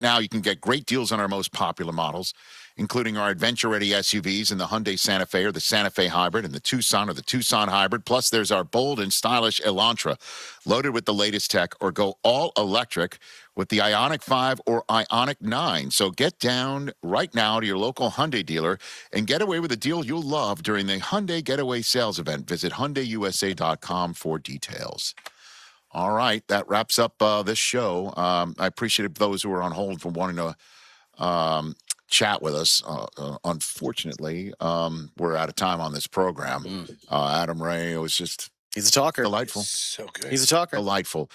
now you can get great deals on our most popular models, including our adventure-ready SUVs in the Hyundai Santa Fe or the Santa Fe Hybrid and the Tucson or the Tucson Hybrid. Plus, there's our bold and stylish Elantra, loaded with the latest tech, or go all-electric with the Ioniq 5 or Ioniq 9. So get down right now to your local Hyundai dealer and get away with a deal you'll love during the Hyundai Getaway Sales Event. Visit HyundaiUSA.com for details. All right, that wraps up this show. I appreciate those who are on hold for wanting to chat with us. Unfortunately, we're out of time on this program. Adam Ray was just... He's a talker. Delightful. So good. He's a talker. Delightful.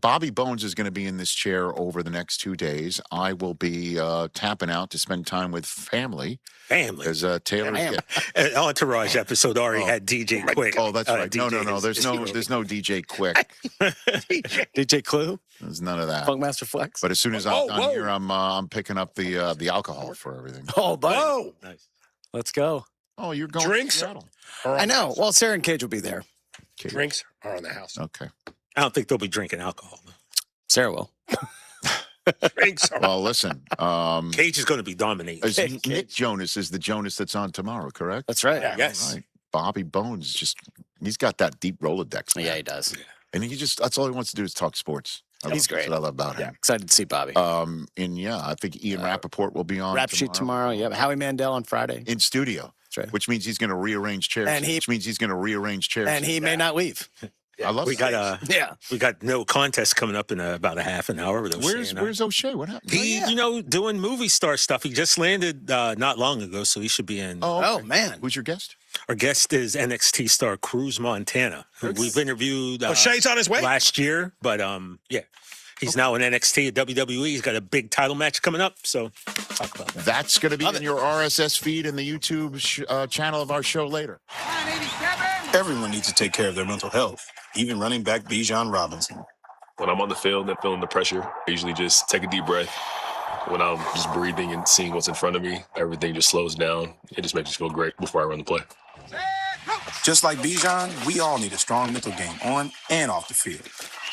Bobby Bones is going to be in this chair over the next 2 days. I will be tapping out to spend time with family. Family. As Taylor. An Entourage episode already had DJ Quick. Oh, that's right. No. There's no DJ Quick. DJ Clue. There's none of that. Funkmaster Flex. But as soon as I'm done here, I'm picking up the alcohol for everything. Oh, buddy. Whoa. Nice. Let's go. Oh, you're going Drinks. to Seattle. I know. Well, Sarah and Cage will be there. Okay. Drinks are on the house. Okay. I don't think they'll be drinking alcohol. Sarah will. Drinks are. Well, listen. Cage is going to be dominating. Nick Jonas is the Jonas that's on tomorrow, correct? That's right. Yeah. Yes. All right. Bobby Bones he's got that deep Rolodex. Man. Yeah, he does. And that's all he wants to do is talk sports. He's great. That's what I love about him. Excited to see Bobby. I think Ian Rappaport will be on Rap sheet tomorrow. Yeah. Howie Mandel on Friday. in studio. That's right. Which means he's going to rearrange chairs. And which means he's going to rearrange chairs. And he may not leave. I love We got we got no contest coming up in about a half an hour. With Where's O'Shea? What happened? he? Doing movie star stuff. He just landed not long ago, so he should be in. Oh, man. Who's your guest? Our guest is NXT star Cruz Montana, who we've interviewed. O'Shea's on his way last year, but he's now in NXT at WWE. He's got a big title match coming up, so talk about that. That's going to be in your RSS feed and the YouTube channel of our show later. Everyone needs to take care of their mental health, even running back Bijan Robinson. When I'm on the field and feeling the pressure, I usually just take a deep breath. When I'm just breathing and seeing what's in front of me, everything just slows down. It just makes me feel great before I run the play. Just like Bijan, we all need a strong mental game on and off the field.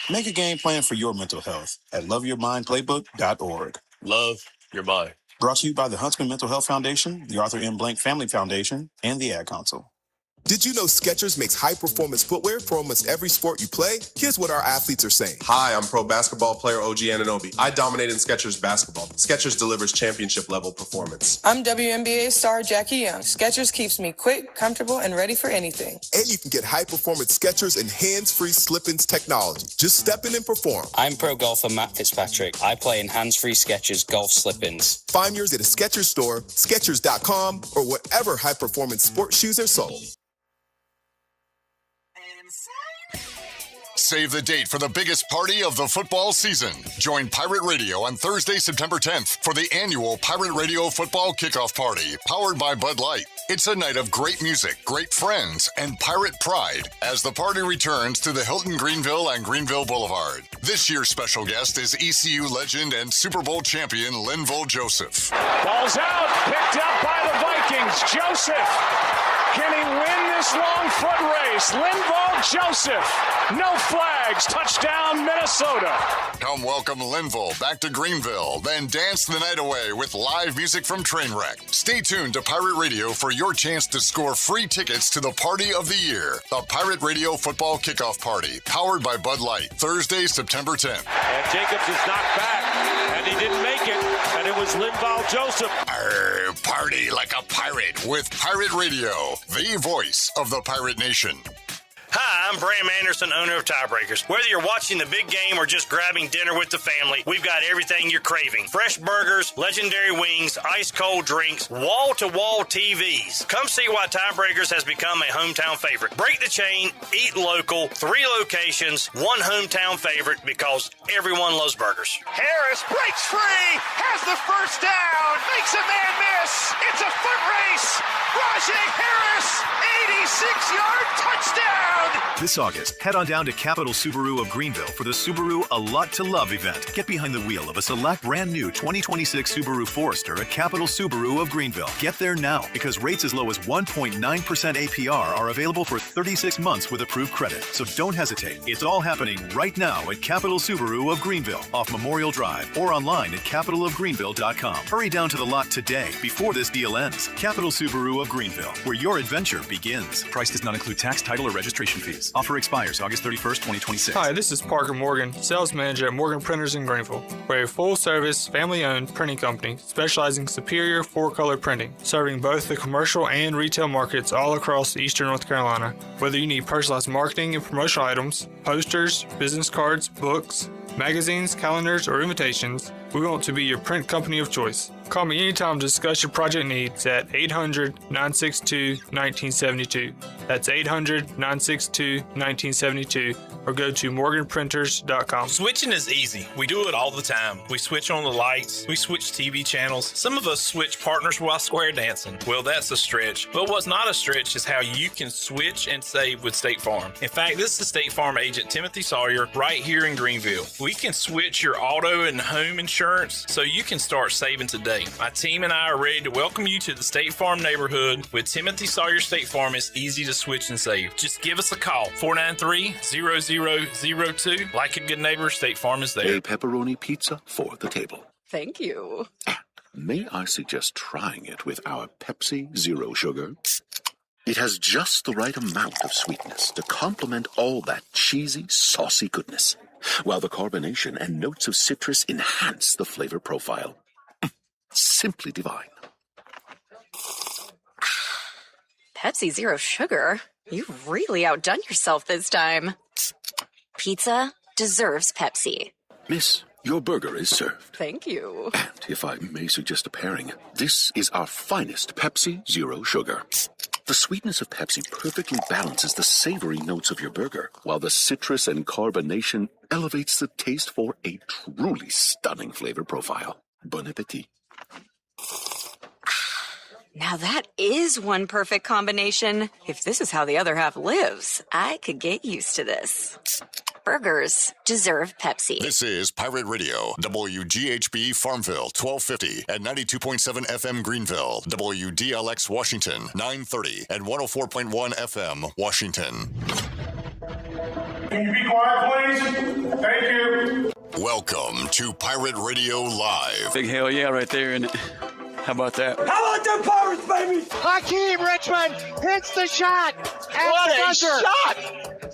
Make a game plan for your mental health at loveyourmindplaybook.org. Love your mind. Brought to you by the Huntsman Mental Health Foundation, the Arthur M. Blank Family Foundation, and the Ad Council. Did you know Skechers makes high-performance footwear for almost every sport you play? Here's what our athletes are saying. Hi, I'm pro basketball player OG Anunoby. I dominate in Skechers basketball. Skechers delivers championship-level performance. I'm WNBA star Jackie Young. Skechers keeps me quick, comfortable, and ready for anything. And you can get high-performance Skechers and hands-free slip-ins technology. Just step in and perform. I'm pro golfer Matt Fitzpatrick. I play in hands-free Skechers golf slip-ins. Find yours at a Skechers store, Skechers.com, or wherever high-performance sports shoes are sold. Save the date for the biggest party of the football season. Join Pirate Radio on Thursday, September 10th for the annual Pirate Radio Football Kickoff Party, powered by Bud Light. It's a night of great music, great friends, and pirate pride as the party returns to the Hilton Greenville and Greenville Boulevard. This year's special guest is ECU legend and Super Bowl champion Linval Joseph. Ball's out, picked up by the Vikings. Joseph. Can he win this long foot race? Linval Joseph. No flags. Touchdown, Minnesota. Come welcome Linval back to Greenville, then dance the night away with live music from Trainwreck. Stay tuned to Pirate Radio for your chance to score free tickets to the party of the year, the Pirate Radio Football Kickoff Party, powered by Bud Light, Thursday, September 10th. And Jacobs is knocked back, and he didn't make it, and it was Linval Joseph. Party like a pirate with Pirate Radio, the voice of the Pirate Nation. Hi, I'm Bram Anderson, owner of Tiebreakers. Whether you're watching the big game or just grabbing dinner with the family, we've got everything you're craving. Fresh burgers, legendary wings, ice-cold drinks, wall-to-wall TVs. Come see why Tiebreakers has become a hometown favorite. Break the chain, eat local, 3 locations, 1 hometown favorite because everyone loves burgers. Harris breaks free, has the first down, makes a man miss. It's a foot race. Rajay Harris, 86-yard touchdown. This August, head on down to Capital Subaru of Greenville for the Subaru A Lot to Love event. Get behind the wheel of a select brand new 2026 Subaru Forester at Capital Subaru of Greenville. Get there now because rates as low as 1.9% APR are available for 36 months with approved credit. So don't hesitate. It's all happening right now at Capital Subaru of Greenville off Memorial Drive or online at capitalofgreenville.com. Hurry down to the lot today before this deal ends. Capital Subaru of Greenville, where your adventure begins. Price does not include tax, title, or registration fees. Offer expires August 31st, 2026. Hi, this is Parker Morgan, sales manager at Morgan Printers in Greenville. We're a full-service, family-owned printing company specializing in superior four-color printing, serving both the commercial and retail markets all across eastern North Carolina. Whether you need personalized marketing and promotional items, posters, business cards, books, magazines, calendars, or invitations, we want to be your print company of choice. Call me anytime to discuss your project needs at 800-962-1972. That's 800-962-1972, or go to morganprinters.com. Switching is easy. We do it all the time. We switch on the lights. We switch TV channels. Some of us switch partners while square dancing. Well, that's a stretch. But what's not a stretch is how you can switch and save with State Farm. In fact, this is State Farm agent Timothy Sawyer right here in Greenville. We can switch your auto and home insurance so you can start saving today. My team and I are ready to welcome you to the State Farm neighborhood. With Timothy Sawyer State Farm, it's easy to switch and save. Just give us a call, 493-0002. Like a good neighbor, State Farm is there. A pepperoni pizza for the table. Thank you. May I suggest trying it with our Pepsi Zero Sugar? It has just the right amount of sweetness to complement all that cheesy, saucy goodness, while the carbonation and notes of citrus enhance the flavor profile. Simply divine. Pepsi Zero Sugar? You've really outdone yourself this time. Pizza deserves Pepsi. Miss, your burger is served. Thank you. And if I may suggest a pairing, this is our finest Pepsi Zero Sugar. The sweetness of Pepsi perfectly balances the savory notes of your burger, while the citrus and carbonation elevates the taste for a truly stunning flavor profile. Bon appetit. Now that is one perfect combination. If this is how the other half lives, I could get used to this. Burgers deserve Pepsi. This is Pirate Radio, WGHB Farmville, 1250 at 92.7 FM Greenville, WDLX Washington, 930 and 104.1 FM Washington. Can you be quiet, please? Thank you. Welcome to Pirate Radio Live. Big hell yeah right there, isn't it? How about that? How about them Pirates, baby? Hakeem Richmond hits the shot. What a shot!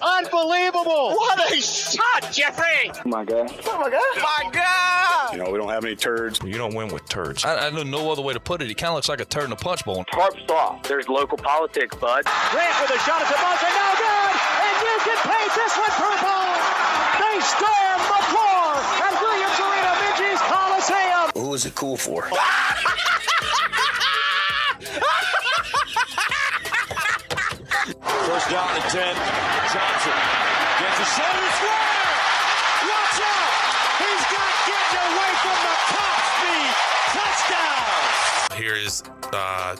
Unbelievable. What a shot, Jeffrey. Oh my God. Oh my God. My God. You know, we don't have any turds. You don't win with turds. I know no other way to put it. It kind of looks like a turd in a punch bowl. Tarp soft. There's local politics, bud. Grant with a shot at the buzzer. No good. And you can paint this one purple. They storm McClure at Williams Arena, Minji's Coliseum. Who is it cool for? First down and 10. Johnson gets a shoulder square. Watch out. He's got getting away from the top speed. Touchdown. Here is that.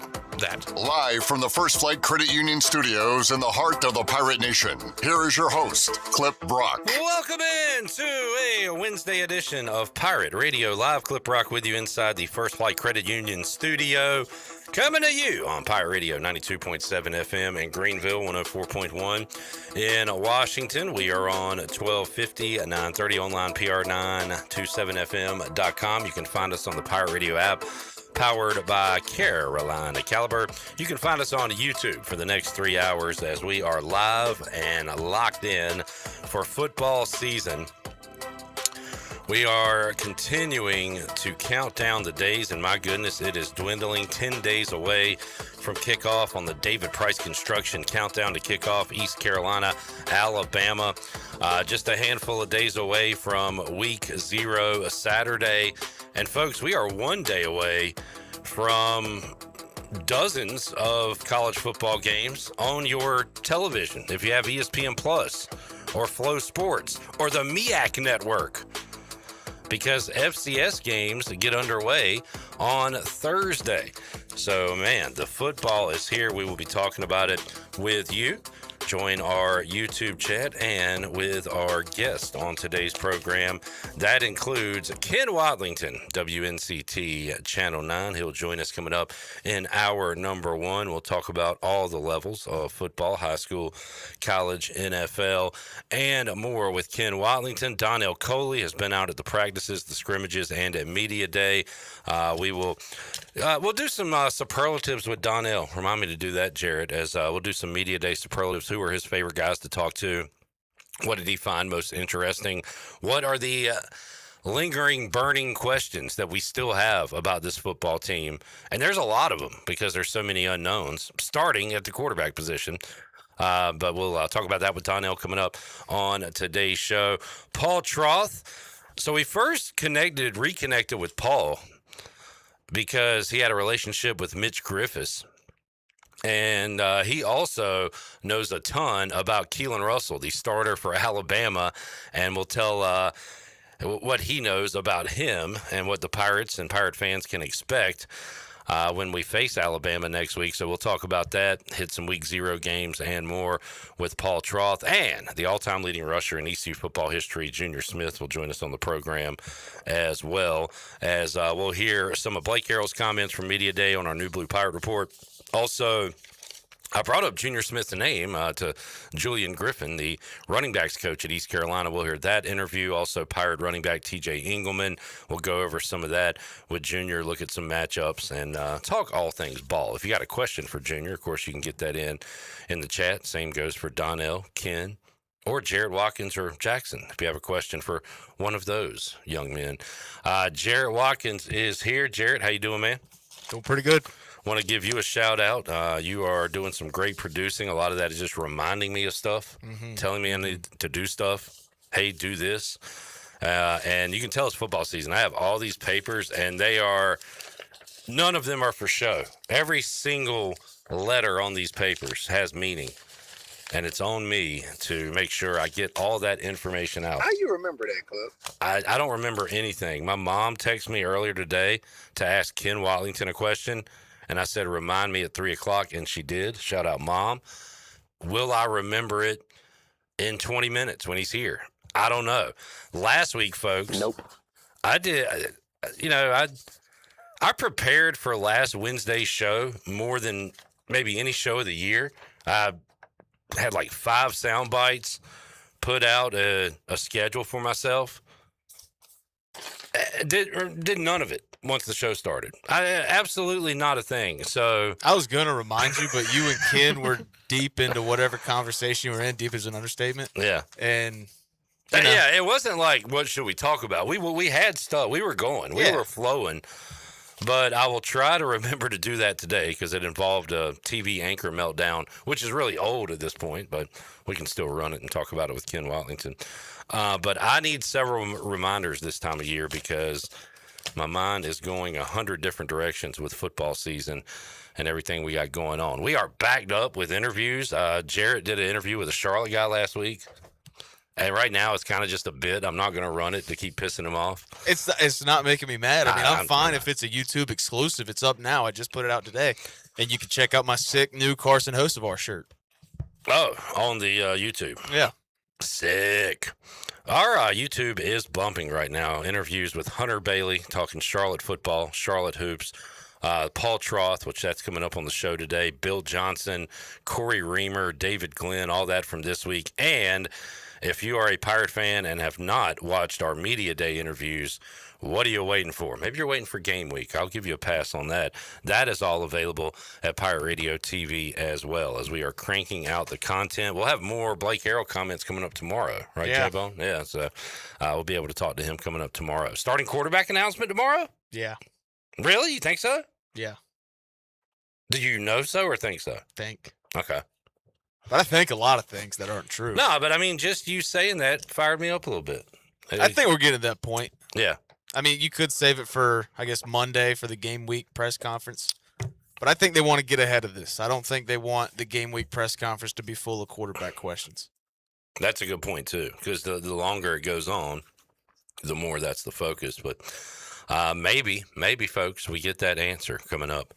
Live from the First Flight Credit Union Studios in the heart of the Pirate Nation, here is your host, Clip Brock. Welcome in to a Wednesday edition of Pirate Radio Live. Clip Brock with you inside the First Flight Credit Union Studio. Coming to you on Pirate Radio 92.7 FM in Greenville, 104.1 in Washington. We are on 1250 at 930 online, PR927FM.com. You can find us on the Pirate Radio app, powered by Carolina Caliber. You can find us on YouTube for the next 3 hours as we are live and locked in for football season. We are continuing to count down the days, and my goodness, it is dwindling. 10 days away from kickoff on the David Price Construction Countdown to Kickoff, East Carolina, Alabama. Just a handful of days away from Week 0, Saturday. And folks, we are 1 day away from dozens of college football games on your television. If you have ESPN Plus or Flow Sports or the MEAC Network, because FCS games get underway on Thursday. So, man, the football is here. We will be talking about it with you. join our YouTube chat and with our guest on today's program. That includes Ken Watlington, WNCT Channel 9. He'll join us coming up in hour number 1. We'll talk about all the levels of football, high school, college, NFL, and more with Ken Watlington. Donnell Coley has been out at the practices, the scrimmages, and at Media Day. We'll do some superlatives with Donnell. Remind me to do that, Jared, as we'll do some Media Day superlatives. Who are his favorite guys to talk to? What did he find most interesting? What are the lingering, burning questions that we still have about this football team? And there's a lot of them because there's so many unknowns, starting at the quarterback position. But we'll talk about that with Donnell coming up on today's show. Paul Troth. So we first reconnected with Paul because he had a relationship with Mitch Griffiths. And he also knows a ton about Keelan Russell, the starter for Alabama, and will tell what he knows about him and what the Pirates and Pirate fans can expect when we face Alabama next week. So we'll talk about that, hit some Week 0 games and more with Paul Troth. And the all-time leading rusher in ECU football history, Junior Smith, will join us on the program, as well as we'll hear some of Blake Harrell's comments from Media Day on our New Blue Pirate Report. Also, I brought up Junior Smith's name to Julian Griffin, the running backs coach at East Carolina. We'll hear that interview. Also, Pirate running back TJ Engelman. We'll go over some of that with Junior, look at some matchups, and talk all things ball. If you got a question for Junior, of course, you can get that in the chat. Same goes for Donnell, Ken, or Jared Watkins or Jackson, if you have a question for one of those young men. Jared Watkins is here. Jared, how you doing, man? Doing pretty good. Want to give you a shout out. You are doing some great producing. A lot of that is just reminding me of stuff, telling me I need to do stuff. Hey, do this. And you can tell it's football season. I have all these papers, and none of them are for show. Every single letter on these papers has meaning. And it's on me to make sure I get all that information out. How you remember that, Clip? I don't remember anything. My mom texted me earlier today to ask Ken Watlington a question. And I said, remind me at 3 o'clock, and she did. Shout out, Mom. Will I remember it in 20 minutes when he's here? I don't know. Last week, folks. Nope. I did, I prepared for last Wednesday's show more than maybe any show of the year. I had like 5 sound bites, put out a schedule for myself. Did none of it once the show started. Absolutely not a thing. So I was going to remind you, but you and Ken were deep into whatever conversation you were in. Deep is an understatement. Yeah. And yeah, it wasn't like, what should we talk about? We had stuff. We were going. We were flowing. But I will try to remember to do that today because it involved a TV anchor meltdown, which is really old at this point, but we can still run it and talk about it with Ken Watlington. But I need several reminders this time of year because my mind is going 100 different directions with football season and everything we got going on. We are backed up with interviews. Jarrett did an interview with a Charlotte guy last week. And right now, it's kind of just a bit. I'm not going to run it to keep pissing him off. It's not making me mad. I mean, I'm fine if it's a YouTube exclusive. It's up now. I just put it out today. And you can check out my sick new Carson Hocevar shirt. Oh, on the YouTube. Yeah. Sick. Our YouTube is bumping right now. Interviews with Hunter Bailey, talking Charlotte football, Charlotte hoops. Paul Troth, which that's coming up on the show today. Bill Johnson, Corey Reamer, David Glenn, all that from this week. And if you are a Pirate fan and have not watched our Media Day interviews, what are you waiting for? Maybe you're waiting for game week. I'll give you a pass on that. That is all available at Pirate Radio TV as well, as we are cranking out the content. We'll have more Blake Harrell comments coming up tomorrow, right, J-Bone? Yeah, so we'll be able to talk to him coming up tomorrow. Starting quarterback announcement tomorrow? Yeah. Really? You think so? Yeah. Do you know so or think so? Think. Okay. But I think a lot of things that aren't true. No, but I mean, just you saying that fired me up a little bit. I think we're getting to that point. Yeah. I mean, you could save it for, I guess, Monday for the game week press conference. But I think they want to get ahead of this. I don't think they want the game week press conference to be full of quarterback questions. That's a good point, too, because the longer it goes on, the more that's the focus. But maybe, folks, we get that answer coming up.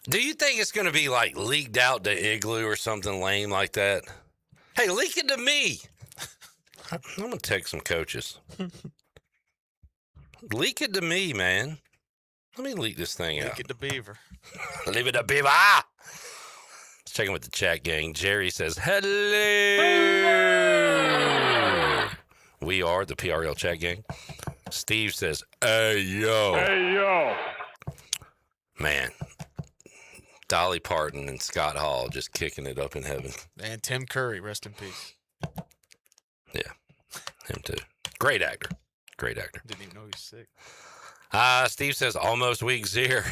Do you think it's going to be like leaked out to Igloo or something lame like that? Hey, leak it to me. I'm going to text some coaches. Leak it to me, man. Let me leak this thing out. Leak it to Beaver. Leave it to Beaver. Ah! Let's check in with the chat gang. Jerry says, hello. We are the PRL chat gang. Steve says, hey, yo. Hey, yo. Man, Dolly Parton and Scott Hall just kicking it up in heaven. And Tim Curry, rest in peace. Yeah, him too. Great actor. Great actor. Didn't even know he was sick. Steve says, almost week 0.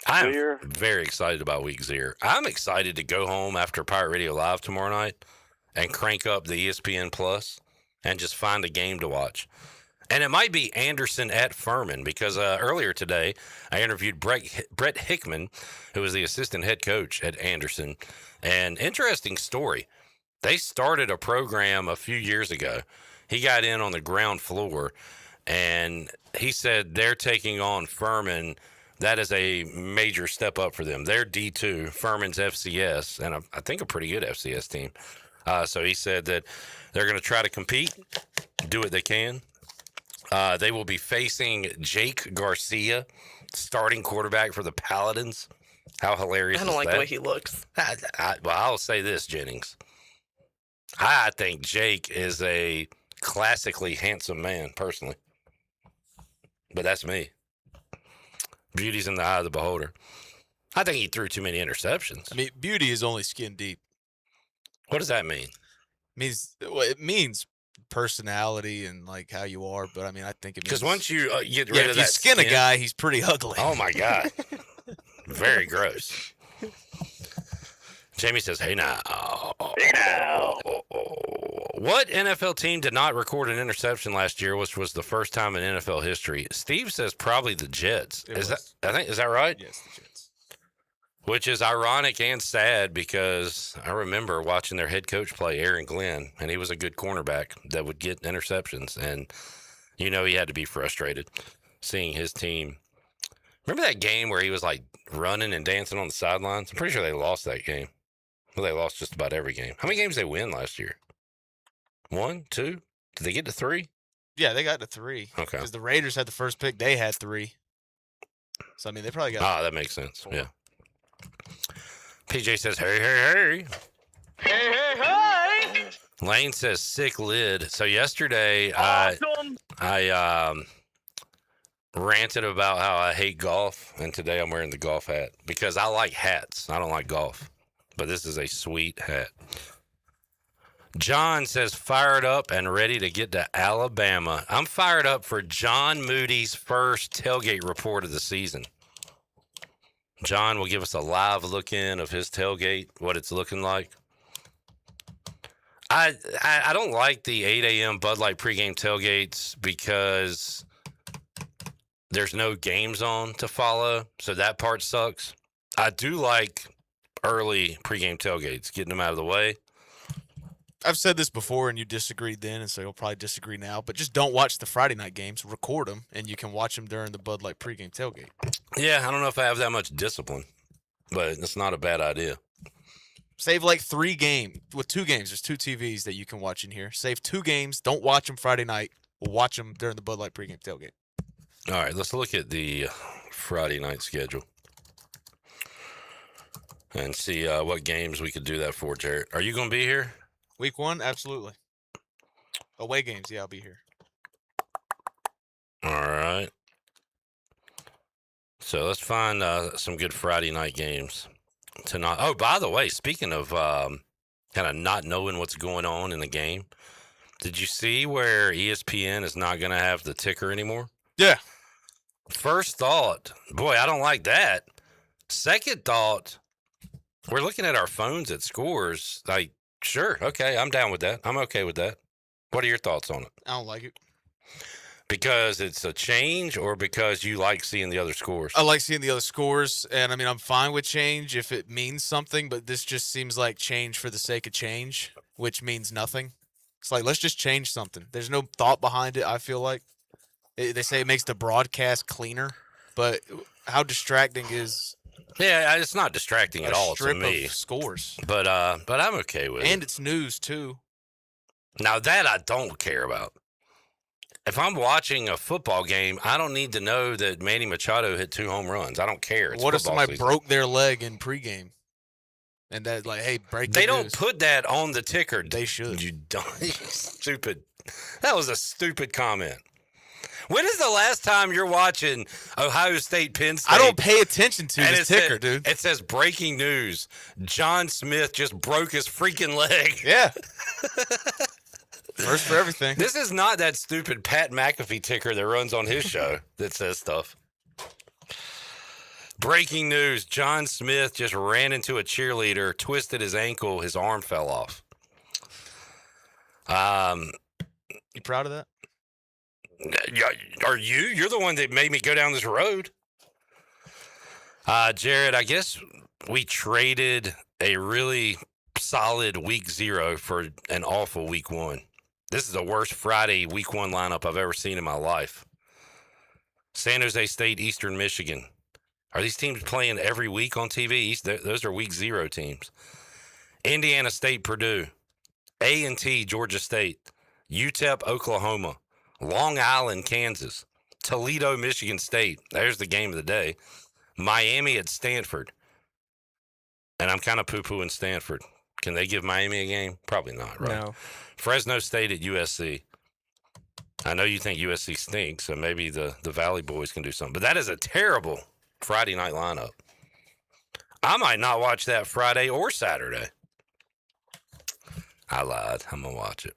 I'm very excited about week 0. I'm excited to go home after Pirate Radio Live tomorrow night and crank up the ESPN Plus and just find a game to watch. And it might be Anderson at Furman because earlier today I interviewed Brett Hickman, who is the assistant head coach at Anderson. And interesting story. They started a program a few years ago. He got in on the ground floor, and he said they're taking on Furman. That is a major step up for them. They're D2, Furman's FCS, and I think a pretty good FCS team. So he said that they're going to try to compete, do what they can. They will be facing Jake Garcia, starting quarterback for the Paladins. How hilarious is that? I don't like the way he looks. Well, I'll say this, Jennings. I think Jake is a classically handsome man, personally. But that's me. Beauty's in the eye of the beholder. I think he threw too many interceptions. I mean, beauty is only skin deep. What does that mean? It means personality and like how you are, but I mean, I think it means because once you get rid of that if you skin a guy, he's pretty ugly. Oh my God, very gross. Jamie says, "Hey now, what NFL team did not record an interception last year, which was the first time in NFL history?" Steve says probably the Jets. Is that right? Yes, the Jets. Which is ironic and sad because I remember watching their head coach play, Aaron Glenn, and he was a good cornerback that would get interceptions. And, you know, he had to be frustrated seeing his team. Remember that game where he was like running and dancing on the sidelines? I'm pretty sure they lost that game. Well, they lost just about every game. How many games did they win last year? 1, 2? Did they get to 3? Yeah, they got to 3. Okay. Because the Raiders had the first pick. They had 3. So, I mean, they probably got that makes sense. 4. Yeah. PJ says, hey, hey, hey. Hey, hey, hey. Lane says, sick lid. So yesterday, Awesome. I ranted about how I hate golf, and today I'm wearing the golf hat because I like hats. I don't like golf, but this is a sweet hat. John says, fired up and ready to get to Alabama. I'm fired up for John Moody's first tailgate report of the season. John will give us a live look-in of his tailgate, what it's looking like. I don't like the 8 a.m. Bud Light pregame tailgates because there's no games on to follow, so that part sucks. I do like early pregame tailgates, getting them out of the way. I've said this before, and you disagreed then, and so you'll probably disagree now. But just don't watch the Friday night games. Record them, and you can watch them during the Bud Light pregame tailgate. Yeah, I don't know if I have that much discipline, but it's not a bad idea. Save like 3 games. With 2 games, there's 2 TVs that you can watch in here. Save 2 games. Don't watch them Friday night. We'll watch them during the Bud Light pregame tailgate. All right, let's look at the Friday night schedule and see what games we could do that for, Jarrett. Are you going to be here? Week 1, absolutely. Away games, yeah, I'll be here. All right. So let's find some good Friday night games tonight. Oh, by the way, speaking of kind of not knowing what's going on in the game, did you see where ESPN is not going to have the ticker anymore? Yeah. First thought, boy, I don't like that. Second thought, we're looking at our phones at scores. Like, sure, okay, I'm down with that. I'm okay with that. What are your thoughts on it? I don't like it. Because it's a change or because you like seeing the other scores? I like seeing the other scores, and I mean, I'm fine with change if it means something, but this just seems like change for the sake of change, which means nothing. It's like, let's just change something. There's no thought behind it, I feel like. They say it makes the broadcast cleaner. But how distracting is Yeah, it's not distracting a at all to strip me. of scores? But I'm okay with it. And it's news, too. Now, that I don't care about. If I'm watching a football game, I don't need to know that Manny Machado hit 2 home runs. I don't care. It's What if football somebody season. broke their leg in pregame? And that, like, hey, break the They don't news. put that on the ticker. They should. You don't. Stupid. That was a stupid comment. When is the last time you're watching Ohio State, Penn State? I don't pay attention to and this ticker, dude. It says breaking news. John Smith just broke his freaking leg. Yeah. First for everything. This is not that stupid Pat McAfee ticker that runs on his show that says stuff. Breaking news. John Smith just ran into a cheerleader, twisted his ankle, his arm fell off. You proud of that? Are you? You're the one that made me go down this road. Jared, I guess we traded a really solid week 0 for an awful week 1. This is the worst Friday week 1 lineup I've ever seen in my life. San Jose State, Eastern Michigan. Are these teams playing every week on TV? Those are week 0 teams. Indiana State, Purdue. A&T, Georgia State. UTEP, Oklahoma. Long Island, Kansas. Toledo, Michigan State. There's the game of the day. Miami at Stanford. And I'm kind of poo-pooing Stanford. Can they give Miami a game? Probably not, right? No. Fresno State at USC. I know you think USC stinks, so maybe the Valley Boys can do something. But that is a terrible Friday night lineup. I might not watch that Friday or Saturday. I lied. I'm going to watch it.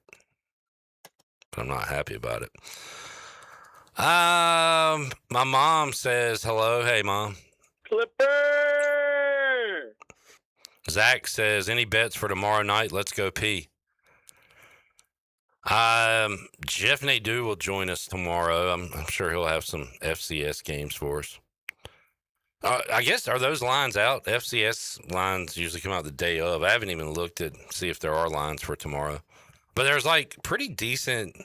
But I'm not happy about it. My mom says hello. Hey, Mom. Clipper! Zach says, any bets for tomorrow night? Let's go pee. Jeff Nadeau will join us tomorrow. I'm sure he'll have some FCS games for us. I guess, are those lines out? FCS lines usually come out the day of. I haven't even looked at see if there are lines for tomorrow. But there's like pretty decent,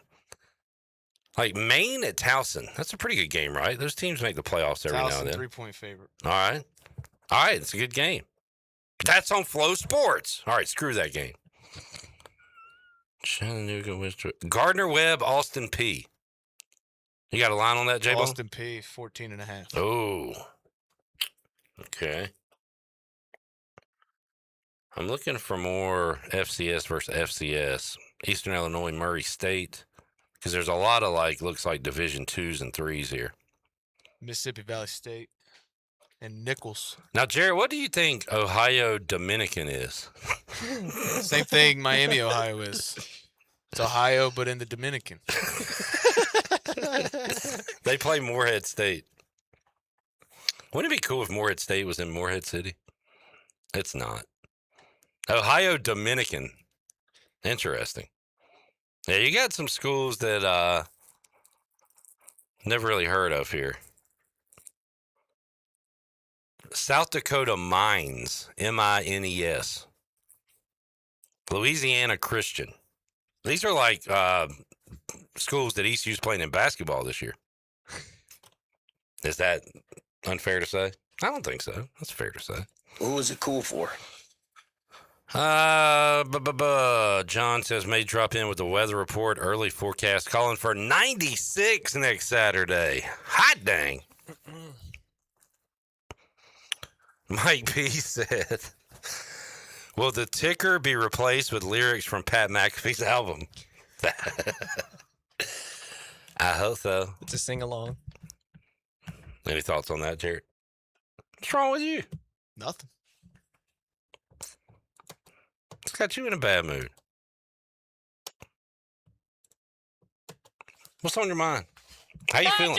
like Maine at Towson. That's a pretty good game, right? Those teams make the playoffs every now and then. 3-point favorite. All right. It's a good game. That's on Flow Sports. All right, screw that game. Chattanooga, Gardner Webb, Austin P. You got a line on that, J-Bone? Austin P, 14.5. Oh. Okay. I'm looking for more FCS versus FCS. Eastern Illinois, Murray State. Because there's a lot of, looks like Division 2s and 3s here. Mississippi Valley State and Nichols. Now, Jared, what do you think Ohio Dominican is? Same thing Miami, Ohio is. It's Ohio, but in the Dominican. They play Morehead State. Wouldn't it be cool if Morehead State was in Morehead City? It's not. Ohio Dominican. Interesting. Yeah, you got some schools that never really heard of here. South Dakota Mines, M-I-N-E-S. Louisiana Christian. These are like schools that ECU's playing in basketball this year. Is that unfair to say? I don't think so. That's fair to say. What was it cool for? John says may drop in with the weather report. Early forecast calling for 96 next Saturday. Hot dang. Mike B said, will the ticker be replaced with lyrics from Pat McAfee's album? I hope so. It's a sing-along. Any thoughts on that, Jared? What's wrong with you? Nothing. It's got you in a bad mood. What's on your mind? How you feeling?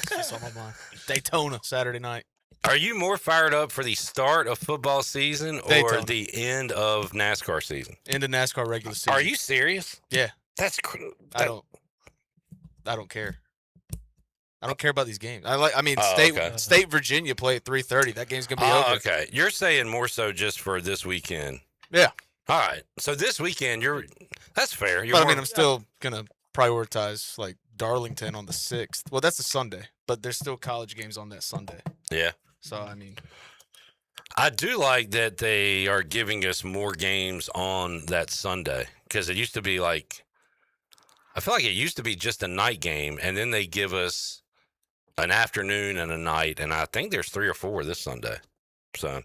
That's on my mind. Daytona, Saturday night. Are you more fired up for the start of football season or Daytona. the end of NASCAR season? End of NASCAR regular season. Are you serious? Yeah. That's I don't care. I don't care about these games. State Virginia play at 3:30. That game's gonna be over. Okay. You're saying more so just for this weekend. Yeah. All right. So this weekend, that's fair. I'm still gonna prioritize like Darlington on the 6th. Well, that's a Sunday, but there's still college games on that Sunday. Yeah. So, I mean, I do like that they are giving us more games on that Sunday, because it used to be like, I feel like it used to be just a night game, and then they give us an afternoon and a night, and I think there's 3 or 4 this Sunday. So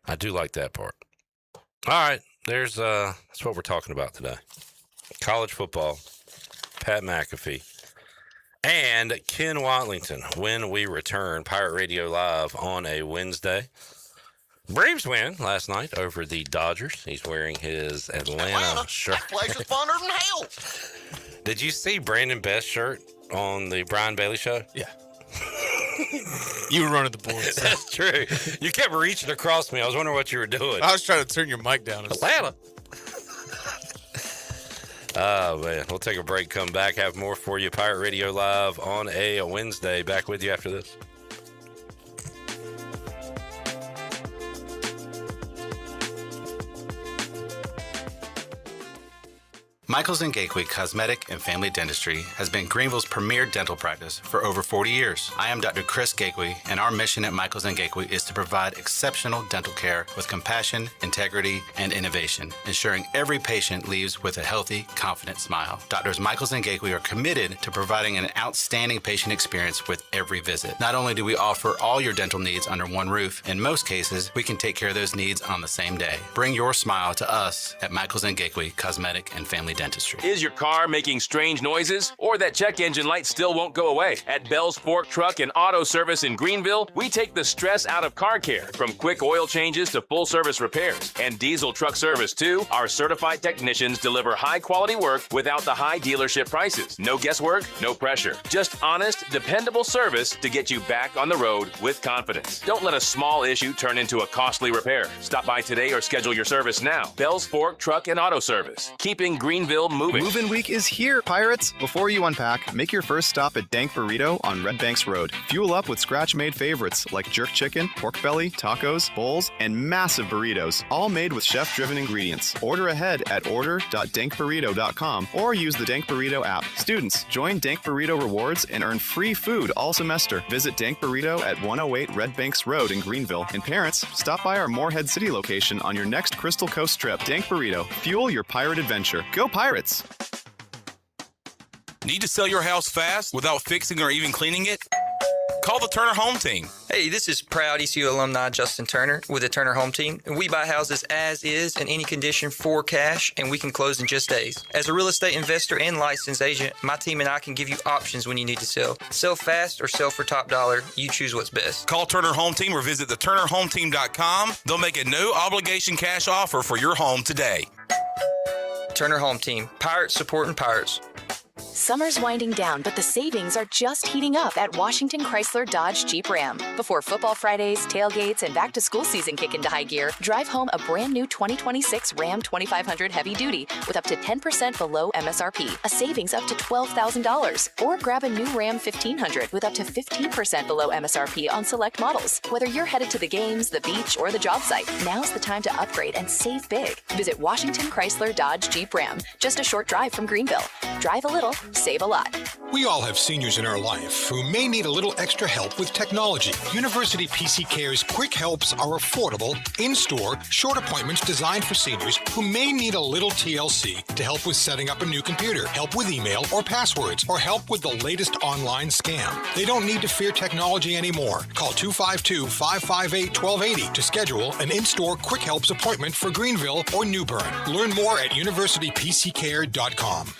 I do like that part. All right, that's what we're talking about today. College football, Pat McAfee, and Ken Watlington when we return. Pirate Radio Live on a Wednesday. Braves win last night over the Dodgers. He's wearing his Atlanta shirt. That place is funner than hell. Did you see Brandon Best's shirt on the Brian Bailey show? Yeah. You were running the boards. That's true. You kept reaching across me. I was wondering what you were doing. I was trying to turn your mic down. Atlanta. Oh, man. We'll take a break, come back, have more for you. Pirate Radio Live on a Wednesday. Back with you after this. Michaels & Gateway Cosmetic and Family Dentistry has been Greenville's premier dental practice for over 40 years. I am Dr. Chris Gateway, and our mission at Michaels & Gateway is to provide exceptional dental care with compassion, integrity, and innovation, ensuring every patient leaves with a healthy, confident smile. Doctors Michaels & Gateway are committed to providing an outstanding patient experience with every visit. Not only do we offer all your dental needs under one roof, in most cases, we can take care of those needs on the same day. Bring your smile to us at Michaels & Gateway Cosmetic and Family Dentistry. Is your car making strange noises, or that check engine light still won't go away? At Bell's Fork Truck and Auto Service in Greenville, we take the stress out of car care, from quick oil changes to full service repairs. And diesel truck service too. Our certified technicians deliver high quality work without the high dealership prices. No guesswork, no pressure. Just honest, dependable service to get you back on the road with confidence. Don't let a small issue turn into a costly repair. Stop by today or schedule your service now. Bell's Fork Truck and Auto Service, keeping Greenville moving. Move-in week is here, Pirates! Before you unpack, make your first stop at Dank Burrito on Red Banks Road. Fuel up with scratch-made favorites like jerk chicken, pork belly, tacos, bowls, and massive burritos, all made with chef-driven ingredients. Order ahead at order.dankburrito.com or use the Dank Burrito app. Students, join Dank Burrito Rewards and earn free food all semester. Visit Dank Burrito at 108 Red Banks Road in Greenville. And parents, stop by our Moorhead City location on your next Crystal Coast trip. Dank Burrito, fuel your pirate adventure. Go Pirates! Need to sell your house fast without fixing or even cleaning it? Call the Turner Home Team. Hey, this is proud ECU alumni Justin Turner with the Turner Home Team. We buy houses as is in any condition for cash, and we can close in just days. As a real estate investor and licensed agent, my team and I can give you options when you need to sell. Sell fast or sell for top dollar. You choose what's best. Call Turner Home Team or visit theturnerhometeam.com. They'll make a no obligation cash offer for your home today. Turner Home Team. Pirates supporting pirates. Summer's winding down, but the savings are just heating up at Washington Chrysler Dodge Jeep Ram. Before football Fridays, tailgates, and back-to-school season kick into high gear, drive home a brand new 2026 Ram 2500 Heavy Duty with up to 10% below MSRP, a savings up to $12,000. Or grab a new Ram 1500 with up to 15% below MSRP on select models. Whether you're headed to the games, the beach, or the job site, now's the time to upgrade and save big. Visit Washington Chrysler Dodge Jeep Ram, just a short drive from Greenville. Drive a little, save a lot. We all have seniors in our life who may need a little extra help with technology. University PC Care's Quick Helps are affordable, in-store, short appointments designed for seniors who may need a little TLC to help with setting up a new computer, help with email or passwords, or help with the latest online scam. They don't need to fear technology anymore. Call 252-558-1280 to schedule an in-store Quick Helps appointment for Greenville or New Bern. Learn more at universitypccare.com.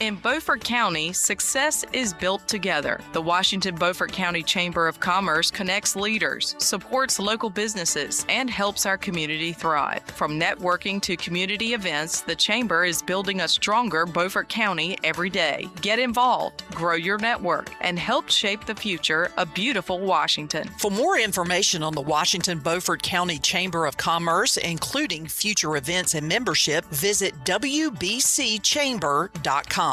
In Beaufort County, success is built together. The Washington Beaufort County Chamber of Commerce connects leaders, supports local businesses, and helps our community thrive. From networking to community events, the Chamber is building a stronger Beaufort County every day. Get involved, grow your network, and help shape the future of beautiful Washington. For more information on the Washington Beaufort County Chamber of Commerce, including future events and membership, visit wbcchamber.com.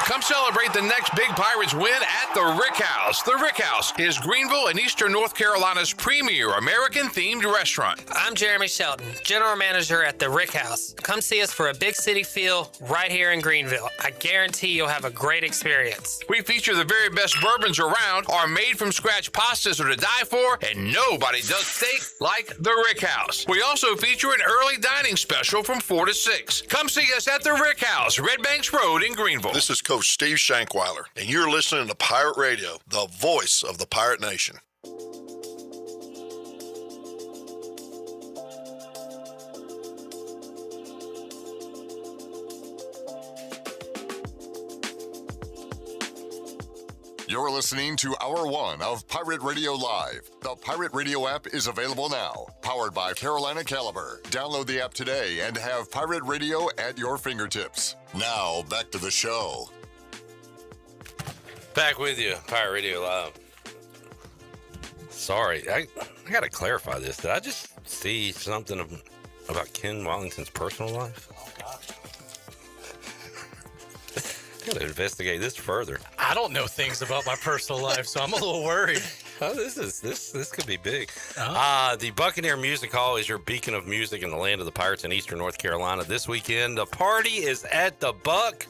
Come celebrate the next big Pirates win at the Rick House. The Rick House is Greenville and Eastern North Carolina's premier American-themed restaurant. I'm Jeremy Shelton, General Manager at the Rick House. Come see us for a big city feel right here in Greenville. I guarantee you'll have a great experience. We feature the very best bourbons around. Our made-from-scratch pastas are to die for, and nobody does steak like the Rick House. We also feature an early dining special from 4 to 6. Come see us at the Rick House, Red Banks Road in Greenville. This is Coach Steve Shankweiler, and you're listening to Pirate Radio, the voice of the Pirate Nation. You're listening to Hour 1 of Pirate Radio Live. The Pirate Radio app is available now. Powered by Carolina Caliber. Download the app today and have Pirate Radio at your fingertips. Now, back to the show. Back with you, Pirate Radio Live. Sorry, I got to clarify this. Did I just see something about Ken Watlington's personal life? Got to investigate this further. I don't know things about my personal life, so I'm a little worried. Oh, this could be big. The Buccaneer Music Hall is your beacon of music in the land of the Pirates in Eastern North Carolina. This weekend, the party is at the Buck.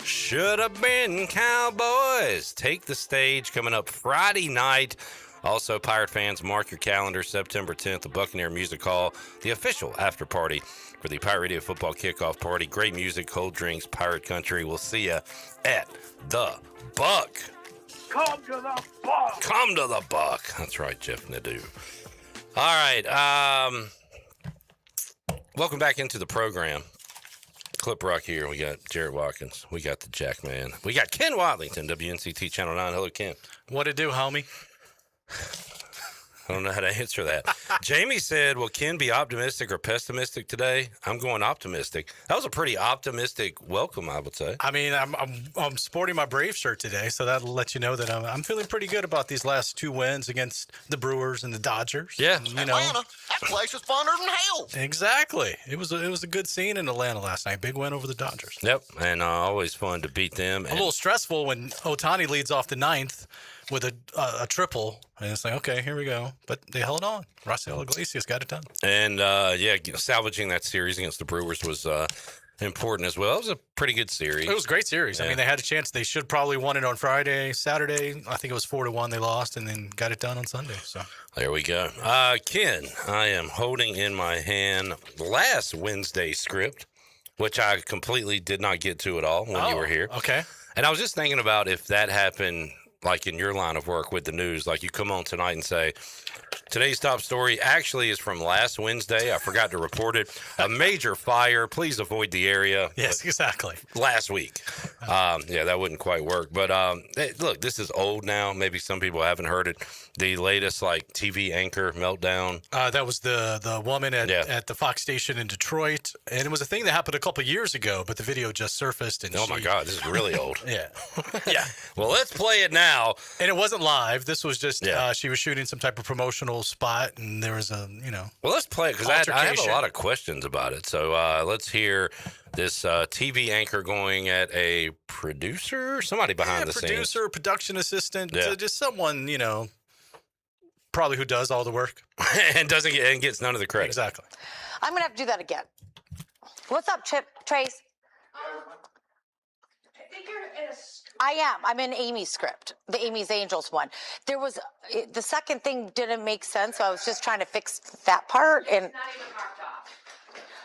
Should have been Cowboys. Take the stage coming up Friday night. Also, Pirate fans, mark your calendar, September 10th, the Buccaneer Music Hall, the official after party for the Pirate Radio Football Kickoff Party. Great music, cold drinks, Pirate Country. We'll see you at the Buck. Come to the Buck. Come to the Buck. That's right, Jeff Nadeau. All right. Welcome back into the program. Clip Rock here. We got Jarrett Watkins. We got the Jackman. We got Ken Watlington, WNCT Channel 9. Hello, Ken. What it do, homie? I don't know how to answer that. Jamie said, will Ken be optimistic or pessimistic today? I'm going optimistic. That was a pretty optimistic welcome, I would say. I mean, I'm sporting my Brave shirt today, so that'll let you know that I'm feeling pretty good about these last 2 wins against the Brewers and the Dodgers. Yeah. And, Atlanta, that place is funner than hell. Exactly. It was a good scene in Atlanta last night. Big win over the Dodgers. Yep, and always fun to beat them. A little stressful when Ohtani leads off the 9th with a triple, and it's like, okay, here we go. But they held on. Rafael Iglesias got it done. And, salvaging that series against the Brewers was important as well. It was a pretty good series. It was a great series. Yeah. I mean, they had a chance. They should probably won it on Friday. Saturday, I think it was 4-1. They lost, and then got it done on Sunday. So there we go. Ken, I am holding in my hand last Wednesday's script, which I completely did not get to at all when you were here. Okay. And I was just thinking about if that happened, like in your line of work with the news, like you come on tonight and say, today's top story actually is from last Wednesday. I forgot to report it. A major fire. Please avoid the area. Yes, exactly. Last week. That wouldn't quite work. But hey, look, this is old now. Maybe some people haven't heard it. The latest TV anchor meltdown. That was the woman at the Fox station in Detroit. And it was a thing that happened a couple of years ago, but the video just surfaced. And my God, this is really old. Yeah. Yeah. Well, let's play it now. And it wasn't live. This was just she was shooting some type of promotional spot, and there was Well, let's play it because I have a lot of questions about it. So let's hear this TV anchor going at a producer, somebody behind the scenes. Producer, production assistant, just someone, probably who does all the work. and gets none of the credit. Exactly. I'm going to have to do that again. What's up, Trace? I think you're in a I am. I'm in Amy's script, the Amy's Angels one. There was the second thing didn't make sense, so I was just trying to fix that part. And it's not even marked off.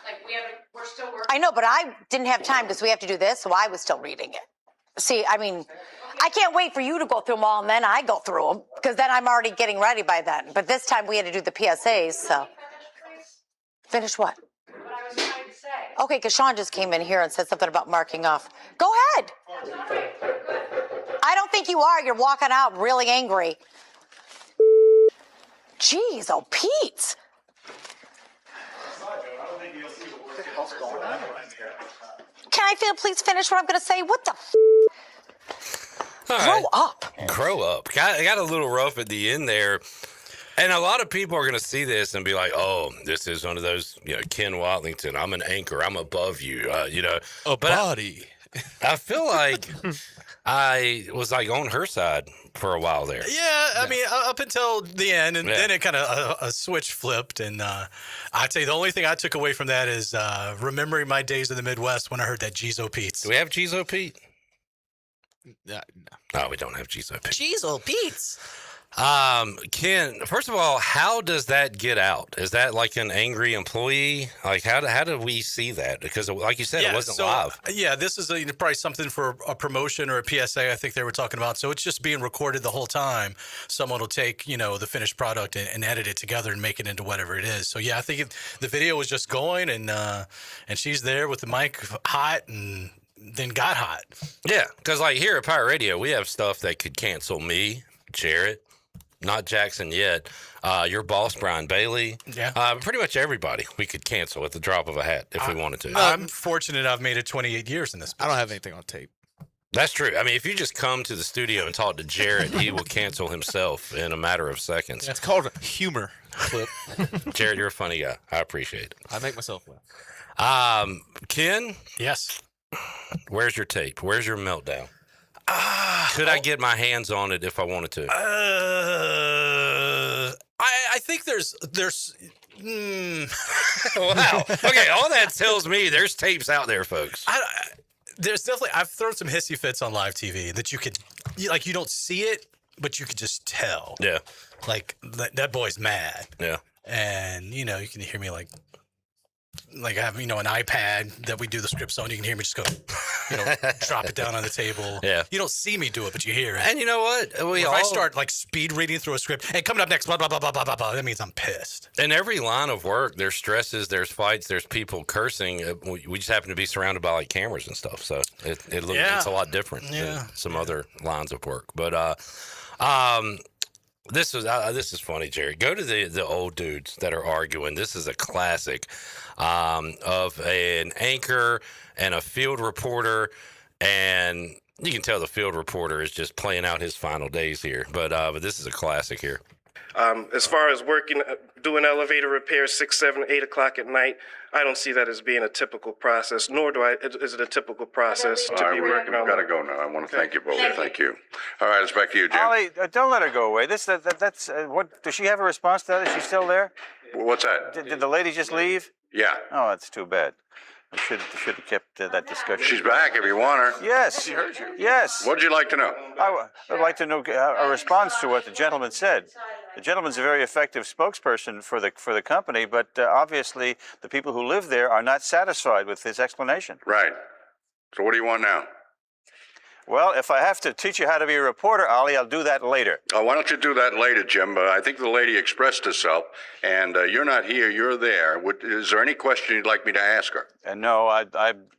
Like we're still working. I know, but I didn't have time because we have to do this, so I was still reading it. See, I mean, I can't wait for you to go through them all, and then I go through them because then I'm already getting ready by then. But this time we had to do the PSAs, so. Finish what? What I was trying to say. Okay, because Sean just came in here and said something about marking off. Go ahead. I don't think you are. You're walking out really angry. Jeez, oh, Pete. Can I please finish what I'm going to say? What the Grow up. Grow up. Got a little rough at the end there. And a lot of people are going to see this and be like, oh, this is one of those, Ken Watlington. I'm an anchor. I'm above you, A body I feel like I was like on her side for a while there. Yeah, I mean, up until the end, and then it kind of a switch flipped. And I'd say the only thing I took away from that is remembering my days in the Midwest when I heard that Jizo Pete's. Do we have Jizo Pete? No. No, we don't have Jizo Pete. Jizo Pete's. Ken, first of all, how does that get out? Is that like an angry employee? Like, how do we see that? Because, like you said, it wasn't live. Yeah, this is probably something for a promotion or a PSA, I think they were talking about. So it's just being recorded the whole time. Someone will take, the finished product and edit it together and make it into whatever it is. So, yeah, I think the video was just going, and she's there with the mic hot and then got hot. Yeah, because like here at Pirate Radio, we have stuff that could cancel me, Jarrett, not Jackson yet, your boss, Brian Bailey. Yeah. Pretty much everybody we could cancel at the drop of a hat if we wanted to. I'm fortunate I've made it 28 years in this business. I don't have anything on tape. That's true. I mean, if you just come to the studio and talk to Jarrett, he will cancel himself in a matter of seconds. It's called a humor clip. Jarrett, you're a funny guy. I appreciate it. I make myself laugh. Ken? Yes. Where's your tape? Where's your meltdown? Could I get my hands on it if I wanted to? I think there's Wow. Okay, all that tells me there's tapes out there, folks. There's definitely, I've thrown some hissy fits on live TV that you don't see it, but you could just tell. Yeah. Like, that boy's mad. Yeah. And, you can hear me like I have, an iPad that we do the scripts on. You can hear me just go, drop it down on the table. Yeah. You don't see me do it, but you hear it. And you know what? If I start like speed reading through a script, and coming up next, blah, blah, blah, blah, blah, blah, blah, that means I'm pissed. In every line of work, there's stresses, there's fights, there's people cursing. We just happen to be surrounded by like cameras and stuff. So it's a lot different than some other lines of work. But this is funny, Jerry. Go to the old dudes that are arguing. This is a classic of an anchor and a field reporter, and you can tell the field reporter is just playing out his final days here. But this is a classic here. As far as working, doing elevator repairs 6, 7, 8 o'clock at night, I don't see that as being a typical process, nor is it a typical process to be working on. We've got to go now. I want to thank you both. Thank you. All right, it's back to you, Jim. Ollie, don't let her go away. That's what. Does she have a response to that? Is she still there? What's that? Did the lady just leave? Yeah. Oh, that's too bad. We should have kept that discussion. She's back if you want her. Yes. She heard you. Yes. What'd you like to know? I would like to know a response to what the gentleman said. The gentleman's a very effective spokesperson for the company, but obviously the people who live there are not satisfied with his explanation. Right. So what do you want now? Well, if I have to teach you how to be a reporter, Ollie, I'll do that later. Oh, why don't you do that later, Jim? I think the lady expressed herself, and you're not here, you're there. Is there any question you'd like me to ask her? No,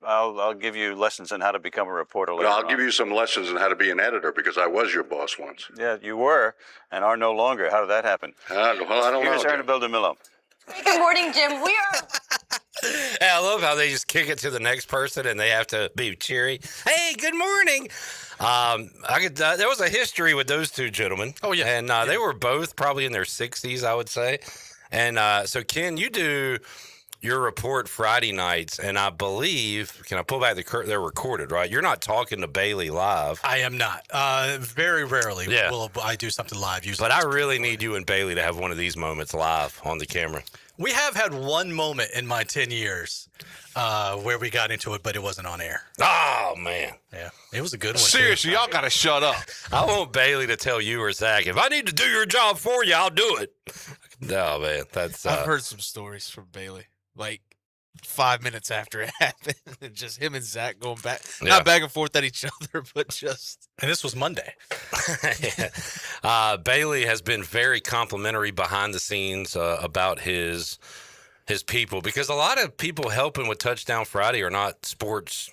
I'll give you lessons on how to become a reporter later. I'll give you some lessons on how to be an editor, because I was your boss once. Yeah, you were, and are no longer. How did that happen? Well, I don't know. Here's Ernest Miller. Good morning, Jim. We are. Yeah, I love how they just kick it to the next person and they have to be cheery. Hey, good morning. There was a history with those two gentlemen. Oh, yeah. And they were both probably in their 60s, I would say. And so, Ken, you do your report Friday nights, and I believe, can I pull back the curtain? They're recorded, right? You're not talking to Bailey live. I am not. Very rarely will I do something live. Usually. But I really need you and Bailey to have one of these moments live on the camera. We have had one moment in my 10 years where we got into it, but it wasn't on air. Oh, man. Yeah, it was a good one. Seriously, y'all got to shut up. I want Bailey to tell you or Zach, if I need to do your job for you, I'll do it. No, man, that's... I've heard some stories from Bailey, like 5 minutes after it happened. Just him and Zach going back, not back and forth at each other, but just... And this was Monday. Bailey has been very complimentary behind the scenes about his people, because a lot of people helping with Touchdown Friday are not sports,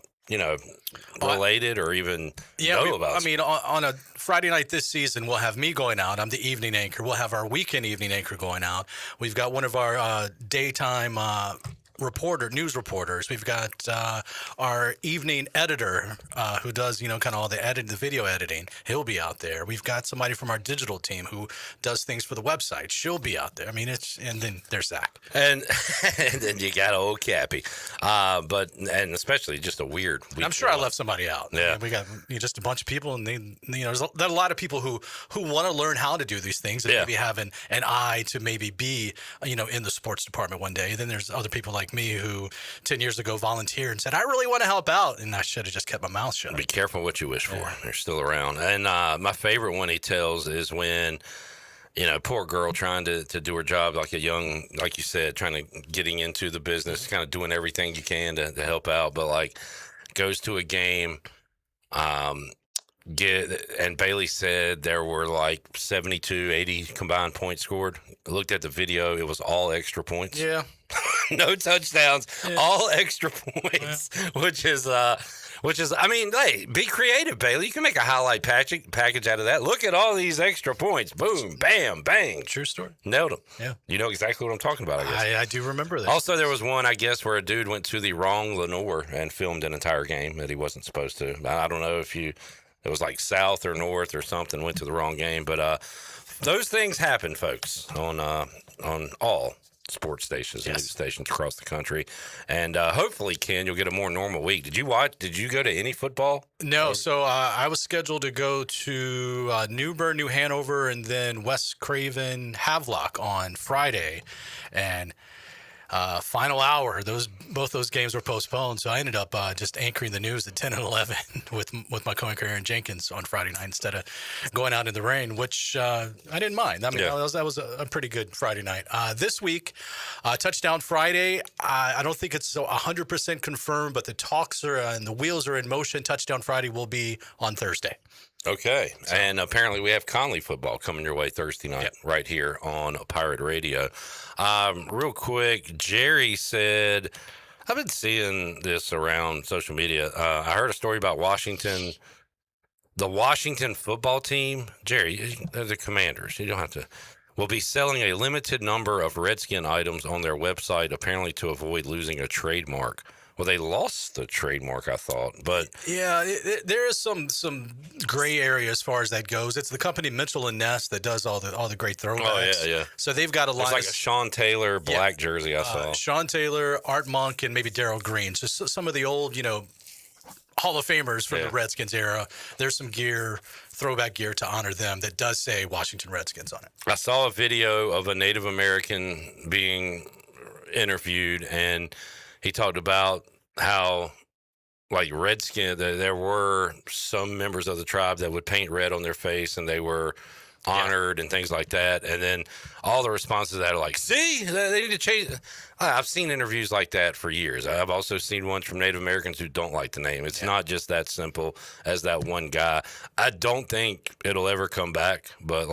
related or even know about. I mean, on a Friday night this season, we'll have me going out. I'm the evening anchor. We'll have our weekend evening anchor going out. We've got one of our daytime news reporters. We've got our evening editor who does, kind of all the video editing. He'll be out there. We've got somebody from our digital team who does things for the website. She'll be out there. I mean, and then there's Zach. And then you got old Cappy. And especially just a weird week. I'm sure I left somebody out. Yeah. I mean, we got just a bunch of people, and there's a lot of people who want to learn how to do these things and maybe have an eye to maybe be, in the sports department one day. Then there's other people like me who 10 years ago volunteered and said, I really want to help out. And I should have just kept my mouth shut. Be careful what you wish for. They're still around. And my favorite one he tells is when, poor girl trying to do her job like a young, like you said, trying to getting into the business, kind of doing everything you can to help out, but like goes to a game, and Bailey said there were like 72, 80 combined points scored. I looked at the video. It was all extra points. Yeah. No touchdowns, all extra points, which is, I mean, hey, be creative, Bailey. You can make a highlight package out of that. Look at all these extra points. Boom, bam, bang. True story. Nailed them. Yeah. You know exactly what I'm talking about, I guess. I do remember that. Also, there was one, I guess, where a dude went to the wrong Lenore and filmed an entire game that he wasn't supposed to. I don't know if it was like south or north or something, went to the wrong game. But those things happen, folks, on all sports stations and news stations across the country. And hopefully, Ken, you'll get a more normal week. Did you go to any football? No. So I was scheduled to go to New Bern, New Hanover, and then West Craven, Havelock on Friday. And final hour, both those games were postponed, so I ended up just anchoring the news at 10 and 11 with my co-anchor Aaron Jenkins on Friday night instead of going out in the rain, which I didn't mind. I mean, that was a pretty good Friday night. This week, Touchdown Friday, I don't think it's 100% confirmed, but the talks are and the wheels are in motion. Touchdown Friday will be on Thursday. Okay. So, and apparently we have Conley football coming your way Thursday night right here on Pirate Radio. Real quick, Jerry said, I've been seeing this around social media. I heard a story about Washington, the Washington football team. Jerry, they're the Commanders. You don't have to. Will be selling a limited number of Redskin items on their website, apparently to avoid losing a trademark. Well, they lost the trademark, I thought, but yeah, there is some gray area as far as that goes. It's the company Mitchell and Ness that does all the great throwbacks. Oh yeah. So they've got a line. It's like a Sean Taylor black jersey I saw. Sean Taylor, Art Monk, and maybe Darryl Green. So some of the old, Hall of Famers from the Redskins era. There's some throwback gear to honor them that does say Washington Redskins on it. I saw a video of a Native American being interviewed, and he talked about how, like, Redskin, there were some members of the tribe that would paint red on their face, and they were honored and things like that. And then all the responses to that are like, see, they need to change. I've seen interviews like that for years. I've also seen ones from Native Americans who don't like the name. It's not just that simple as that one guy. I don't think it'll ever come back, but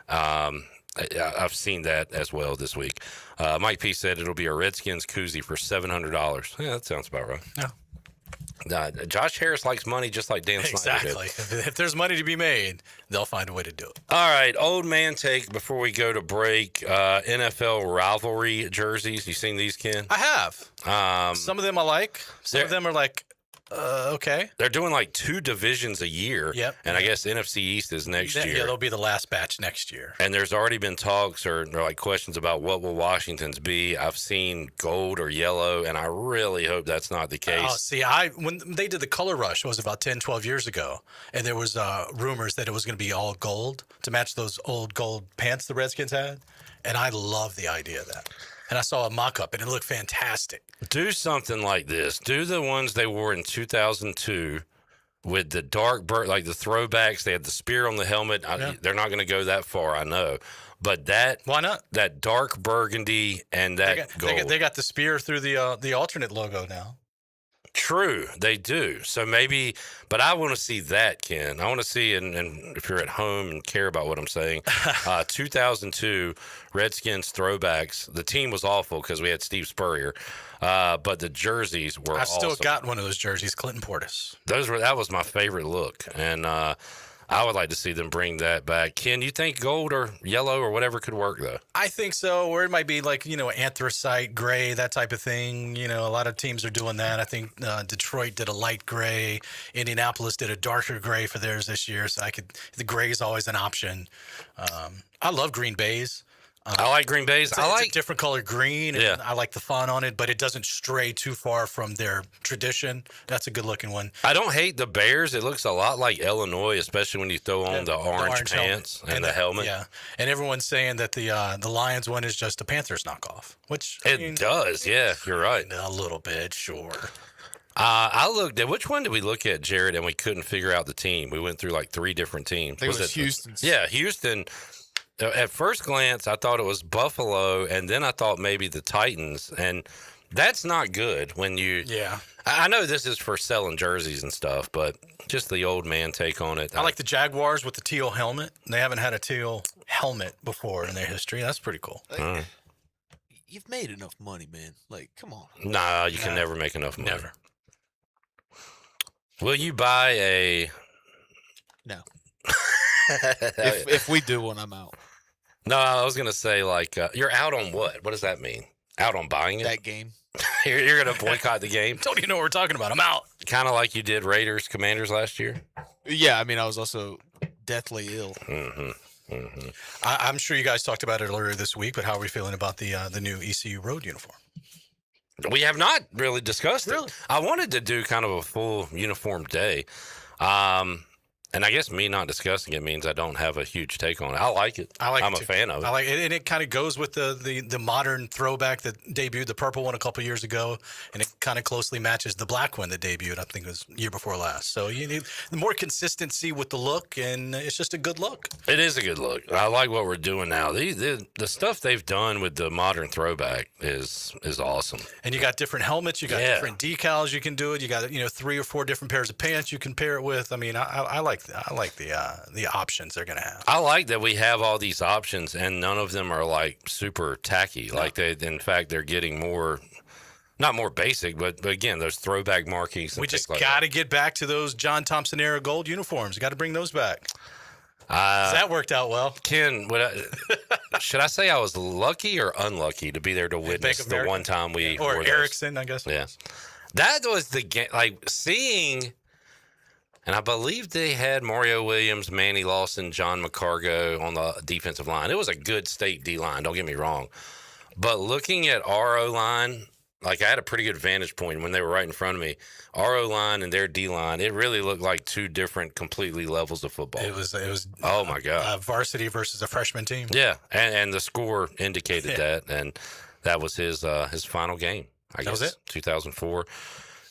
I've seen that as well this week. Mike P said it'll be a Redskins koozie for $700. Yeah, that sounds about right. Yeah. Josh Harris likes money just like Dan Snyder did. Exactly. If there's money to be made, they'll find a way to do it. All right, old man take before we go to break. NFL rivalry jerseys. You seen these, Ken? I have. Some of them I like. Some of them are like, okay. They're doing like 2 divisions a year. Yep. And I guess NFC East is next year. Yeah, they'll be the last batch next year. And there's already been talks or like questions about what will Washington's be. I've seen gold or yellow, and I really hope that's not the case. Oh, see, when they did the color rush, it was about 10, 12 years ago, and there was rumors that it was going to be all gold to match those old gold pants the Redskins had, and I love the idea of that. And I saw a mock-up, and it looked fantastic. Do something like this. Do the ones they wore in 2002 with the dark, like the throwbacks. They had the spear on the helmet. They're not going to go that far, I know. But why not? That dark burgundy and that gold. They got the spear through the alternate logo now. True, they do. So maybe, but I want to see that, Ken. I want to see, and if you're at home and care about what I'm saying, 2002 Redskins throwbacks. The team was awful because we had Steve Spurrier, but the jerseys were awesome. I still got one of those jerseys, Clinton Portis. That was my favorite look, and I would like to see them bring that back. Ken, you think gold or yellow or whatever could work, though? I think so, or it might be like, anthracite gray, that type of thing. A lot of teams are doing that. I think Detroit did a light gray. Indianapolis did a darker gray for theirs this year. So the gray is always an option. I love green bays. I like green bays. It's a different color green. And I like the font on it, but it doesn't stray too far from their tradition. That's a good looking one. I don't hate the Bears. It looks a lot like Illinois, especially when you throw on the orange pants and the helmet. Yeah, and everyone's saying that the Lions one is just a Panthers knockoff, which it does. Yeah, you're right. A little bit, sure. I looked at which one did we look at, Jared, and we couldn't figure out the team. We went through like 3 different teams. I think it was Houston. Yeah, Houston. At first glance, I thought it was Buffalo, and then I thought maybe the Titans, and that's not good when you. Yeah. I know this is for selling jerseys and stuff, but just the old man take on it. I like the Jaguars with the teal helmet. They haven't had a teal helmet before in their history. That's pretty cool. You've made enough money, man. Like, come on. Nah, you can never make enough money. Never. Will you buy a? No. if we do one, I'm out. No, I was gonna say you're out on what? What does that mean? Out on buying it? That game. You're gonna boycott the game? Don't even know what we're talking about. I'm out. Kind of like you did Raiders Commanders last year. Yeah, I mean, I was also deathly ill. I'm sure you guys talked about it earlier this week, but how are we feeling about the new ECU road uniform? We have not really discussed it. I wanted to do kind of a full uniform day. And I guess me not discussing it means I don't have a huge take on it. I like it. I'm a fan of it. I like it, and it kind of goes with the modern throwback that debuted, the purple one a couple years ago, and it kind of closely matches the black one that debuted. I think it was year before last. So you need the more consistency with the look, and it's just a good look. It is a good look. I like what we're doing now. The stuff they've done with the modern throwback is awesome. And you got different helmets, you got different decals you can do it. You got 3 or 4 different pairs of pants you can pair it with. I mean, I like the options they're gonna have. I like that we have all these options, and none of them are like super tacky. No. Like in fact, they're getting more, not more basic, but again, those throwback markings. We just got to get back to those John Thompson era gold uniforms. Got to bring those back. That worked out well. Ken, should I say I was lucky or unlucky to be there to witness the one time we or Erickson, I guess. Yeah, that was the game. Like seeing. And I believe they had Mario Williams, Manny Lawson, John McCargo on the defensive line. It was a good state D-line, don't get me wrong. But looking at our O-line, I had a pretty good vantage point when they were right in front of me. Our O-line and their D-line, it really looked like 2 different completely levels of football. It was. Oh, my God. Varsity versus a freshman team. Yeah, and the score indicated that, and that was his final game, I guess. That was it? 2004.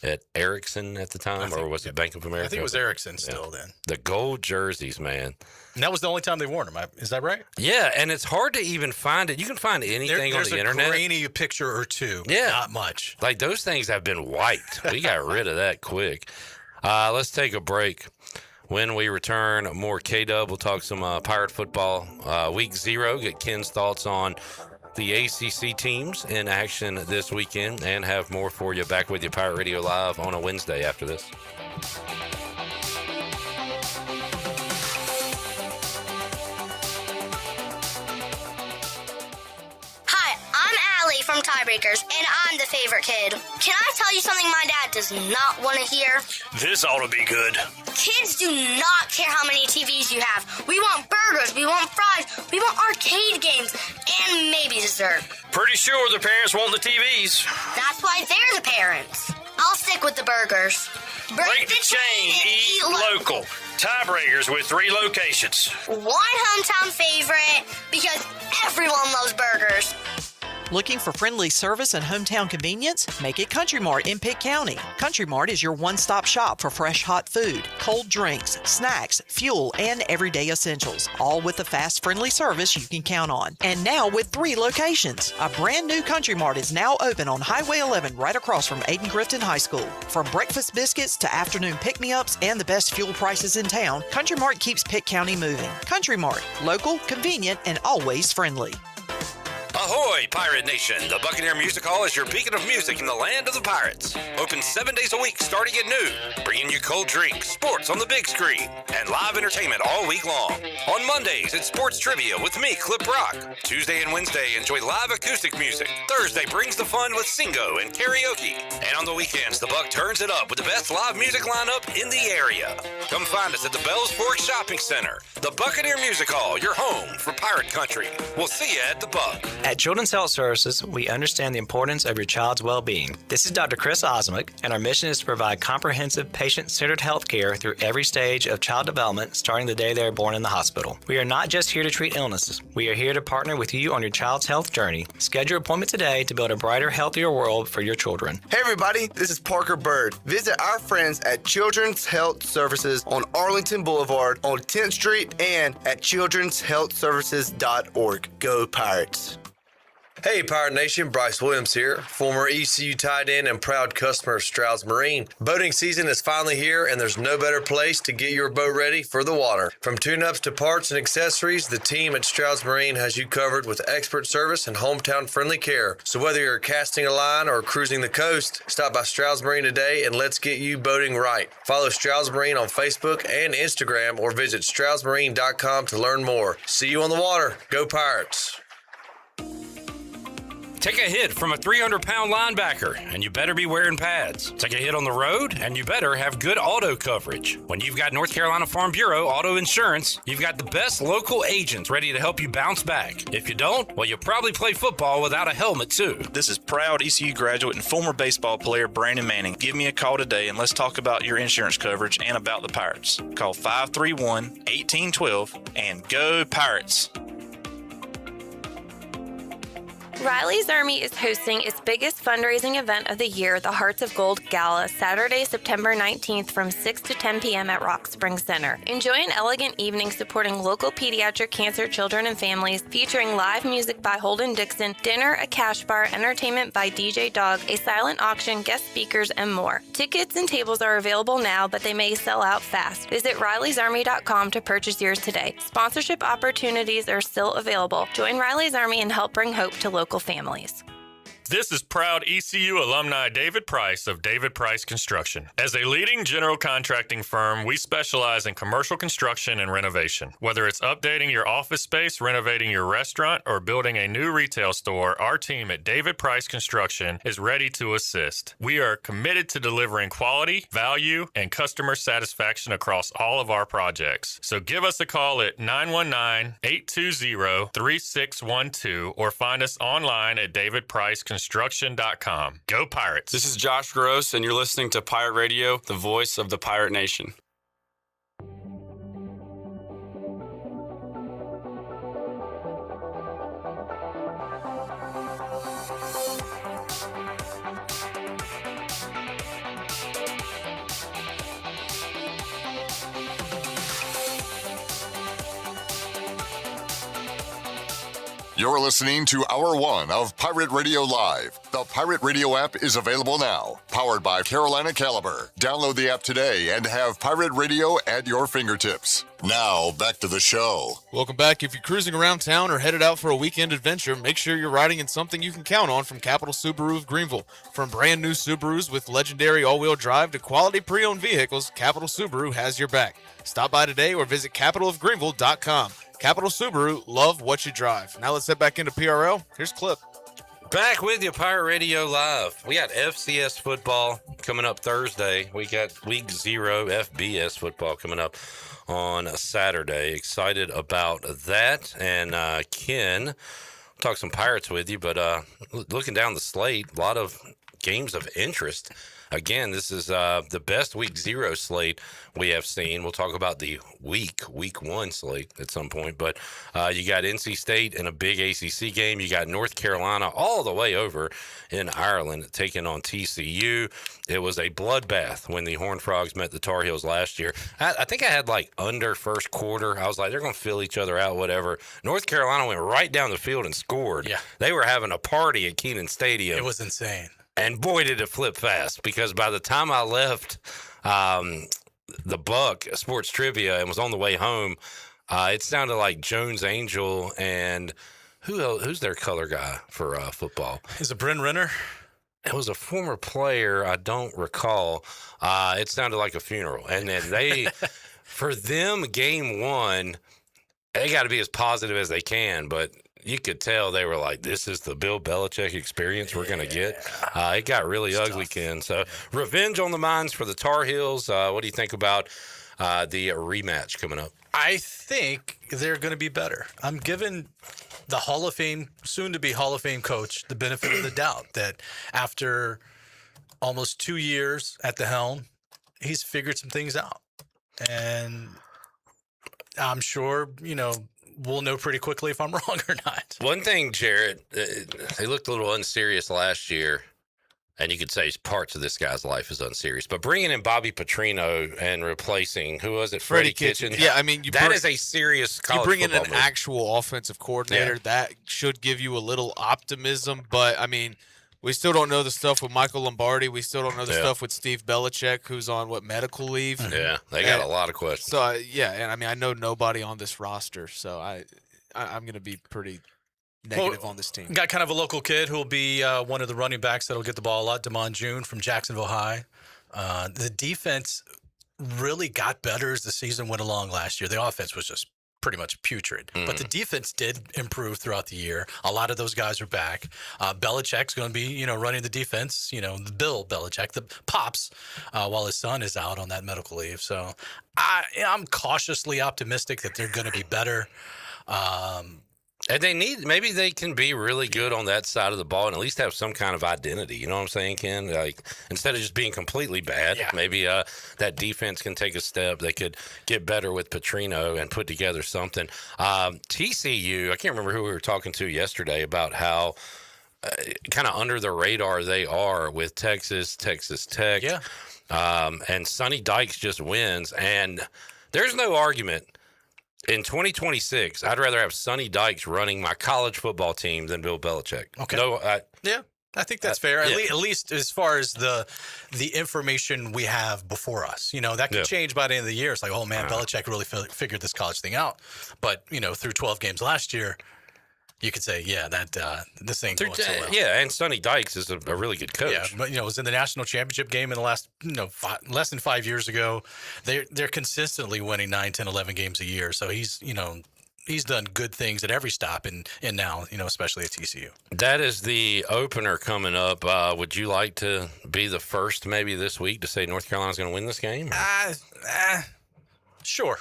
At Erickson at the time, or was it Bank of America? I think it was Erickson still then. The gold jerseys, man. And that was the only time they worn them. Is that right? Yeah, and it's hard to even find it. You can find anything on the internet. There's a grainy picture or two. Yeah. Not much. Like those things have been wiped. We got rid of that quick. Let's take a break. When we return, more K-Dub. We'll talk some Pirate football. Week 0, get Ken's thoughts on the ACC teams in action this weekend, and have more for you. Back with you, Pirate Radio Live on a Wednesday after this. Hi, I'm Allie from Tiebreakers, and I'm the favorite kid. Can I tell you something my dad does not want to hear? This ought to be good. Kids do not care how many TVs you have. We want burgers, we want fries, we want arcade games, and maybe dessert. Pretty sure the parents want the TVs. That's why they're the parents. I'll stick with the burgers. Break the chain, eat local. Tiebreakers with 3 locations. One hometown favorite, because everyone loves burgers. Looking for friendly service and hometown convenience? Make it Country Mart in Pitt County. Country Mart is your one-stop shop for fresh hot food, cold drinks, snacks, fuel, and everyday essentials, all with the fast, friendly service you can count on. And now with 3 locations. A brand new Country Mart is now open on Highway 11 right across from Aiden Grifton High School. From breakfast biscuits to afternoon pick-me-ups and the best fuel prices in town, Country Mart keeps Pitt County moving. Country Mart, local, convenient, and always friendly. Ahoy, Pirate Nation! The Buccaneer Music Hall is your beacon of music in the land of the Pirates. Open 7 days a week starting at noon. Bringing you cold drinks, sports on the big screen, and live entertainment all week long. On Mondays, it's sports trivia with me, Clip Rock. Tuesday and Wednesday, enjoy live acoustic music. Thursday brings the fun with Singo and karaoke. And on the weekends, the Buck turns it up with the best live music lineup in the area. Come find us at the Bells Fork Shopping Center. The Buccaneer Music Hall, your home for Pirate Country. We'll see you at the Buck. At Children's Health Services, we understand the importance of your child's well-being. This is Dr. Chris Osmick, and our mission is to provide comprehensive, patient-centered health care through every stage of child development, starting the day they are born in the hospital. We are not just here to treat illnesses. We are here to partner with you on your child's health journey. Schedule your appointment today to build a brighter, healthier world for your children. Hey everybody, this is Parker Bird. Visit our friends at Children's Health Services on Arlington Boulevard on 10th Street and at childrenshealthservices.org. Go Pirates. Hey, Pirate Nation, Bryce Williams here, former ECU tight end and proud customer of Stroud's Marine. Boating season is finally here, and there's no better place to get your boat ready for the water. From tune-ups to parts and accessories, the team at Stroud's Marine has you covered with expert service and hometown-friendly care. So whether you're casting a line or cruising the coast, stop by Stroud's Marine today and let's get you boating right. Follow Stroud's Marine on Facebook and Instagram or visit stroudsmarine.com to learn more. See you on the water. Go Pirates! Take a hit from a 300-pound linebacker, and you better be wearing pads. Take a hit on the road, and you better have good auto coverage. When you've got North Carolina Farm Bureau Auto Insurance, you've got the best local agents ready to help you bounce back. If you don't, well, you'll probably play football without a helmet, too. This is proud ECU graduate and former baseball player Brandon Manning. Give me a call today, and let's talk about your insurance coverage and about the Pirates. Call 531-1812 and go Pirates. Riley's Army is hosting its biggest fundraising event of the year, the Hearts of Gold Gala, Saturday, September 19th from 6 to 10 p.m. at Rock Springs Center. Enjoy an elegant evening supporting local pediatric cancer children and families, featuring live music by Holden Dixon, dinner, a cash bar, entertainment by DJ Dog, a silent auction, guest speakers, and more. Tickets and tables are available now, but they may sell out fast. Visit RileysArmy.com to purchase yours today. Sponsorship opportunities are still available. Join Riley's Army and help bring hope to local families. This is proud ECU alumni David Price of David Price Construction. As a leading general contracting firm, we specialize in commercial construction and renovation. Whether it's updating your office space, renovating your restaurant, or building a new retail store, our team at David Price Construction is ready to assist. We are committed to delivering quality, value, and customer satisfaction across all of our projects. So give us a call at 919-820-3612 or find us online at davidpriceconstruction.com. Go Pirates. This is Josh Gross, and you're listening to Pirate Radio, the voice of the Pirate Nation. You're listening to Hour 1 of Pirate Radio Live. The Pirate Radio app is available now. Powered by Carolina Caliber. Download the app today and have Pirate Radio at your fingertips. Now, back to the show. Welcome back. If you're cruising around town or headed out for a weekend adventure, make sure you're riding in something you can count on from Capital Subaru of Greenville. From brand new Subarus with legendary all-wheel drive to quality pre-owned vehicles, Capital Subaru has your back. Stop by today or visit capitalofgreenville.com. Capital Subaru, love what you drive. Now let's head back into PRL. Here's Clip. Back with you, Pirate Radio Live. We got FCS football coming up Thursday. We got Week 0 FBS football coming up on Saturday. Excited about that. And Ken, talk some Pirates with you, but looking down the slate, a lot of games of interest. Again, this is the best Week 0 slate we have seen. We'll talk about the Week 1 slate at some point. But you got NC State in a big ACC game. You got North Carolina all the way over in Ireland taking on TCU. It was a bloodbath when the Horned Frogs met the Tar Heels last year. I think I had like under first quarter. I was like, they're going to fill each other out, whatever. North Carolina went right down the field and scored. Yeah. They were having a party at Kenan Stadium. It was insane. And boy, did it flip fast, because by the time I left the Buck Sports Trivia and was on the way home, it sounded like Jones Angel and Who's their color guy for football? Is it Bryn Renner? It was a former player. I don't recall. It sounded like a funeral. And then for them, game one, they got to be as positive as they can. But you could tell they were like, this is the Bill Belichick experience we're going to get. It got really ugly, Ken. So revenge on the minds for the Tar Heels. What do you think about the rematch coming up? I think they're going to be better. I'm giving the Hall of Fame, soon-to-be Hall of Fame coach the benefit of the doubt that after almost 2 years at the helm, he's figured some things out. And I'm sure, we'll know pretty quickly if I'm wrong or not. One thing, Jared, they looked a little unserious last year, and you could say parts of this guy's life is unserious. But bringing in Bobby Petrino and replacing, who was it, Freddie Kitchens? Yeah, I mean, that is a serious college football. You bring in an move. actual offensive coordinator, that should give you a little optimism. But, I mean, we still don't know the stuff with Michael Lombardi. We still don't know the stuff with Steve Belichick, who's on, medical leave. Yeah, they got a lot of questions. So, and I mean, I know nobody on this roster, so I'm going to be pretty negative on this team. Got kind of a local kid who will be one of the running backs that'll get the ball a lot, Damon June from Jacksonville High. The defense really got better as the season went along last year. The offense was just pretty much putrid. But the defense did improve throughout the year. A lot of those guys are back. Belichick's going to be, running the defense, the Bill Belichick, the Pops, while his son is out on that medical leave. So I'm cautiously optimistic that they're going to be better. And maybe they can be really good on that side of the ball and at least have some kind of identity. You know what I'm saying, Ken? Like, instead of just being completely bad, maybe that defense can take a step. They could get better with Petrino and put together something. TCU, I can't remember who we were talking to yesterday about how kind of under the radar they are with Texas Tech. Yeah. And Sonny Dykes just wins. And there's no argument. In 2026, I'd rather have Sonny Dykes running my college football team than Bill Belichick. Okay. I think that's fair. At least as far as the information we have before us. That could change by the end of the year. It's like, oh, man, Belichick really figured this college thing out. But, through 12 games last year, you could say, this ain't going so well. Yeah, and Sonny Dykes is a really good coach. Yeah, but, was in the national championship game in the last, less than 5 years ago. They're consistently winning 9, 10, 11 games a year. So he's done good things at every stop and now, especially at TCU. That is the opener coming up. Would you like to be the first maybe this week to say North Carolina's going to win this game? Sure.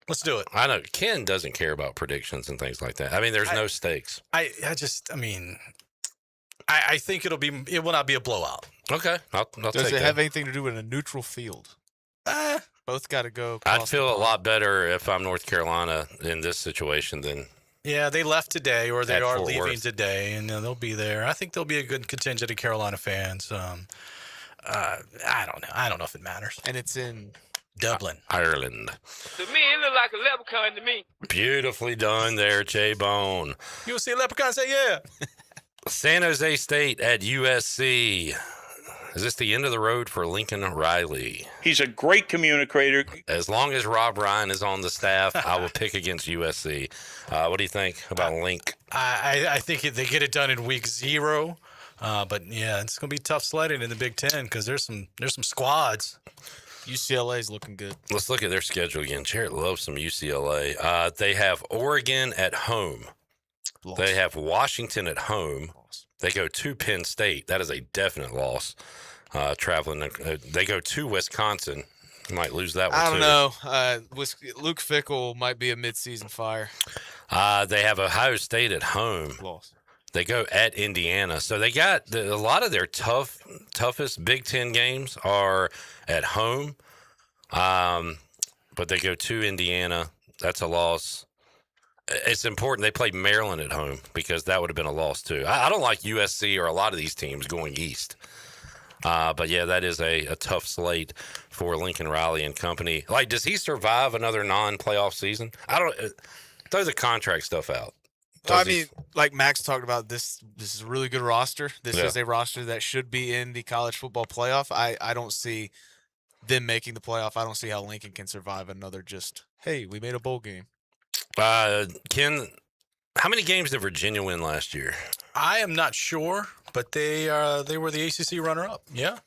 Let's do it. I know Ken doesn't care about predictions and things like that. I mean, there's no stakes. I think it will not be a blowout. Okay. I'll Does it have anything to do with a neutral field? Both got to go. I'd feel a lot better if I'm North Carolina in this situation than. Yeah, they left today, or they are leaving today, and they'll be there. I think there'll be a good contingent of Carolina fans. I don't know. I don't know if it matters. And it's in Dublin, Ireland. To me, it look like a leprechaun to me. Beautifully done there, J-Bone. You will see a leprechaun, say yeah. San Jose State at USC. Is this the end of the road for Lincoln Riley? He's a great communicator. As long as Rob Ryan is on the staff, I will pick against USC. What do you think about Link? I think they get it done in week 0. But yeah, it's going to be tough sledding in the Big Ten because there's some squads. UCLA's looking good. Let's look at their schedule again. Jared loves some UCLA. They have Oregon at home. Loss. They have Washington at home. Loss. They go to Penn State. That is a definite loss. Traveling, they go to Wisconsin. You might lose that one, I don't know. Luke Fickell might be a midseason fire. They have Ohio State at home. Loss. They go at Indiana. So they got a lot of their toughest Big Ten games are at home. But they go to Indiana. That's a loss. It's important they play Maryland at home because that would have been a loss too. I don't like USC or a lot of these teams going east. But yeah, that is a tough slate for Lincoln Riley and company. Like, does he survive another non-playoff season? I don't throw the contract stuff out. Well, I mean, like Max talked about, this is a really good roster. This is a roster that should be in the college football playoff. I don't see them making the playoff. I don't see how Lincoln can survive another hey, we made a bowl game. Ken, How many games did Virginia win last year? I am not sure, but they were the ACC runner-up. Yeah.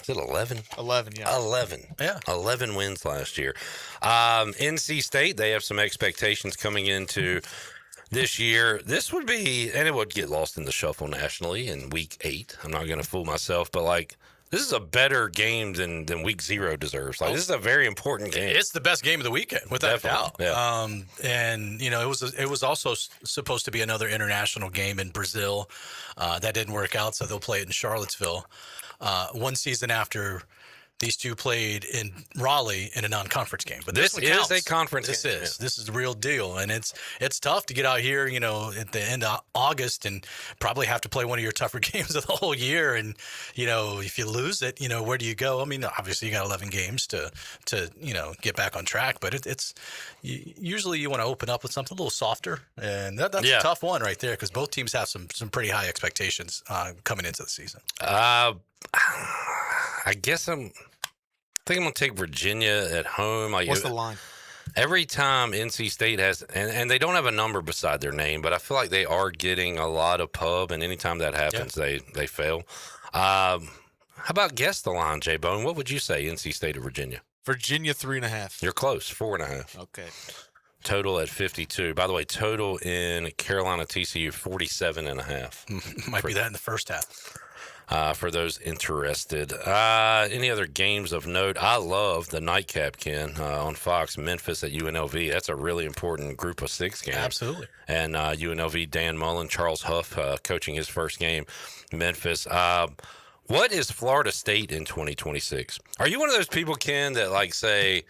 Is it 11? 11, yeah. 11. Yeah. 11 wins last year. NC State, they have some expectations coming into this year. This would be, and it would get lost in the shuffle nationally in week 8. I'm not going to fool myself, but like, this is a better game than week 0 deserves. Like, this is a very important game. It's the best game of the weekend, without a doubt. Yeah. And you know, it was also supposed to be another international game in Brazil. That didn't work out, so they'll play it in Charlottesville. One season after these two played in Raleigh in a non-conference game. But this is a conference game. Yeah. This is the real deal. And it's tough to get out here, you know, at the end of August and probably have to play one of your tougher games of the whole year. And, you know, if you lose it, you know, where do you go? I mean, obviously you got 11 games to you know, get back on track. But usually you want to open up with something a little softer. And that's a tough one right there because both teams have some pretty high expectations coming into the season. I guess I think I'm going to take Virginia at home. What's the line? Every time NC State has, and they don't have a number beside their name, but I feel like they are getting a lot of pub, and anytime that happens, they fail. How about guess the line, J-Bone? What would you say, NC State or Virginia? Virginia 3.5. You're close, 4.5. Okay. Total at 52. By the way, total in Carolina TCU 47.5. Might be that in the first half. For those interested. Any other games of note? I love the nightcap, Ken, on Fox, Memphis at UNLV. That's a really important group of 6 game. Absolutely. And UNLV, Dan Mullen, Charles Huff coaching his first game, Memphis. What is Florida State in 2026? Are you one of those people, Ken, that like say,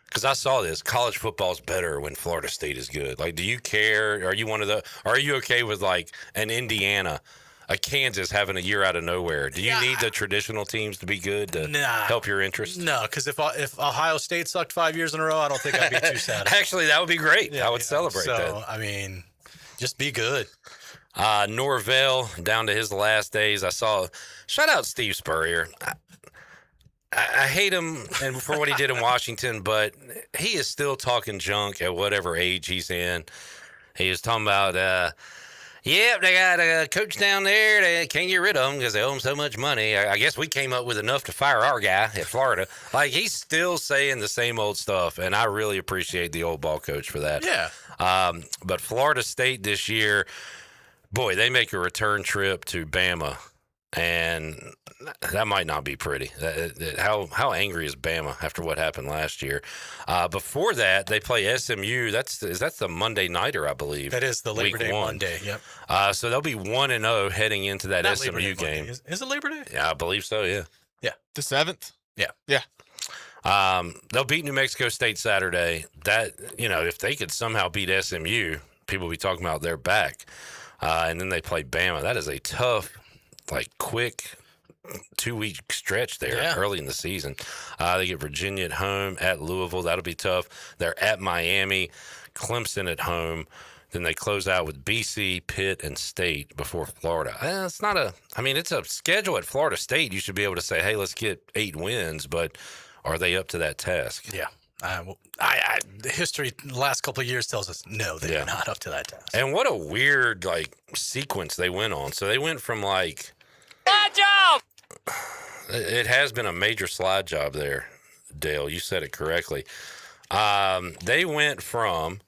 because I saw this, college football is better when Florida State is good. Like, do you care? Are you one of the? Are you okay with like an Indiana, a Kansas having a year out of nowhere? Do you need the traditional teams to be good to help your interest? No, because if Ohio State sucked 5 years in a row, I don't think I'd be too sad. Actually, that would be great. I would celebrate that. So, I mean, just be good. Norvell, down to his last days. I saw, shout out Steve Spurrier. I hate him and for what he did in Washington, but he is still talking junk at whatever age he's in. He was talking about, yep, they got a coach down there. They can't get rid of him because they owe him so much money. I guess we came up with enough to fire our guy at Florida. Like, he's still saying the same old stuff, and I really appreciate the old ball coach for that. Yeah. But Florida State this year, boy, they make a return trip to Bama, and that might not be pretty. How angry is Bama after what happened last year? Before that, they play SMU. That's the Monday nighter, I believe. That is the Labor Day Monday. Yep. So they'll be 1-0 heading into that Not SMU game. Is it Labor Day? Yeah, I believe so. Yeah. Yeah. The 7th. Yeah. Yeah. They'll beat New Mexico State Saturday. That, you know, if they could somehow beat SMU, people will be talking about their back. And then they play Bama. That is a tough, like, quick 2-week stretch there early in the season. They get Virginia at home, at Louisville. That'll be tough. They're at Miami, Clemson at home. Then they close out with BC, Pitt, and State before Florida. It's a schedule at Florida State. You should be able to say, hey, let's get 8 wins, but are they up to that task? Yeah. History the last couple of years tells us no, they're not up to that task. And what a weird like sequence they went on. So they went from like slide job. It has been a major slide job there, Dale. You said it correctly. They went from,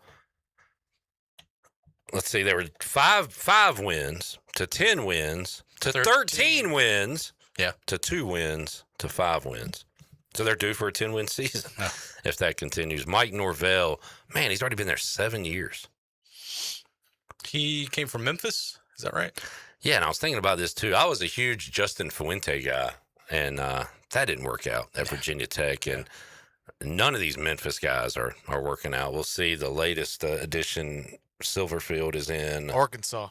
let's see, there were five wins to 10 wins to 13 wins to 2 wins to 5 wins. So they're due for a 10-win season if that continues. Mike Norvell, man, he's already been there 7 years. He came from Memphis, is that right? Yeah, and I was thinking about this too. I was a huge Justin Fuente guy, and that didn't work out at Virginia Tech, and none of these Memphis guys are working out. We'll see. The latest addition, Silverfield, is in Arkansas.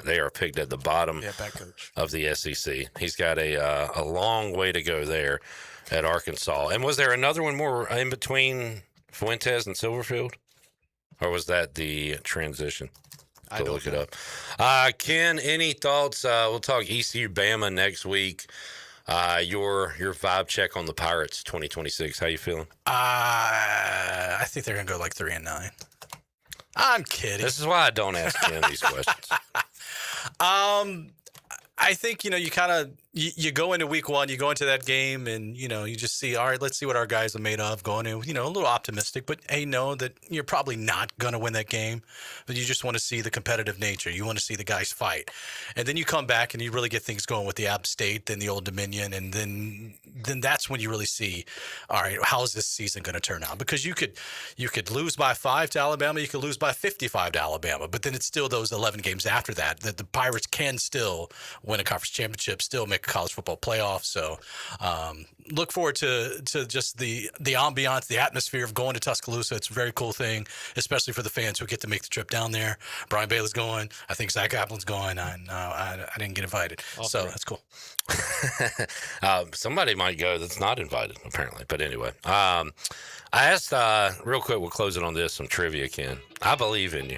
They are picked at the bottom back coach of the SEC. He's got a long way to go there at Arkansas. And was there another one more in between Fuentes and Silverfield? Or was that the transition? I don't look it up. Ken, any thoughts? We'll talk ECU Bama next week. Your vibe check on the Pirates 2026. How you feeling? I think they're going to go like 3-9. I'm kidding. This is why I don't ask Ken these questions. I think, you kind of, you go into week one, you go into that game and, you just see, all right, let's see what our guys are made of going in, a little optimistic, but hey, know that you're probably not going to win that game, but you just want to see the competitive nature. You want to see the guys fight. And then you come back and you really get things going with the App State, then the Old Dominion, and then that's when you really see, all right, how is this season going to turn out? Because you could lose by 5 to Alabama, you could lose by 55 to Alabama, but then it's still those 11 games after that the Pirates can still win a conference championship, still make a college football playoff. So look forward to just the ambiance, the atmosphere of going to Tuscaloosa. It's a very cool thing, especially for the fans who get to make the trip down there. Brian Bailey's going. I think Zach Kaplan's going. I didn't get invited. So that's cool. Somebody might go that's not invited, apparently. But anyway, I asked, real quick, we'll close it on this, some trivia, Ken. I believe in you.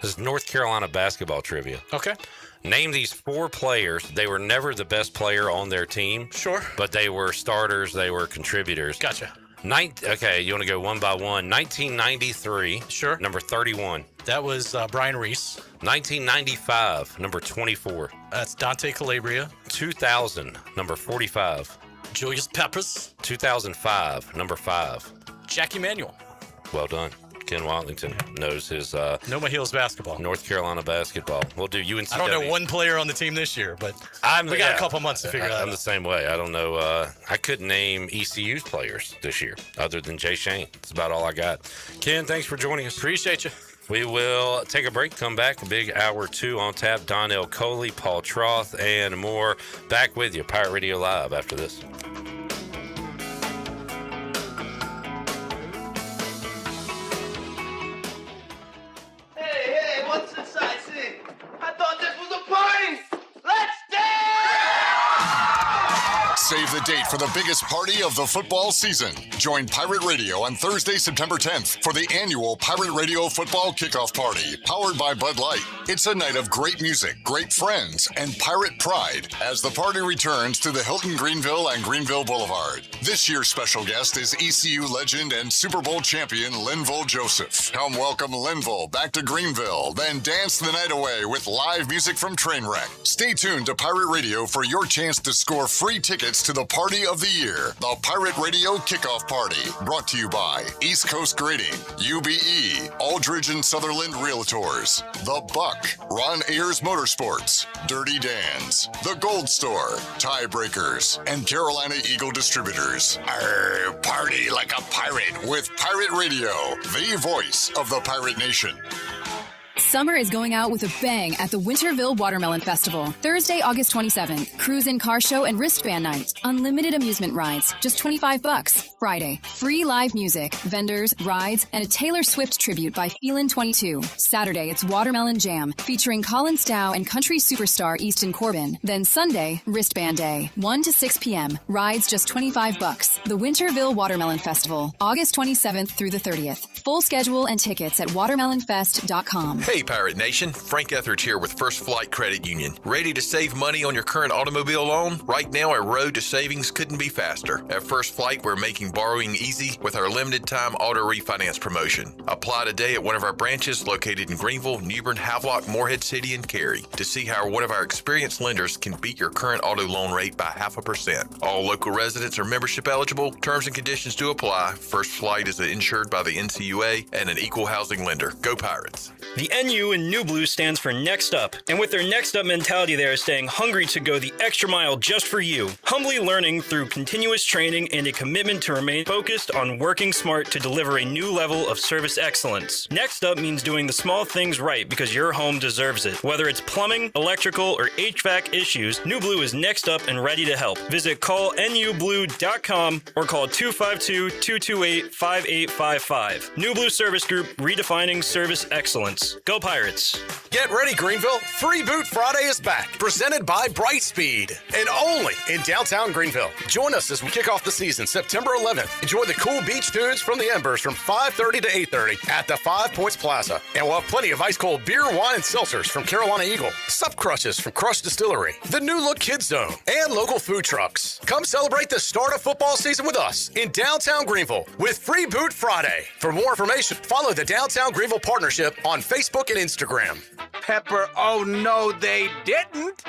This is North Carolina basketball trivia. Okay. Name these 4 players. They were never the best player on their team. Sure. But they were starters. They were contributors. Gotcha. Okay, you want to go one by one. 1993. Sure. Number 31. That was Brian Reese. 1995. Number 24. That's Dante Calabria. 2000. Number 45. Julius Peppers. 2005. Number 5. Jackie Manuel. Well done. Ken Watlington knows his No My Heels basketball. North Carolina basketball. We'll do UNCW. I don't know one player on the team this year, but we got a couple months to figure that out. I'm the same way. I don't know. I couldn't name ECU's players this year other than Jay Shane. That's about all I got. Ken, thanks for joining us. Appreciate you. We will take a break, come back. A big hour 2 on tap. Donnell Coley, Paul Troth, and more. Back with you. Pirate Radio Live after this. Save the date for the biggest party of the football season. Join Pirate Radio on Thursday, September 10th for the annual Pirate Radio Football Kickoff Party, powered by Bud Light. It's a night of great music, great friends, and pirate pride as the party returns to the Hilton Greenville and Greenville Boulevard. This year's special guest is ECU legend and Super Bowl champion Linville Joseph. Come welcome Linville back to Greenville, then dance the night away with live music from Trainwreck. Stay tuned to Pirate Radio for your chance to score free tickets to the party of the year, the Pirate Radio Kickoff Party, brought to you by East Coast Grading, UBE, Aldridge and Sutherland Realtors, The Buck, Ron Ayers Motorsports, Dirty Dan's, The Gold Store, Tiebreakers, and Carolina Eagle Distributors. Party like a pirate with Pirate Radio, the voice of the Pirate Nation. Summer is going out with a bang at the Winterville Watermelon Festival. Thursday, August 27th. Cruise-in car show and wristband night. Unlimited amusement rides. Just $25. Friday. Free live music, vendors, rides, and a Taylor Swift tribute by Phelan 22. Saturday, it's Watermelon Jam, featuring Colin Stow and country superstar Easton Corbin. Then Sunday, Wristband Day. 1 to 6 p.m. Rides just $25. The Winterville Watermelon Festival. August 27th through the 30th. Full schedule and tickets at watermelonfest.com. Hey, Pirate Nation. Frank Etheridge here with First Flight Credit Union. Ready to save money on your current automobile loan? Right now, our road to savings couldn't be faster. At First Flight, we're making borrowing easy with our limited-time auto refinance promotion. Apply today at one of our branches located in Greenville, Newbern, Havelock, Morehead City, and Cary to see how one of our experienced lenders can beat your current auto loan rate by 0.5%. All local residents are membership eligible. Terms and conditions do apply. First Flight is insured by the NCUA and an equal housing lender. Go Pirates! The NU in New Blue stands for Next Up, and with their Next Up mentality, they are staying hungry to go the extra mile just for you, humbly learning through continuous training and a commitment to remain focused on working smart to deliver a new level of service excellence. Next Up means doing the small things right because your home deserves it. Whether it's plumbing, electrical, or HVAC issues, New Blue is next up and ready to help. Visit callnublue.com or call 252-228-5855. New Blue Service Group, redefining service excellence. Go Pirates! Get ready, Greenville. Free Boot Friday is back. Presented by Brightspeed. And only in downtown Greenville. Join us as we kick off the season September 11th. Enjoy the cool beach tunes from the Embers from 5:30 to 8:30 at the 5 Points Plaza. And we'll have plenty of ice cold beer, wine, and seltzers from Carolina Eagle. Sup Crushes from Crush Distillery. The New Look Kids Zone. And local food trucks. Come celebrate the start of football season with us in downtown Greenville with Free Boot Friday. For more information, follow the Downtown Greenville Partnership on Facebook and Instagram. Pepper, oh no, they didn't.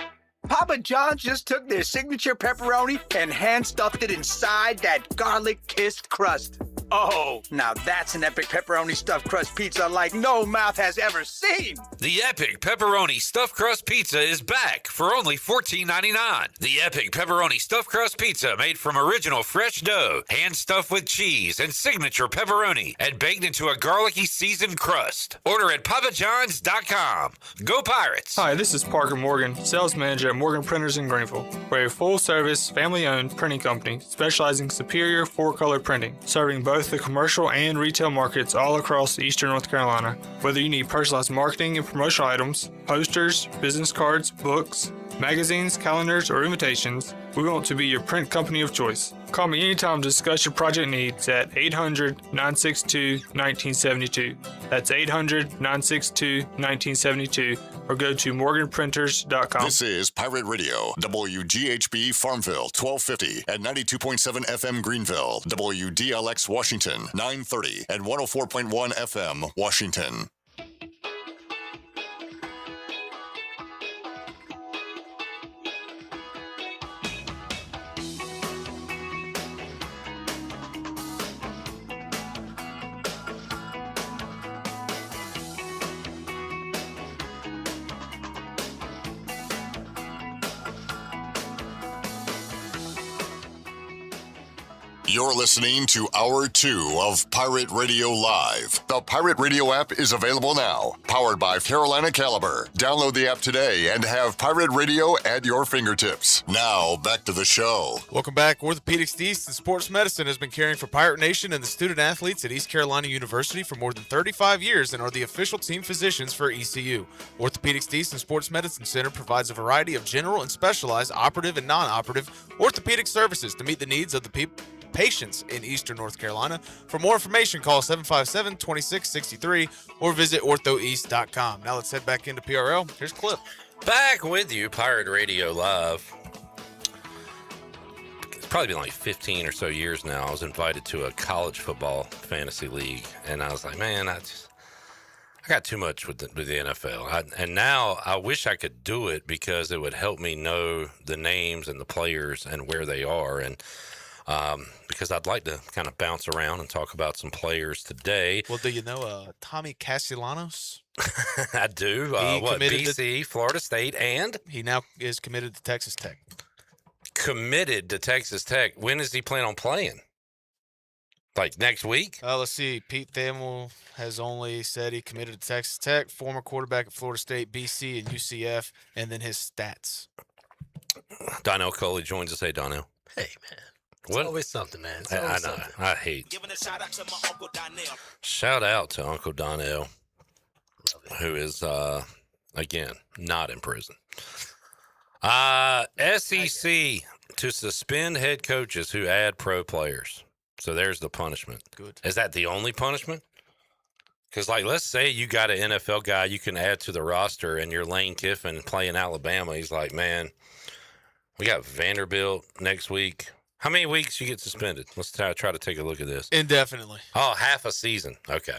Papa John's just took their signature pepperoni and hand-stuffed it inside that garlic-kissed crust. Oh, now that's an epic pepperoni stuffed crust pizza like no mouth has ever seen. The Epic Pepperoni Stuffed Crust Pizza is back for only $14.99. The Epic Pepperoni Stuffed Crust Pizza made from original fresh dough, hand-stuffed with cheese and signature pepperoni, and baked into a garlicky seasoned crust. Order at papajohns.com. Go Pirates! Hi, this is Parker Morgan, sales manager at Morgan Printers in Greenville. We're a full-service, family-owned printing company specializing in superior four-color printing, serving both the commercial and retail markets all across eastern North Carolina. Whether you need personalized marketing and promotional items, posters, business cards, books, magazines, calendars, or invitations, we want to be your print company of choice. Call me anytime to discuss your project needs at 800-962-1972. That's 800-962-1972, or go to morganprinters.com. This is Pirate Radio, WGHB Farmville, 1250 at 92.7 FM Greenville, WDLX Washington, 930 and 104.1 FM Washington. You're listening to Hour 2 of Pirate Radio Live. The Pirate Radio app is available now, powered by Carolina Caliber. Download the app today and have Pirate Radio at your fingertips. Now, back to the show. Welcome back. Orthopedics East and Sports Medicine has been caring for Pirate Nation and the student athletes at East Carolina University for more than 35 years and are the official team physicians for ECU. Orthopedics East and Sports Medicine Center provides a variety of general and specialized operative and non-operative orthopedic services to meet the needs of the patients in Eastern North Carolina. For more information, call 757-2663 or visit orthoeast.com. Now let's head back into PRL. Here's Clip. Back with you, Pirate Radio Live. It's probably been like 15 or so years now. I was invited to a college football fantasy league, and I was like, man, I got too much with the NFL. And now I wish I could do it because it would help me know the names and the players and where they are. And because I'd like to kind of bounce around and talk about some players today. Well, do you know Tommy Castellanos? I do. BC, Florida State, and? He now is committed to Texas Tech. Committed to Texas Tech. When does he plan on playing? Like next week? Let's see. Pete Thamel has only said he committed to Texas Tech, former quarterback at Florida State, BC, and UCF, and then his stats. Donnell Coley joins us. Hey, Donnell. Hey, man. It's always something, man. I know. Something. I hate. Shout out to Uncle Donnell, who is, again, not in prison. SEC to suspend head coaches who add pro players. So there's the punishment. Good. Is that the only punishment? Because, like, let's say you got an NFL guy you can add to the roster and you're Lane Kiffin playing Alabama. He's like, man, we got Vanderbilt next week. How many weeks you get suspended? Let's try to take a look at this. Indefinitely. Oh, half a season. Okay.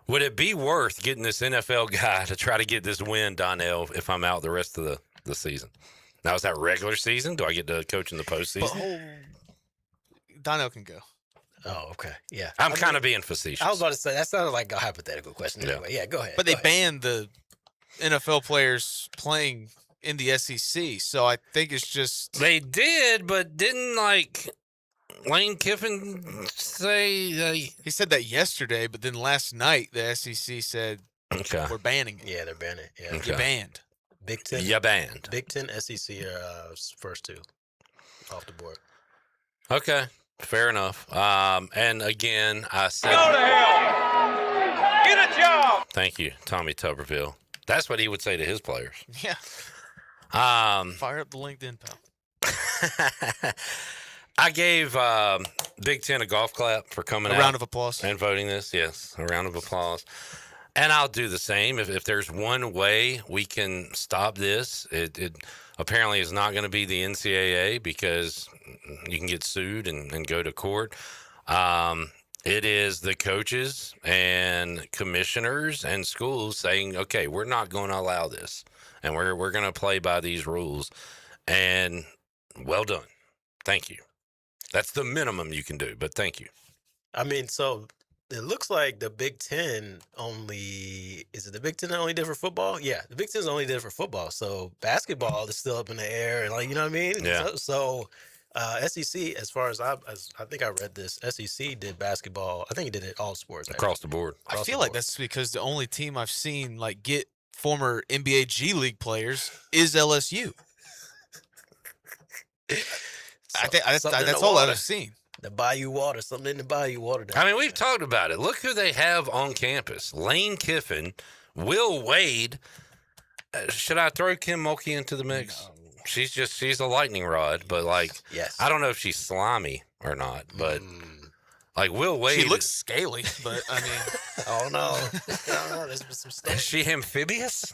Would it be worth getting this NFL guy to try to get this win, Donnell, if I'm out the rest of the season? Now, is that regular season? Do I get to coach in the postseason? Donnell can go. Oh, okay. Yeah. I'm kind of being facetious. I was about to say, that sounded like a hypothetical question anyway. Yeah, go ahead. But they banned the NFL players playing in the SEC, so I think it's just... They did, but didn't, like, Lane Kiffin say... He said that yesterday, but then last night the SEC said, we're banning it. Yeah, they're banning it. Yeah. You're banned. Big Ten. You banned. Big Ten, SEC are first two off the board. Okay, fair enough. And again, I said... Go to hell! Get a job! Thank you, Tommy Tuberville. That's what he would say to his players. Yeah. Fire up the LinkedIn, pal. I gave Big Ten a golf clap for coming out. A round of applause. And voting this. Yes, a round of applause. And I'll do the same. If there's one way we can stop this, it apparently is not going to be the NCAA because you can get sued and go to court. It is the coaches and commissioners and schools saying, okay, we're not going to allow this, and we're going to play by these rules. And well done. Thank you. That's the minimum you can do, but thank you. I mean, so it looks like the Big Ten only, is it the Big Ten that only did for football? Yeah, the Big Ten's only did for football. So basketball is still up in the air, and like, you know what I mean? Yeah. So SEC, as far as I think I read this, SEC did basketball. I think it did it all sports. Across the board. I feel like that's because the only team I've seen like get former NBA G League players is LSU. I think that's all I've seen. The Bayou Water, something in the Bayou Water. I mean, we've talked about it. Look who they have on campus. Lane Kiffin, Will Wade. Should I throw Kim Mulkey into the mix? No. She's a lightning rod, but like, yes. I don't know if she's slimy or not, but like Will Wade. She looks scaly, but I mean. Oh no. There's been some stuff. Is she amphibious?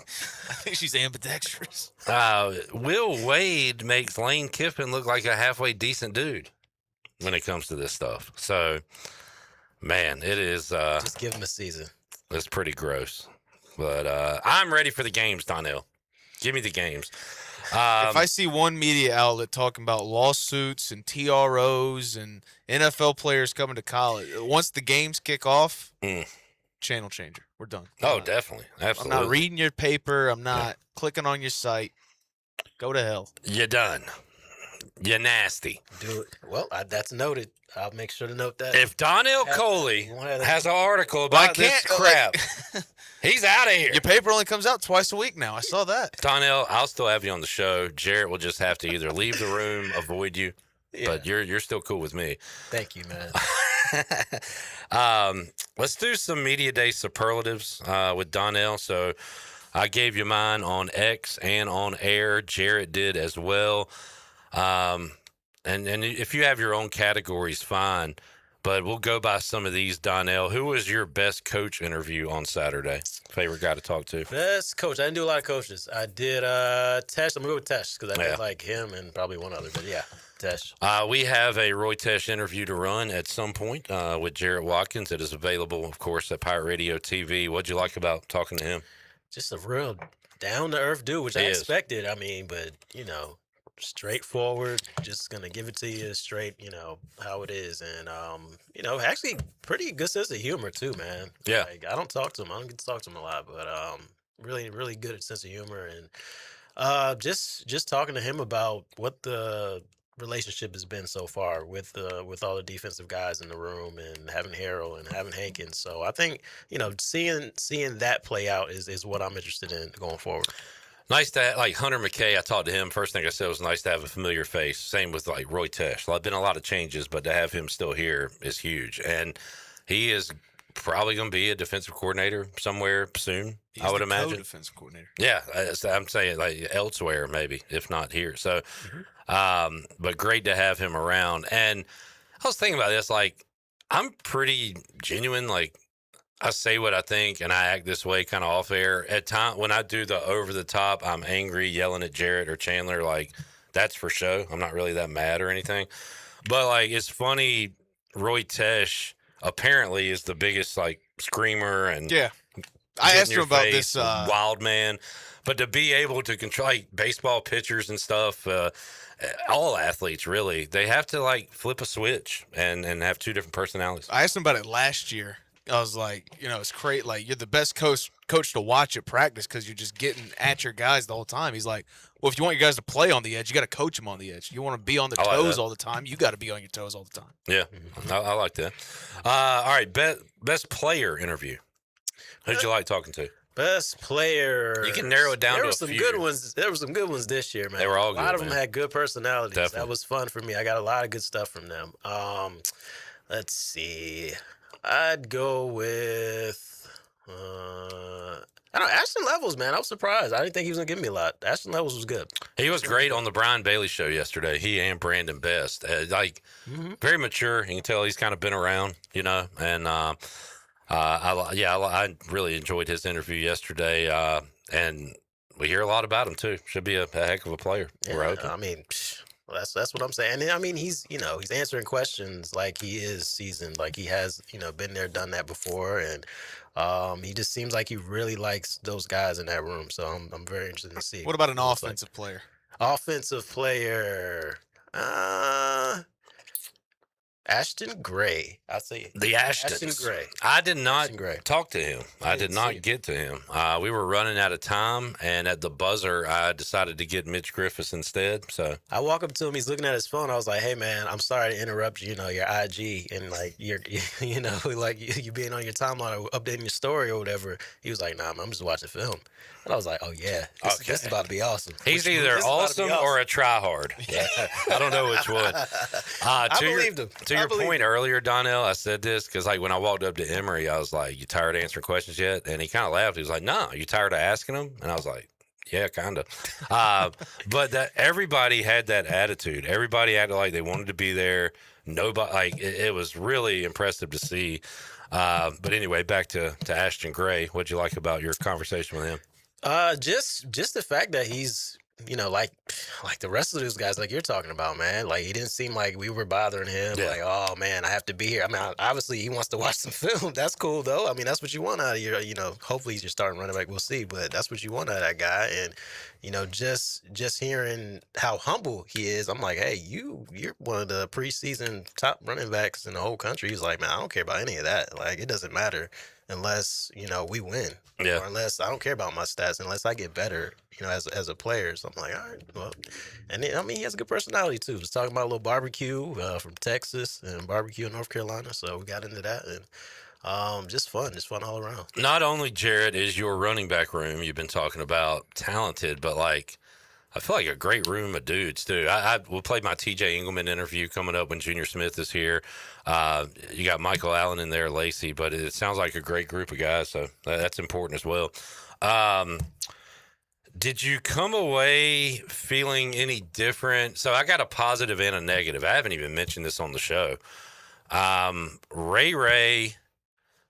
I think she's ambidextrous. Will Wade makes Lane Kiffin look like a halfway decent dude when it comes to this stuff. So, man, it is. Just give him a season. It's pretty gross. But I'm ready for the games, Donnell. Give me the games. If I see one media outlet talking about lawsuits and TROs and NFL players coming to college, once the games kick off, channel changer. We're done. Oh, definitely. Absolutely. I'm not reading your paper. I'm not clicking on your site. Go to hell. You're done. You're nasty. Do it. Well, that's noted. I'll make sure to note that. If Donnell Coley has an article about this crap, he's out of here. Your paper only comes out twice a week now. I saw that. Donnell, I'll still have you on the show. Jarrett will just have to either leave the room, avoid you, but you're still cool with me. Thank you, man. Let's do some Media Day superlatives with Donnell. So I gave you mine on X and on air. Jarrett did as well. And if you have your own categories, fine. But we'll go by some of these, Donnell. Who was your best coach interview on Saturday? Favorite guy to talk to? Best coach. I didn't do a lot of coaches. I did Tesh. I'm going to go with Tesh because I did like him and probably one other. But yeah, Tesh. We have a Roy Tesh interview to run at some point with Jarrett Watkins. It is available, of course, at Pirate Radio TV. What'd you like about talking to him? Just a real down-to-earth dude, which I expected. I mean, but, you know, straightforward, just gonna give it to you straight, you know, how it is. And you know, actually pretty good sense of humor too, man. Yeah. Like, I don't talk to him. I don't get to talk to him a lot, but really, really good at sense of humor. And just talking to him about what the relationship has been so far with all the defensive guys in the room and having Harrell and having Hankins. So I think, you know, seeing that play out is what I'm interested in going forward. Nice to have, like Hunter McKay, I talked to him. First thing I said was nice to have a familiar face. Same with like Roy Tesh. There's been a lot of changes, but to have him still here is huge. And he is probably going to be a defensive coordinator somewhere soon, I would imagine. Defensive coordinator. Yeah, I'm saying like elsewhere maybe, if not here. So, but great to have him around. And I was thinking about this, like I'm pretty genuine, like I say what I think and I act this way kind of off air. At time when I do the over the top, I'm angry, yelling at Jarrett or Chandler. Like that's for show. I'm not really that mad or anything. But like it's funny, Roy Tesh apparently is the biggest like screamer and I asked him about this wild man. But to be able to control like baseball pitchers and stuff, all athletes really, they have to like flip a switch and have two different personalities. I asked him about it last year. I was like, you know, it's great. Like, you're the best coach to watch at practice because you're just getting at your guys the whole time. He's like, well, if you want your guys to play on the edge, you got to coach them on the edge. You want to be on the toes all the time, you got to be on your toes all the time. Yeah, I like that. All right, best player interview. Who'd you like talking to? Best player. You can narrow it down to a few. Good ones. There were some good ones this year, man. They were all good. A lot of them had good personalities. Definitely. That was fun for me. I got a lot of good stuff from them. Let's see. I'd go with, I don't know, Ashton Levels, man. I was surprised. I didn't think he was going to give me a lot. Ashton Levels was good. He was great on the Brian Bailey show yesterday. He and Brandon Best. Very mature. You can tell he's kind of been around, you know. And, I really enjoyed his interview yesterday. And we hear a lot about him, too. Should be a heck of a player. Yeah, I mean, That's what I'm saying. And I mean, he's answering questions like he is seasoned, like he has been there, done that before, and he just seems like he really likes those guys in that room. So I'm very interested to see. What about an what it's offensive player? Offensive player. Ashton Gray. I say The Ashtons. Ashton Gray. I did not Ashton Gray. talk to him. I did not get to him. We were running out of time, and at the buzzer, I decided to get Mitch Griffiths instead. So I walk up to him. He's looking at his phone. I was like, "Hey, man, I'm sorry to interrupt. Your IG and like your like you being on your timeline or updating your story or whatever." He was like, "Nah, man, I'm just watching film." And I was like, "Oh yeah, this is about to be awesome." he's either awesome or a tryhard. I don't know which one. I believed him. To your point earlier, Donnell, I said this because like when I walked up to Emery, I was like, "You tired of answering questions yet?" And he kind of laughed. He was like, "No, you tired of asking them?" And I was like, "Yeah, kind of." But that everybody had that attitude. Everybody acted like they wanted to be there. Nobody like it was really impressive to see. But anyway, back to Ashton Gray. What'd you like about your conversation with him? Just the fact that he's, like the rest of those guys, like you're talking about, man. Like he didn't seem like we were bothering him. Yeah. Like, oh man, I have to be here. I mean, obviously he wants to watch some film. That's cool though. I mean, that's what you want out of your, hopefully he's your starting running back. We'll see, but that's what you want out of that guy. And just hearing how humble he is, I'm like, hey, you're one of the preseason top running backs in the whole country. He's like, man, I don't care about any of that. Like it doesn't matter unless we win. Yeah. Or unless I don't care about my stats, unless I get better, as a player. So I'm like, all right, well, and then, I mean, he has a good personality too. He was talking about a little barbecue from Texas and barbecue in North Carolina. So we got into that and just fun all around. Not only, Jared, is your running back room you've been talking about talented, but like I feel like a great room of dudes too. I will play my TJ Engelman interview coming up when Junior Smith is here. You got Michael Allen in there, Lacey, but it sounds like a great group of guys, so that's important as well. Did you come away feeling any different? So I got a positive and a negative. I haven't even mentioned this on the show. Ray,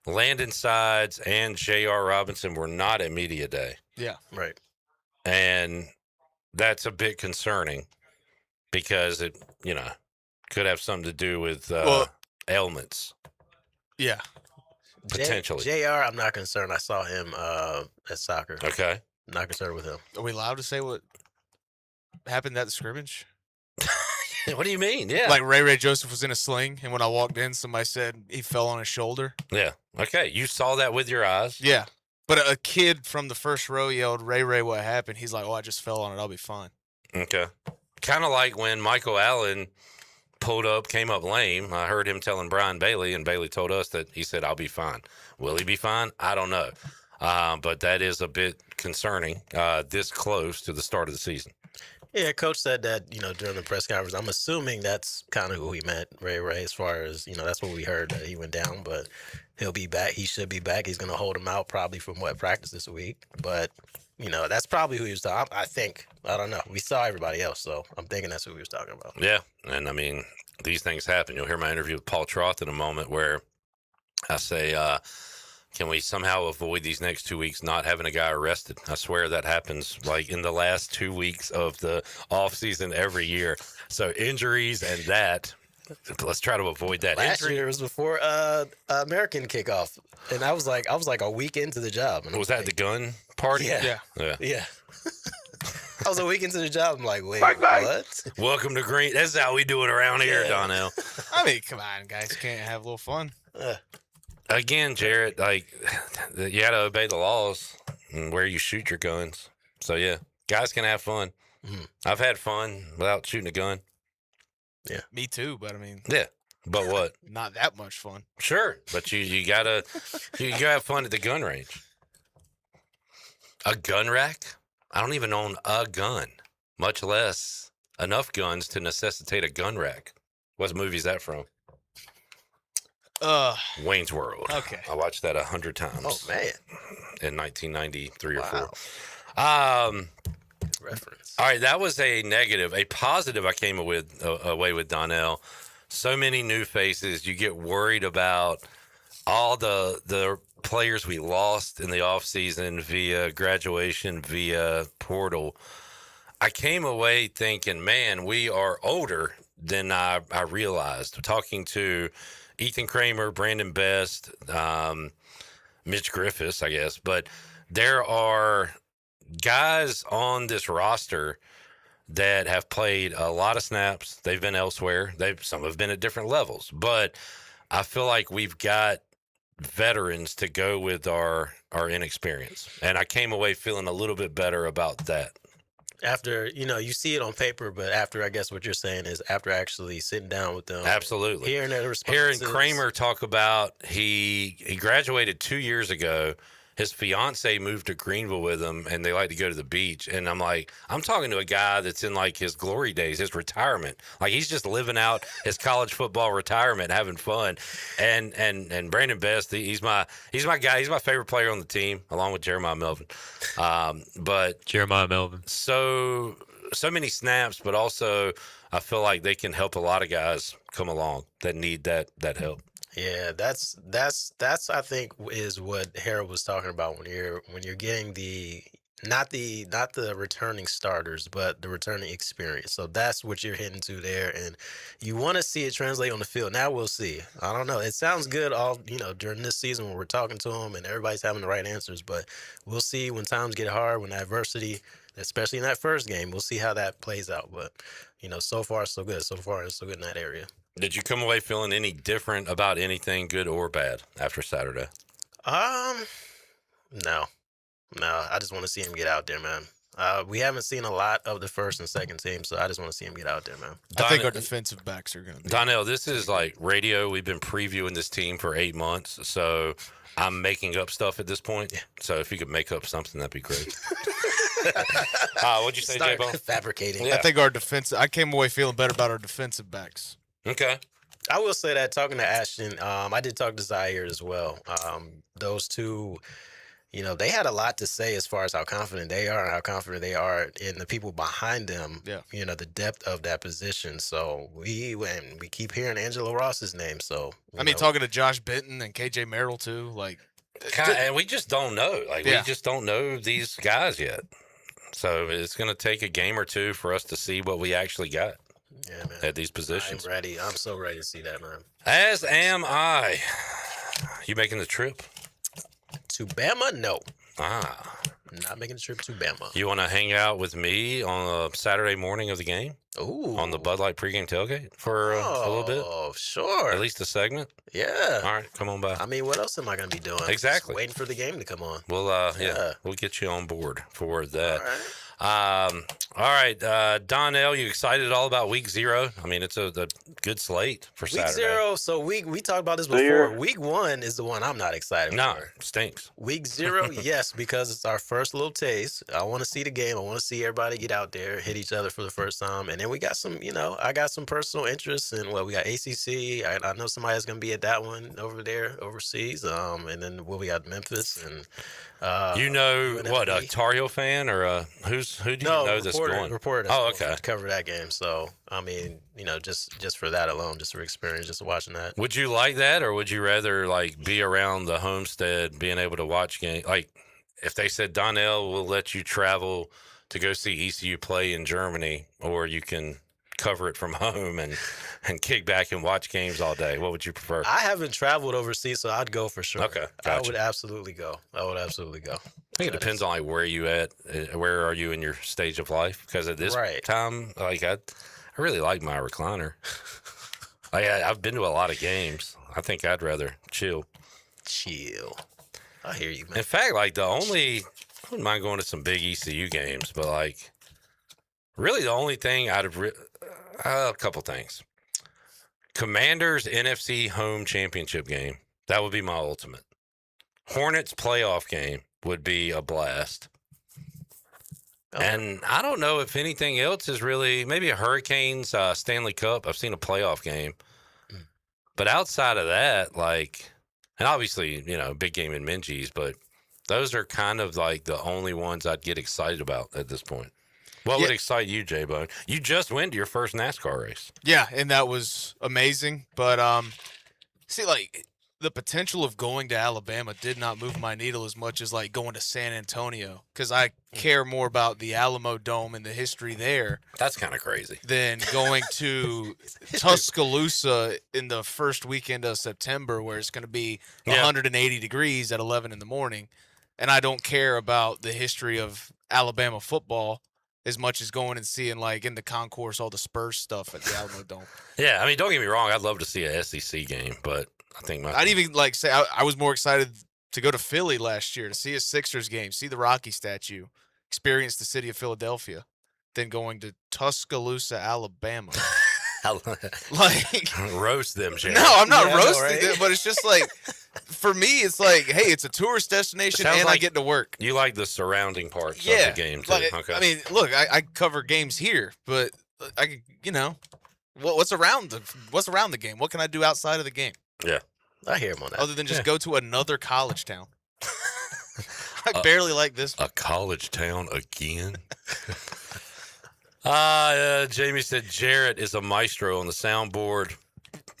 Landon Sides, and J.R. Robinson were not at Media Day. Yeah. Right. And that's a bit concerning because it, could have something to do with ailments. Yeah. Potentially. JR, I'm not concerned. I saw him at soccer. Okay. Not concerned with him. Are we allowed to say what happened at the scrimmage? What do you mean? Yeah. Like Ray Joseph was in a sling, and when I walked in, somebody said he fell on his shoulder. Yeah. Okay. You saw that with your eyes? Yeah. But a kid from the first row yelled, Ray, what happened? He's like, oh, I just fell on it. I'll be fine. Okay. Kind of like when Michael Allen came up lame. I heard him telling Brian Bailey, and Bailey told us that he said, I'll be fine. Will he be fine? I don't know. But that is a bit concerning this close to the start of the season. Yeah, Coach said that, during the press conference. I'm assuming that's kind of who he meant, Ray, as far as, that's what we heard, that he went down. But he'll be back. He should be back. He's going to hold him out probably from practice this week. But, that's probably who he was talking. I think. I don't know. We saw everybody else, so I'm thinking that's who he was talking about. Yeah, and I mean, these things happen. You'll hear my interview with Paul Troth in a moment where I say, can we somehow avoid these next 2 weeks not having a guy arrested? I swear that happens like in the last 2 weeks of the off season every year. So injuries and that, let's try to avoid that. Last year was before American kickoff, and I was like a week into the job. And was that the gun party? Yeah. I was a week into the job. I'm like, wait, what? Welcome to Green. That's how we do it around here, Donnell. I mean, come on, guys, can't have a little fun. Again, Jarrett, like you got to obey the laws and where you shoot your guns. So yeah, guys can have fun. Mm-hmm. I've had fun without shooting a gun. Yeah, me too. But I mean, yeah, but what? Not that much fun. Sure, but you gotta have fun at the gun range. A gun rack? I don't even own a gun, much less enough guns to necessitate a gun rack. What movie is that from? Wayne's World. Okay. I watched that 100 times. Oh man. In 1993 or 4. Reference. All right, that was a negative. A positive I came away with Donnell. So many new faces. You get worried about all the players we lost in the offseason via graduation, via portal. I came away thinking, man, we are older than I realized. Talking to Ethan Kramer, Brandon Best, Mitch Griffiths, I guess, but there are guys on this roster that have played a lot of snaps. They've been elsewhere. Some have been at different levels, but I feel like we've got veterans to go with our inexperience, and I came away feeling a little bit better about that. After, you see it on paper, but after, I guess what you're saying is after actually sitting down with them. Absolutely. Hearing their responses. Hearing Kramer talk about he graduated 2 years ago. His fiance moved to Greenville with him, and they like to go to the beach. And I'm like, I'm talking to a guy that's in like his glory days, his retirement. Like he's just living out his college football retirement, having fun. And Brandon Best, he's my guy. He's my favorite player on the team, along with Jeremiah Melvin. But Jeremiah Melvin. So many snaps, but also I feel like they can help a lot of guys come along that need that help. Yeah, that's I think is what Harold was talking about when you're getting not the returning starters, but the returning experience. So that's what you're hitting to there, and you want to see it translate on the field. Now we'll see. I don't know. It sounds good all during this season when we're talking to them and everybody's having the right answers, but we'll see when times get hard, when adversity, especially in that first game, we'll see how that plays out. But so far so good. So far it's so good in that area. Did you come away feeling any different about anything, good or bad, after Saturday? No. I just want to see him get out there, man. We haven't seen a lot of the first and second team, so I just want to see him get out there, man. I think our defensive backs are going to be. Donnell, this is like radio. We've been previewing this team for 8 months, so I'm making up stuff at this point. Yeah. So if you could make up something, that'd be great. What'd you say, J-Bone? Fabricating. I think I came away feeling better about our defensive backs. Okay. I will say that talking to Ashton, I did talk to Zaire as well. Those two, they had a lot to say as far as how confident they are and how confident they are in the people behind them. Yeah. The depth of that position. So we keep hearing Angelo Ross's name. So talking to Josh Benton and KJ Merrill too, and we just don't know. We just don't know these guys yet. So it's going to take a game or two for us to see what we actually got. Yeah, man. At these positions. I'm ready. I'm so ready to see that, man. As am I. You making the trip? To Bama? No. Not making the trip to Bama. You want to hang out with me on a Saturday morning of the game? Ooh. On the Bud Light pregame tailgate for a little bit? Oh, sure. At least a segment? Yeah. All right, come on by. What else am I going to be doing? Exactly. Just waiting for the game to come on. Well, we'll get you on board for that. All right. Donnell, you excited at all about week 0? It's a good slate for Saturday. Week 0, so we talked about this before. Week 1 is the one I'm not excited for. No, it stinks. Week 0, yes, because it's our first little taste. I want to see the game. I want to see everybody get out there, hit each other for the first time. And then we got some, I got some personal interests in, we got ACC. I know somebody's going to be at that one over there, overseas. And then we got Memphis and what, a Tar Heel fan or who do you know that's going? Reporter. Oh, okay. To cover that game. So, just for that alone, just for experience, just watching that. Would you like that, or would you rather be around the homestead, being able to watch games? If they said, Donnell, we'll let you travel to go see ECU play in Germany, or you can cover it from home and kick back and watch games all day, what would you prefer? I haven't traveled overseas, so I'd go for sure. Okay, gotcha. I would absolutely go. I think it depends on where you at. Where are you in your stage of life? Because at this time, I really like my recliner. I've been to a lot of games. I think I'd rather chill. I hear you, man. In fact, I wouldn't mind going to some big ECU games, but really the only thing a couple things. Commanders NFC home championship game. That would be my ultimate. Hornets playoff game would be a blast. And I don't know if anything else is really, maybe a Hurricanes Stanley Cup. I've seen a playoff game. But outside of that, and obviously, big game in Minji's, but those are kind of the only ones I'd get excited about at this point. What would excite you, J-Bone? You just went to your first NASCAR race. Yeah, and that was amazing. But, the potential of going to Alabama did not move my needle as much as like going to San Antonio, because I care more about the Alamo Dome and the history there. That's kind of crazy. Than going to Tuscaloosa in the first weekend of September, where it's going to be 180 degrees at 11 in the morning, and I don't care about the history of Alabama football as much as going and seeing, like, in the concourse, all the Spurs stuff at the Alamo Dome. Yeah, I mean, don't get me wrong. I'd love to see a SEC game, but I think I'd even, like, say I was more excited to go to Philly last year to see a Sixers game, see the Rocky statue, experience the city of Philadelphia, than going to Tuscaloosa, Alabama. Like, roast them, Jared. No, I'm not roasting them, but it's just like, for me, it's like, hey, it's a tourist destination, and I get to work. You like the surrounding parts of the game, too. Like, okay. I mean, look, I cover games here, but what's around the game? What can I do outside of the game? Yeah, I hear him on that. Other than just go to another college town. I barely like this. A college town again. Jamie said Jarrett is a maestro on the soundboard.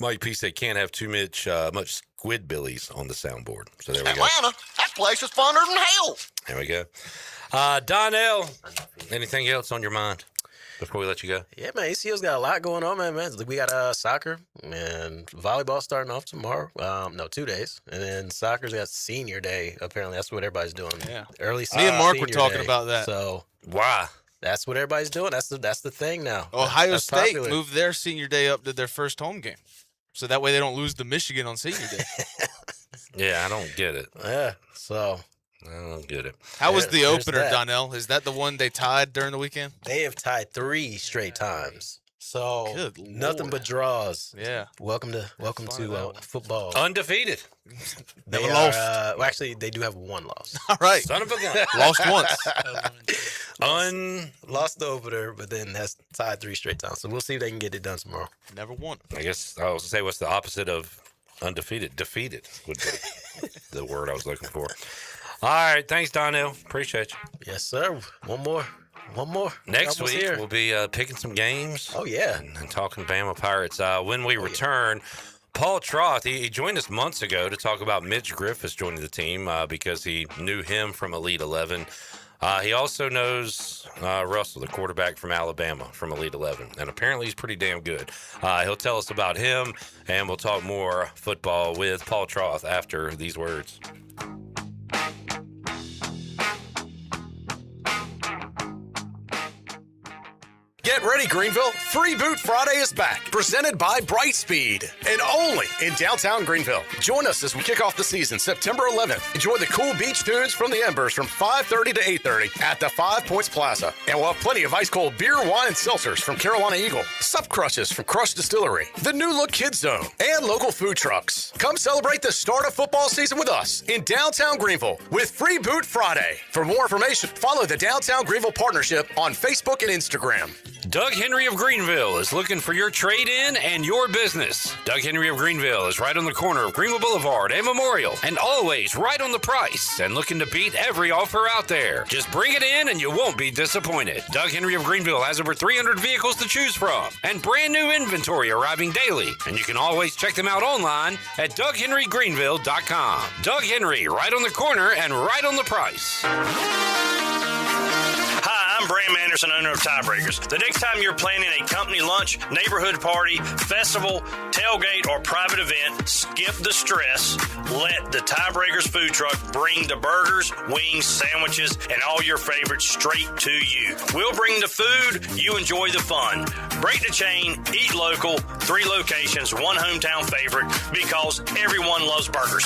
Mike P said can't have too much squidbillies on the soundboard. So there we go. Atlanta, that place is funner than hell. There we go. Donnell, anything else on your mind before we let you go? Yeah, man, ACL's got a lot going on, man. We got soccer and volleyball starting off tomorrow. 2 days. And then soccer's got senior day. Apparently, that's what everybody's doing. Yeah. Early Me and Mark senior were talking day. about that. So why? That's what everybody's doing. That's the thing now. Ohio That's State popular. moved their senior day up to their first home game, so that way they don't lose to Michigan on senior day. Yeah, I don't get it. Yeah, so I don't get it. How was the There's opener, that. Donnell? Is that the one they tied during the weekend? They have tied 3 straight times. So Good nothing Lord. but draws. Yeah. Welcome to football. Undefeated. They Never are, lost. well, actually, they do have 1 loss. All right. Son of a gun. Lost once. Lost the opener, but then has tied 3 straight times. So we'll see if they can get it done tomorrow. Never won. I guess I was going to say what's the opposite of undefeated? Defeated would be the word I was looking for. All right. Thanks, Donnell. Appreciate you. Yes, sir. One more. Next Almost week, here. we'll be picking some games. Oh, yeah. And talking Bama Pirates. When we return, Paul Troth, he joined us months ago to talk about Mitch Griffiths joining the team because he knew him from Elite 11. He also knows Russell, the quarterback from Alabama, from Elite 11. And apparently he's pretty damn good. He'll tell us about him, and we'll talk more football with Paul Troth after these words. Get ready, Greenville. Free Boot Friday is back. Presented by Brightspeed. And only in downtown Greenville. Join us as we kick off the season September 11th. Enjoy the cool beach tunes from the Embers from 5:30 to 8:30 at the 5 Points Plaza. And we'll have plenty of ice-cold beer, wine, and seltzers from Carolina Eagle. Sup Crushes from Crush Distillery. The New Look Kids Zone. And local food trucks. Come celebrate the start of football season with us in downtown Greenville with Free Boot Friday. For more information, follow the Downtown Greenville Partnership on Facebook and Instagram. Doug Henry of Greenville is looking for your trade-in and your business. Doug Henry of Greenville is right on the corner of Greenville Boulevard and Memorial, and always right on the price and looking to beat every offer out there. Just bring it in and you won't be disappointed. Doug Henry of Greenville has over 300 vehicles to choose from and brand new inventory arriving daily. And you can always check them out online at DougHenryGreenville.com. Doug Henry, right on the corner and right on the price. Hi, I'm Bram Anderson, owner of Tiebreakers. The next time you're planning a company lunch, neighborhood party, festival, tailgate, or private event, skip the stress. Let the Tiebreakers food truck bring the burgers, wings, sandwiches, and all your favorites straight to you. We'll bring the food, you enjoy the fun. Break the chain, eat local, 3 locations, 1 hometown favorite, because everyone loves burgers.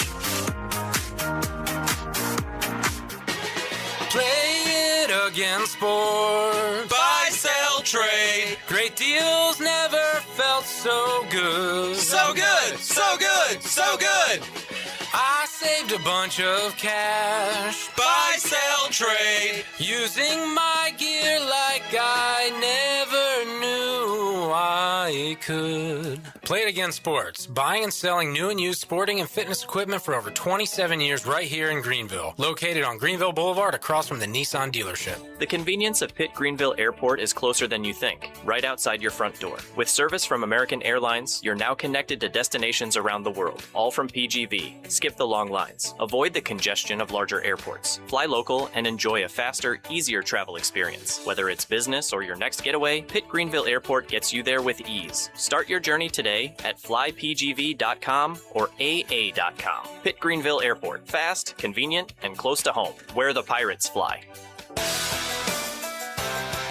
Play it again, sport. Buy, sell, trade. Great deals never felt so good. So good, so good, so good. I saved a bunch of cash. Buy, sell, trade. Using my gear like I never knew why it could. Play It Again Sports, buying and selling new and used sporting and fitness equipment for over 27 years right here in Greenville. Located on Greenville Boulevard across from the Nissan dealership. The convenience of Pitt Greenville Airport is closer than you think, right outside your front door. With service from American Airlines, you're now connected to destinations around the world, all from PGV. Skip the long lines. Avoid the congestion of larger airports. Fly local and enjoy a faster, easier travel experience. Whether it's business or your next getaway, Pitt Greenville Airport gets you there with ease. Start your journey today at flypgv.com or AA.com. Pitt Greenville Airport. Fast, convenient, and close to home. Where the Pirates fly.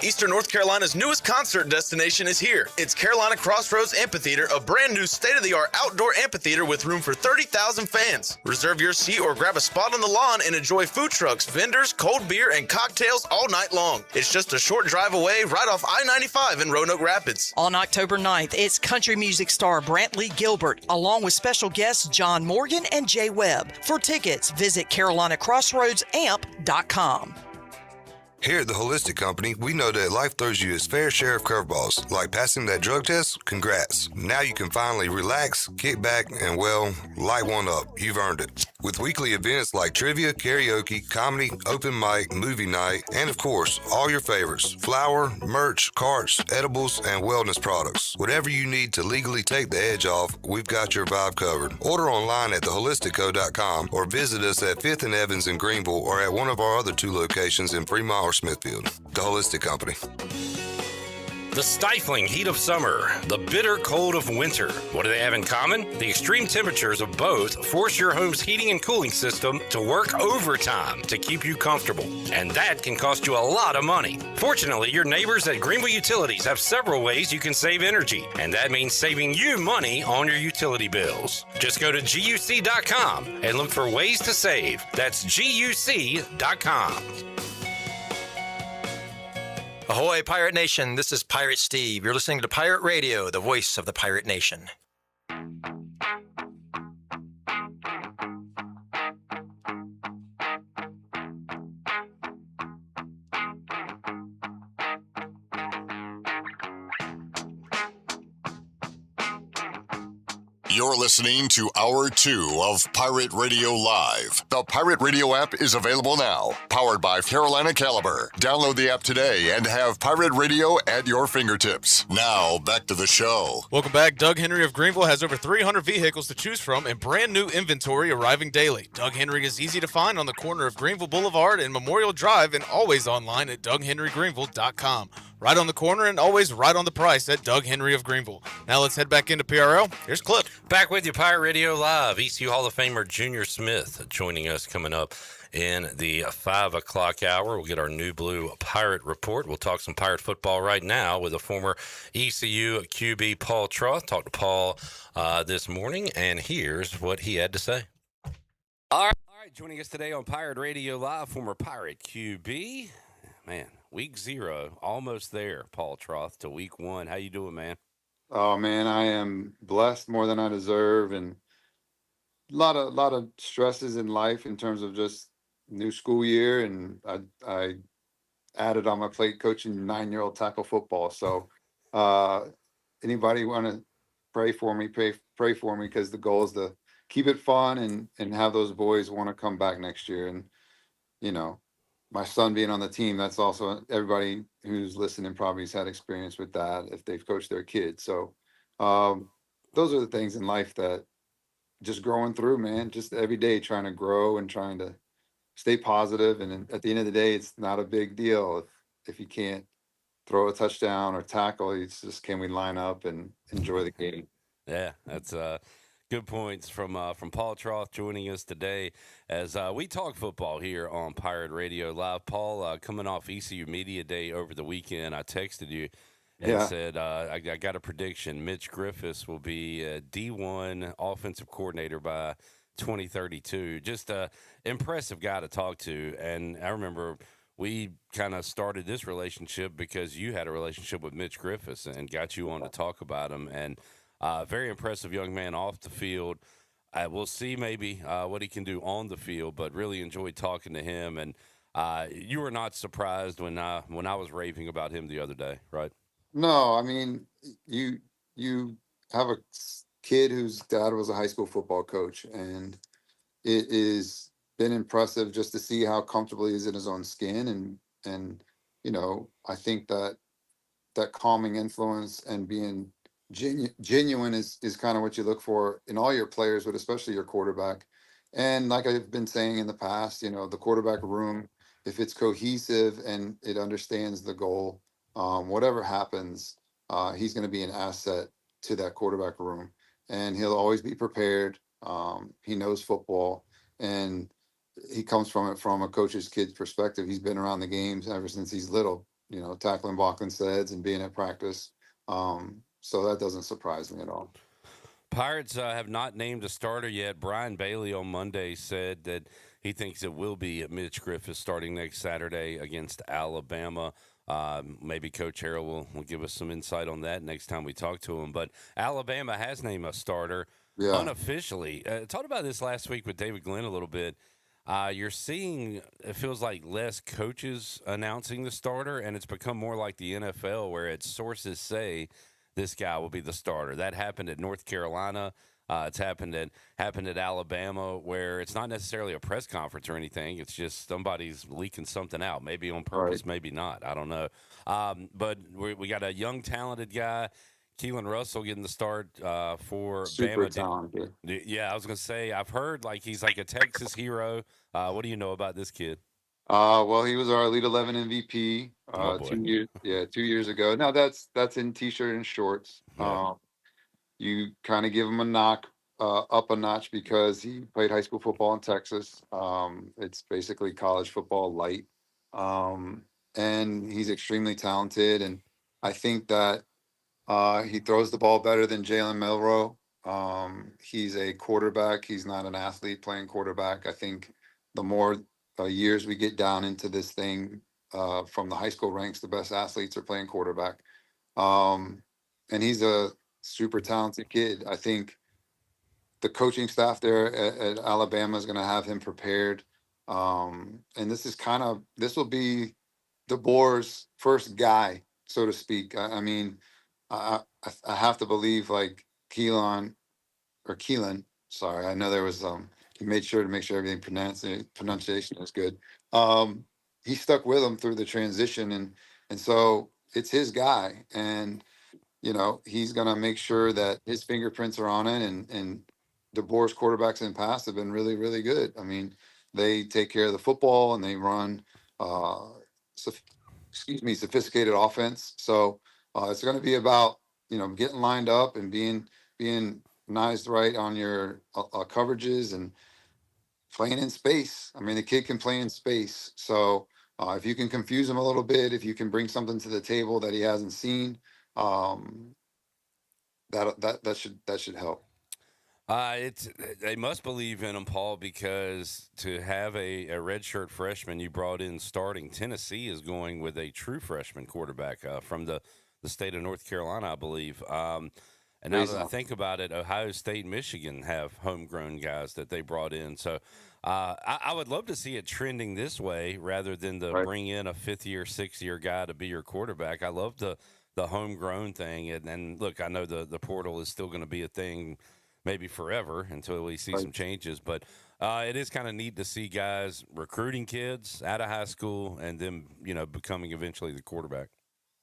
Eastern North Carolina's newest concert destination is here. It's Carolina Crossroads Amphitheater, a brand new state-of-the-art outdoor amphitheater with room for 30,000 fans. Reserve your seat or grab a spot on the lawn and enjoy food trucks, vendors, cold beer, and cocktails all night long. It's just a short drive away right off I-95 in Roanoke Rapids. On October 9th, it's country music star Brantley Gilbert, along with special guests John Morgan and Jay Webb. For tickets, visit CarolinaCrossroadsAmp.com. Here at the Holistic Company, we know that life throws you its fair share of curveballs. Like passing that drug test? Congrats. Now you can finally relax, kick back, and, well, light one up. You've earned it. With weekly events like trivia, karaoke, comedy, open mic, movie night, and, of course, all your favorites. Flour, merch, carts, edibles, and wellness products. Whatever you need to legally take the edge off, we've got your vibe covered. Order online at theholisticco.com or visit us at 5th and Evans in Greenville or at one of our other 2 locations in Fremont or Smithfield. The Holistic Company. The stifling heat of summer, the bitter cold of winter. What do they have in common? The extreme temperatures of both force your home's heating and cooling system to work overtime to keep you comfortable. And that can cost you a lot of money. Fortunately, your neighbors at Greenville Utilities have several ways you can save energy. And that means saving you money on your utility bills. Just go to GUC.com and look for ways to save. That's GUC.com. Ahoy, Pirate Nation. This is Pirate Steve. You're listening to Pirate Radio, the voice of the Pirate Nation. You're listening to Hour 2 of Pirate Radio Live. The Pirate Radio app is available now. Powered by Carolina Caliber. Download the app today and have Pirate Radio at your fingertips. Now, back to the show. Welcome back. Doug Henry of Greenville has over 300 vehicles to choose from and brand new inventory arriving daily. Doug Henry is easy to find on the corner of Greenville Boulevard and Memorial Drive and always online at DougHenryGreenville.com. Right on the corner and always right on the price at Doug Henry of Greenville. Now let's head back into PRL. Here's Clip. Back with you, Pirate Radio Live. ECU Hall of Famer Junior Smith joining us coming up in the 5 o'clock hour. We'll get our New Blue Pirate Report. We'll talk some Pirate football right now with the former ECU QB Paul Troth. Talked to Paul this morning, and here's what he had to say. All right, joining us today on Pirate Radio Live, former Pirate QB. Man, week 0, almost there, Paul Troth, to week 1. How you doing, man? Oh man, I am blessed more than I deserve, and a lot of stresses in life in terms of just new school year, and I added on my plate coaching 9-year-old tackle football. So anybody want to pray for me, pray for me, because the goal is to keep it fun and have those boys want to come back next year. And you know, my son being on the team, that's also, everybody who's listening probably has had experience with that if they've coached their kids. So those are the things in life that just growing through, man, just every day trying to grow and trying to stay positive. And at the end of the day, it's not a big deal if you can't throw a touchdown or tackle. It's just, can we line up and enjoy the game? Yeah, that's good points from Paul Troth joining us today as we talk football here on Pirate Radio Live. Paul, coming off ECU Media Day over the weekend, I texted you and said, I got a prediction. Mitch Griffiths will be a D1 offensive coordinator by 2032. Just an impressive guy to talk to. And I remember we kind of started this relationship because you had a relationship with Mitch Griffiths and got you on to talk about him. And very impressive young man off the field. We'll see maybe what he can do on the field, but really enjoyed talking to him. And you were not surprised when I was raving about him the other day, right? No, I mean, you have a kid whose dad was a high school football coach, and it is been impressive just to see how comfortable he is in his own skin, and I think that calming influence and being genuine is kind of what you look for in all your players, but especially your quarterback. And like I've been saying in the past, the quarterback room, if it's cohesive and it understands the goal, whatever happens, he's going to be an asset to that quarterback room, and he'll always be prepared. He knows football, and he comes from it from a coach's kid's perspective. He's been around the games ever since he's little, tackling blocking sleds and being at practice. So that doesn't surprise me at all. Pirates have not named a starter yet. Brian Bailey on Monday said that he thinks it will be Mitch Griffith starting next Saturday against Alabama. Maybe Coach Harrell will give us some insight on that next time we talk to him. But Alabama has named a starter unofficially. Talked about this last week with David Glenn a little bit. You're seeing, it feels like less coaches announcing the starter, and it's become more like the NFL where its sources say this guy will be the starter. That happened at North Carolina. It's happened at Alabama, where it's not necessarily a press conference or anything. It's just somebody's leaking something out, maybe on purpose, maybe not. I don't know. But we got a young, talented guy, Keelan Russell, getting the start for Super Bama. talented. Yeah, I was gonna say I've heard like he's like a Texas hero. What do you know about this kid? Well, he was our Elite 11 MVP Oh, boy. 2 years ago. Now that's in t-shirt and shorts. Yeah. You kind of give him a knock up a notch because he played high school football in Texas. It's basically college football light. And he's extremely talented, and I think that he throws the ball better than Jalen Milroe. He's a quarterback. He's not an athlete playing quarterback. I think the more years we get down into this thing, from the high school ranks, the best athletes are playing quarterback. And he's a super talented kid. I think the coaching staff there at Alabama is going to have him prepared. And this will be DeBoer's first guy, so to speak. I mean, I have to believe like Keelan. Sorry, I know there was he made sure to make sure everything pronunciation is good. He stuck with him through the transition, and so it's his guy, and he's gonna make sure that his fingerprints are on it. And DeBoer's quarterbacks in the past have been really, really good. I mean, they take care of the football and they run sophisticated offense. So it's going to be about getting lined up and being nice right on your coverages and playing in space. I mean, the kid can play in space. So if you can confuse him a little bit, if you can bring something to the table that he hasn't seen, that should help. They must believe in him, Paul, because to have a redshirt freshman you brought in starting, Tennessee is going with a true freshman quarterback from the state of North Carolina, I believe. And now that I think about it, Ohio State and Michigan have homegrown guys that they brought in. So I would love to see it trending this way rather than bring in a fifth-year, sixth-year guy to be your quarterback. I love the homegrown thing. And look, I know the portal is still going to be a thing maybe forever until we see some changes. But it is kind of neat to see guys recruiting kids out of high school and then, becoming eventually the quarterback.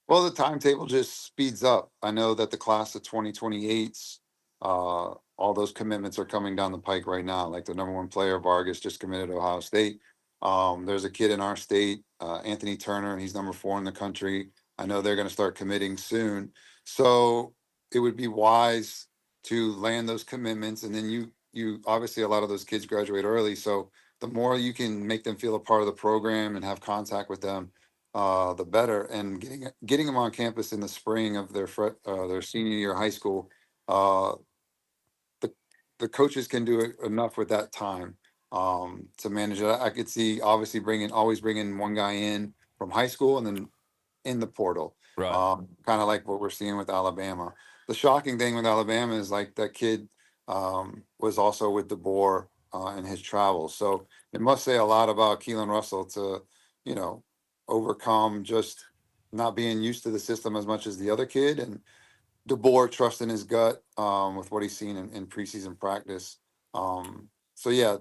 Well, the timetable just speeds up. I know that the class of 2028s, all those commitments are coming down the pike right now. Like the number one player, Vargas, just committed to Ohio State. There's a kid in our state, Anthony Turner, and he's number 4 in the country. I know they're going to start committing soon. So it would be wise to land those commitments. And then you obviously, a lot of those kids graduate early. So the more you can make them feel a part of the program and have contact with them, the better. And getting them on campus in the spring of their senior year of high school, the coaches can do enough with that time to manage it. I could see obviously always bringing one guy in from high school and then in the portal, kind of like what we're seeing with Alabama. The shocking thing with Alabama is like that kid was also with DeBoer in his travels. So it must say a lot about Keelan Russell to, overcome just not being used to the system as much as the other kid, and DeBoer trusting his gut with what he's seen in preseason practice. So yeah,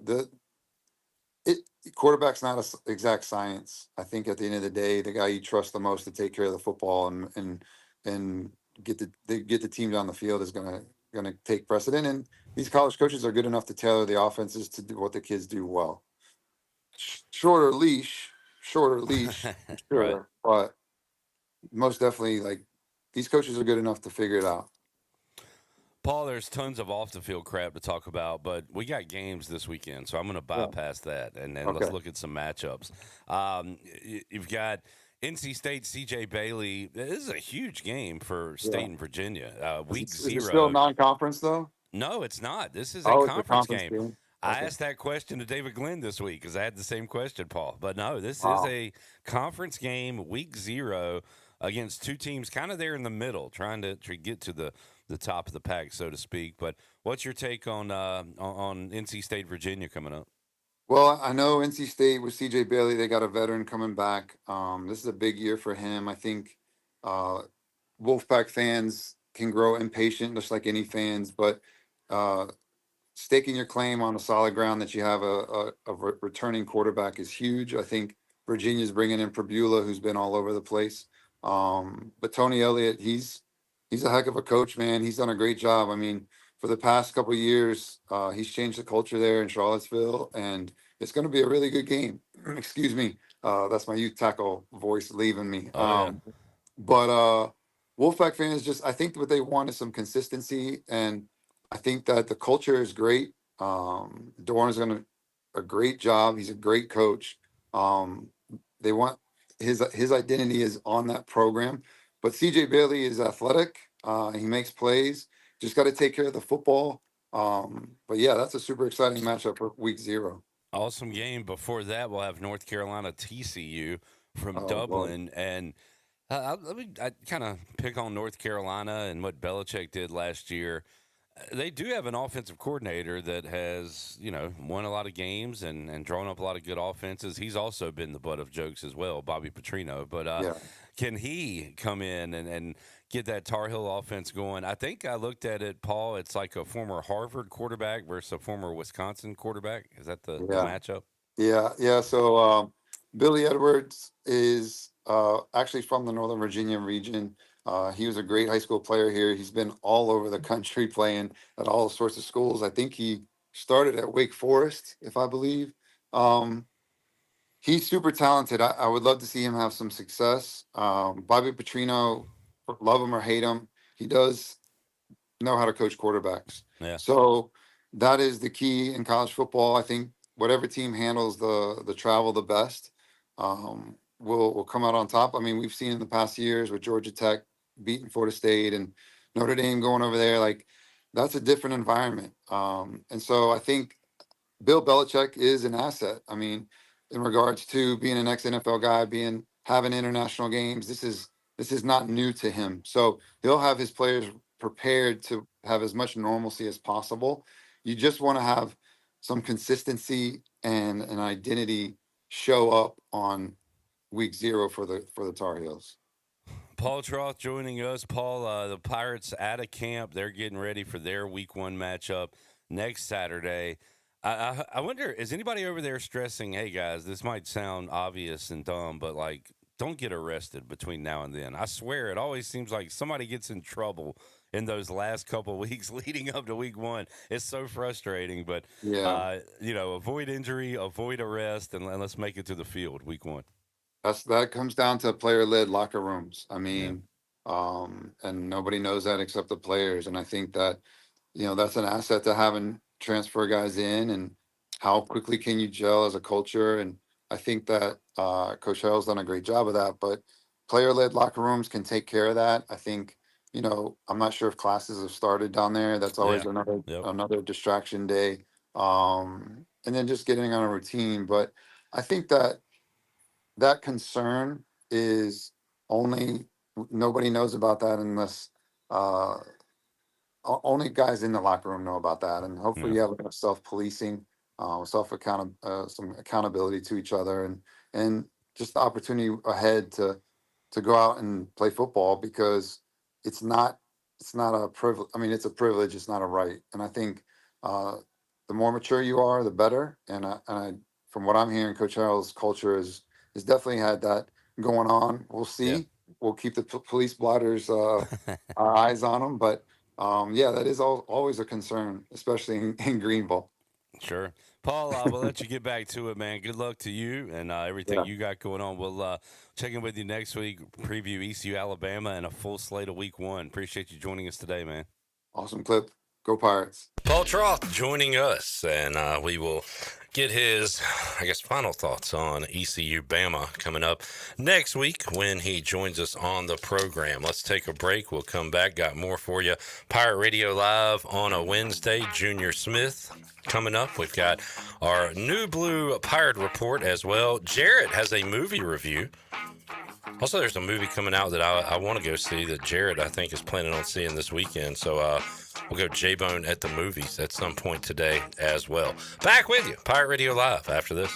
it quarterback's not an exact science. I think at the end of the day, the guy you trust the most to take care of the football and get the team down the field is gonna take precedent. And these college coaches are good enough to tailor the offenses to do what the kids do well. Shorter leash, sure, Right. but most definitely, like, these coaches are good enough to figure it out. Paul, there's tons of off the field crap to talk about, but we got games this weekend, so I'm going to bypass that and then let's Okay. look at some matchups. You've got NC State, CJ Bailey. This is a huge game for State Yeah. and Virginia. Week Is zero. it still non-conference though? No, it's not. This is a Oh, it's a conference conference game. game. I Okay. asked that question to David Glenn this week because I had the same question, Paul. But no, this is Wow. a conference game, week zero, against two teams kind of there in the middle, trying to get to the top of the pack, so to speak. But what's your take on NC State, Virginia coming up? Well, I know NC State with CJ Bailey, they got a veteran coming back. This is a big year for him. I think Wolfpack fans can grow impatient, just like any fans, but uh, staking your claim on a solid ground that you have a returning quarterback is huge. I think Virginia's bringing in Prabula, who's been all over the place. But Tony Elliott, he's a heck of a coach, man. He's done a great job. I mean, for the past couple of years, he's changed the culture there in Charlottesville, and it's going to be a really good game. Excuse me. That's my youth tackle voice leaving me. Oh, yeah. But Wolfpack fans I think what they want is some consistency, and I think that the culture is great. Doran's going to a great job. He's a great coach. They want his identity is on that program. But CJ Bailey is athletic. He makes plays. Just got to take care of the football. But yeah, that's a super exciting matchup for week zero. Awesome game. Before that, we'll have North Carolina TCU from Oh, Dublin. And I kind of pick on North Carolina and what Belichick did last year. They do have an offensive coordinator that has, won a lot of games and drawn up a lot of good offenses. He's also been the butt of jokes as well, Bobby Petrino. But Yeah. can he come in and get that Tar Heel offense going? I think I looked at it, Paul. It's like a former Harvard quarterback versus a former Wisconsin quarterback. Is that the matchup? Yeah. So Billy Edwards is actually from the Northern Virginia region. He was a great high school player here. He's been all over the country playing at all sorts of schools. I think he started at Wake Forest, if I believe. He's super talented. I would love to see him have some success. Bobby Petrino, love him or hate him, he does know how to coach quarterbacks. Yeah. So that is the key in college football. I think whatever team handles the travel the best will come out on top. I mean, we've seen in the past years with Georgia Tech beating Florida State and Notre Dame going over there, like that's a different environment. And so I think Bill Belichick is an asset. I mean, in regards to being an ex-NFL guy, having international games, this is not new to him. So he'll have his players prepared to have as much normalcy as possible. You just want to have some consistency and an identity show up on week zero for the Tar Heels. Paul Troth joining us. Paul, the Pirates out of camp. They're getting ready for their week one matchup next Saturday. I wonder, is anybody over there stressing, hey, guys, this might sound obvious and dumb, but, like, don't get arrested between now and then. I swear it always seems like somebody gets in trouble in those last couple weeks leading up to week one. It's so frustrating, but, avoid injury, avoid arrest, and let's make it to the field week one. That comes down to player-led locker rooms. I mean, and nobody knows that except the players. And I think that, that's an asset to having transfer guys in, and how quickly can you gel as a culture. And I think that Coach Harrell's done a great job of that, but player-led locker rooms can take care of that. I think, I'm not sure if classes have started down there. That's always another distraction day. And then just getting on a routine. But I think that concern is nobody knows about that unless only guys in the locker room know about that. And hopefully you have enough self-policing, some accountability to each other, and just the opportunity ahead to to go out and play football, because it's not a privilege. I mean, it's a privilege. It's not a right. And I think the more mature you are, the better. And from what I'm hearing, Coach Harrell's culture is definitely had that going on. We'll see. Yeah. We'll keep the police blotters our eyes on them. But yeah, that is always a concern, especially in Greenville. Sure. Paul, we'll let you get back to it, man. Good luck to you and everything you got going on. We'll check in with you next week, preview ECU, Alabama, and a full slate of Week 1. Appreciate you joining us today, man. Awesome clip. Go Pirates. Paul Troth joining us, and we will get his, final thoughts on ECU Bama coming up next week when he joins us on the program. Let's take a break. We'll come back. Got more for you. Pirate Radio Live on a Wednesday. Junior Smith coming up. We've got our New Blue Pirate Report as well. Jarrett has a movie review. Also, there's a movie coming out that I want to go see that Jarrett, I think, is planning on seeing this weekend. So we'll go J-Bone at the movies at some point today as well. Back with you, Pirate Radio Live, after this.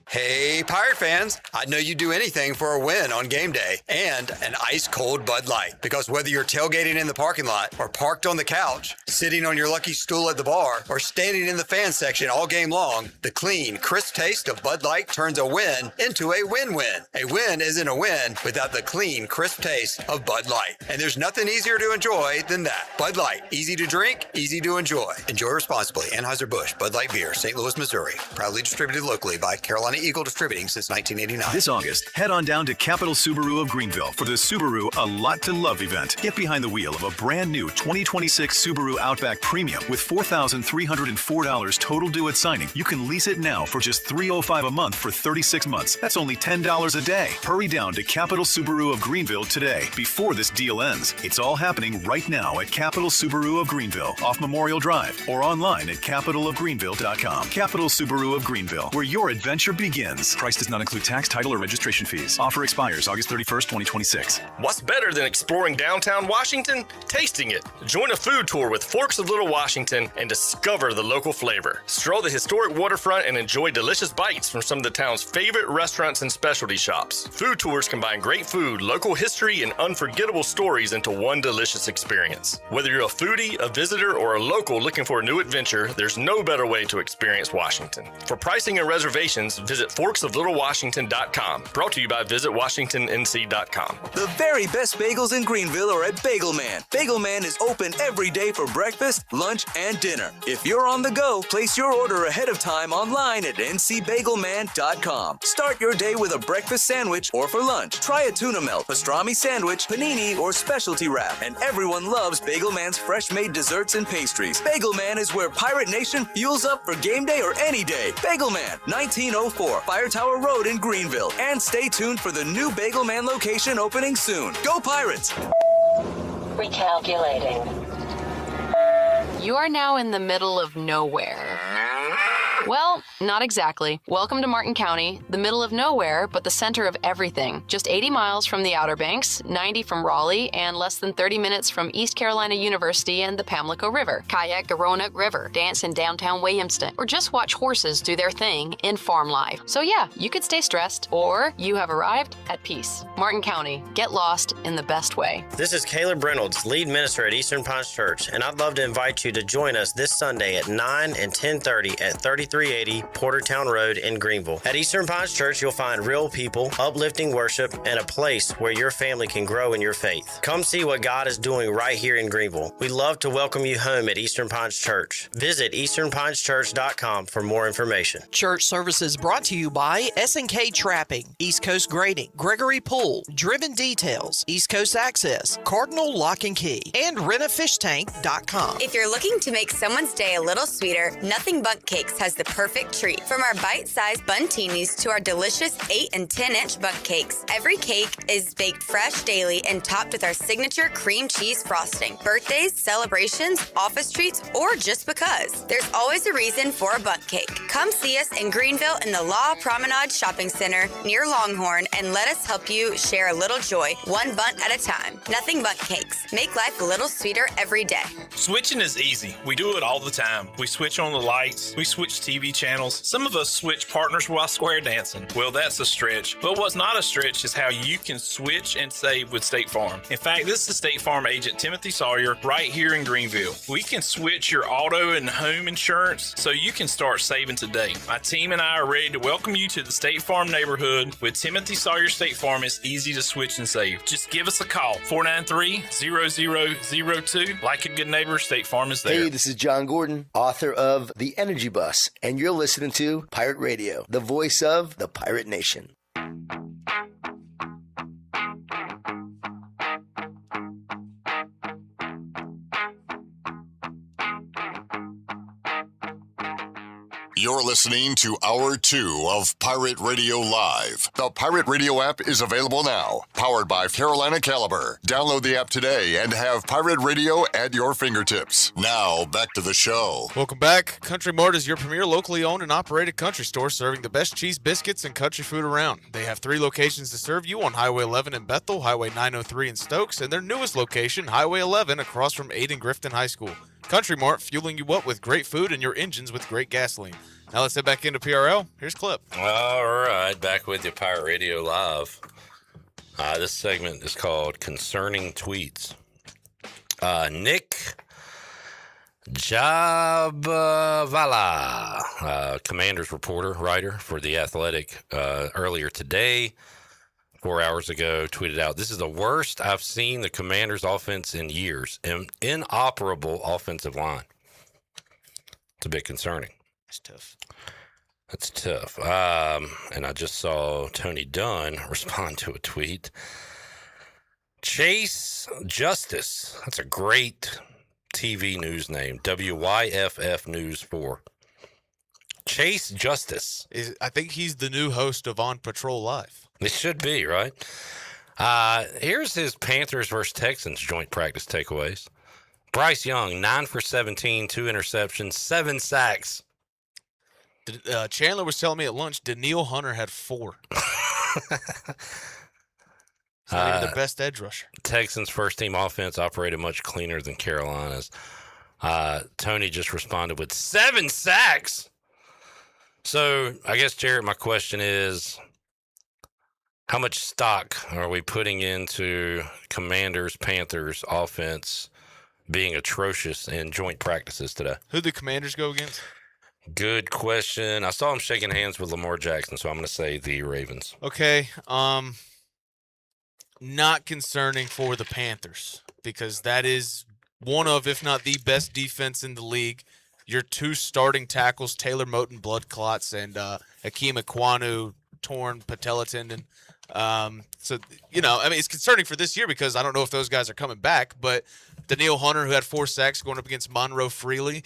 Hey, Pirate fans, I'd know you'd do anything for a win on game day and an ice-cold Bud Light. Because whether you're tailgating in the parking lot or parked on the couch, sitting on your lucky stool at the bar, or standing in the fan section all game long, the clean, crisp taste of Bud Light turns a win into a win-win. A win isn't a win without the clean, crisp taste of Bud Light. And there's nothing easier to enjoy than that. Bud Light, easy to drink, easy to enjoy. Enjoy responsibly. Anheuser-Busch, Bud Light Beer, St. Louis, Missouri. Proudly distributed locally by Carolina Eagle Distributing since 1989. This August, head on down to Capital Subaru of Greenville for the Subaru A Lot to Love event. Get behind the wheel of a brand new 2026 Subaru Outback Premium with $4,304 total due at signing. You can lease it now for just $305 a month for 36 months. That's only $10 a day. Hurry down to Capital Subaru of Greenville today before this deal ends. It's all happening right now at Capital Subaru of Greenville off Memorial Drive or online at capitalofgreenville.com. Capital Subaru of Greenville, where your adventure begins. Price does not include tax, title, or registration fees. Offer expires August 31st, 2026. What's better than exploring downtown Washington? Tasting it. Join a food tour with Forks of Little Washington and discover the local flavor. Stroll the historic waterfront and enjoy delicious bites from some of the town's favorite restaurants and specialty shops. Food tours combine great food, local history, and unforgettable stories into one delicious experience. Whether you're a foodie, a visitor, or a local looking for a new adventure, there's no better way to experience Washington. For pricing and reservations, visit forksoflittlewashington.com. Brought to you by visitwashingtonnc.com. The very best bagels in Greenville are at Bagel Man. Bagel Man is open every day for breakfast, lunch, and dinner. If you're on the go, place your order ahead of time online at ncbagelman.com. Start your day with a breakfast sandwich, or for lunch, try a tuna melt, pastrami sandwich, panini, or specialty wrap. And everyone loves Bagel Man's fresh-made desserts and pastries. Bagel Man is where Pirate Nation fuels up for game day or any day. Bagel Man, 1904 Fire Tower Road in Greenville. And stay tuned for the new Bagel Man location opening soon. Go Pirates! Recalculating. You are now in the middle of nowhere. Well, not exactly. Welcome to Martin County, the middle of nowhere, but the center of everything. Just 80 miles from the Outer Banks, 90 from Raleigh, and less than 30 minutes from East Carolina University and the Pamlico River. Kayak the Roanoke River, dance in downtown Williamston, or just watch horses do their thing in farm life. So yeah, you could stay stressed, or you have arrived at peace. Martin County, get lost in the best way. This is Caleb Reynolds, lead minister at Eastern Pines Church, and I'd love to invite you to join us this Sunday at 9 and 10:30 at 3380 Portertown Road in Greenville. At Eastern Pines Church, you'll find real people, uplifting worship, and a place where your family can grow in your faith. Come see what God is doing right here in Greenville. We'd love to welcome you home at Eastern Pines Church. Visit easternpineschurch.com for more information. Church services brought to you by S&K Trapping, East Coast Grading, Gregory Pool, Driven Details, East Coast Access, Cardinal Lock and Key, and rentafishtank.com. If you're looking to make someone's day a little sweeter, Nothing Bundt Cakes has the perfect treat. From our bite-sized buntinis to our delicious 8 and 10-inch bundt cakes, every cake is baked fresh daily and topped with our signature cream cheese frosting. Birthdays, celebrations, office treats, or just because. There's always a reason for a bundt cake. Come see us in Greenville in the Law Promenade Shopping Center near Longhorn and let us help you share a little joy, one bundt at a time. Nothing Bundt Cakes. Make life a little sweeter every day. Switching is easy. We do it all the time. We switch on the lights, we switch TV channels, channels, some of us switch partners while square dancing. Well, that's a stretch. But what's not a stretch is how you can switch and save with State Farm. In fact, this is State Farm agent Timothy Sawyer right here in Greenville. We can switch your auto and home insurance so you can start saving today. My team and I are ready to welcome you to the State Farm neighborhood. With Timothy Sawyer State Farm, it's easy to switch and save. Just give us a call, 493-0002. Like a good neighbor, State Farm is there. Hey, this is John Gordon, author of The Energy Bus, and you're listening to Pirate Radio, the voice of the Pirate Nation. You're listening to Hour 2 of Pirate Radio Live. The Pirate Radio app is available now. Powered by Carolina Caliber. Download the app today and have Pirate Radio at your fingertips. Now, back to the show. Welcome back. Country Mart is your premier locally owned and operated country store serving the best cheese, biscuits, and country food around. They have 3 locations to serve you on Highway 11 in Bethel, Highway 903 in Stokes, and their newest location, Highway 11, across from Aiden Grifton High School. Country Mart, fueling you up with great food and your engines with great gasoline. Now let's head back into PRL. Here's Clip. All right, back with you, Pirate Radio Live. This segment is called Concerning Tweets. Nick Jabavala, Commanders reporter, writer for The Athletic, earlier today, 4 hours ago, tweeted out, "This is the worst I've seen the Commanders offense in years. An inoperable offensive line." It's a bit concerning. That's tough. That's tough. And I just saw Tony Dunn respond to a tweet. Chase Justice. That's a great TV news name. WYFF News 4. Chase Justice. I think he's the new host of On Patrol Live. It should be, right? Here's his Panthers versus Texans joint practice takeaways. Bryce Young, 9 for 17, 2 interceptions, 7 sacks. Chandler was telling me at lunch, Donnell Hunter had 4. He's not even the best edge rusher. Texans' first-team offense operated much cleaner than Carolina's. Tony just responded with 7 sacks. So I guess, Jared, my question is, how much stock are we putting into Commanders-Panthers offense being atrocious in joint practices today? Who'd the Commanders go against? Good question. I saw him shaking hands with Lamar Jackson, so I'm going to say the Ravens. Okay. Not concerning for the Panthers because that is one of, if not the best defense in the league. Your 2 starting tackles, Taylor Moton, blood clots, and Hakeem Ekwonu, torn patella tendon. So, it's concerning for this year because I don't know if those guys are coming back, but Donnell Hunter, who had 4 sacks going up against Monroe Freeling,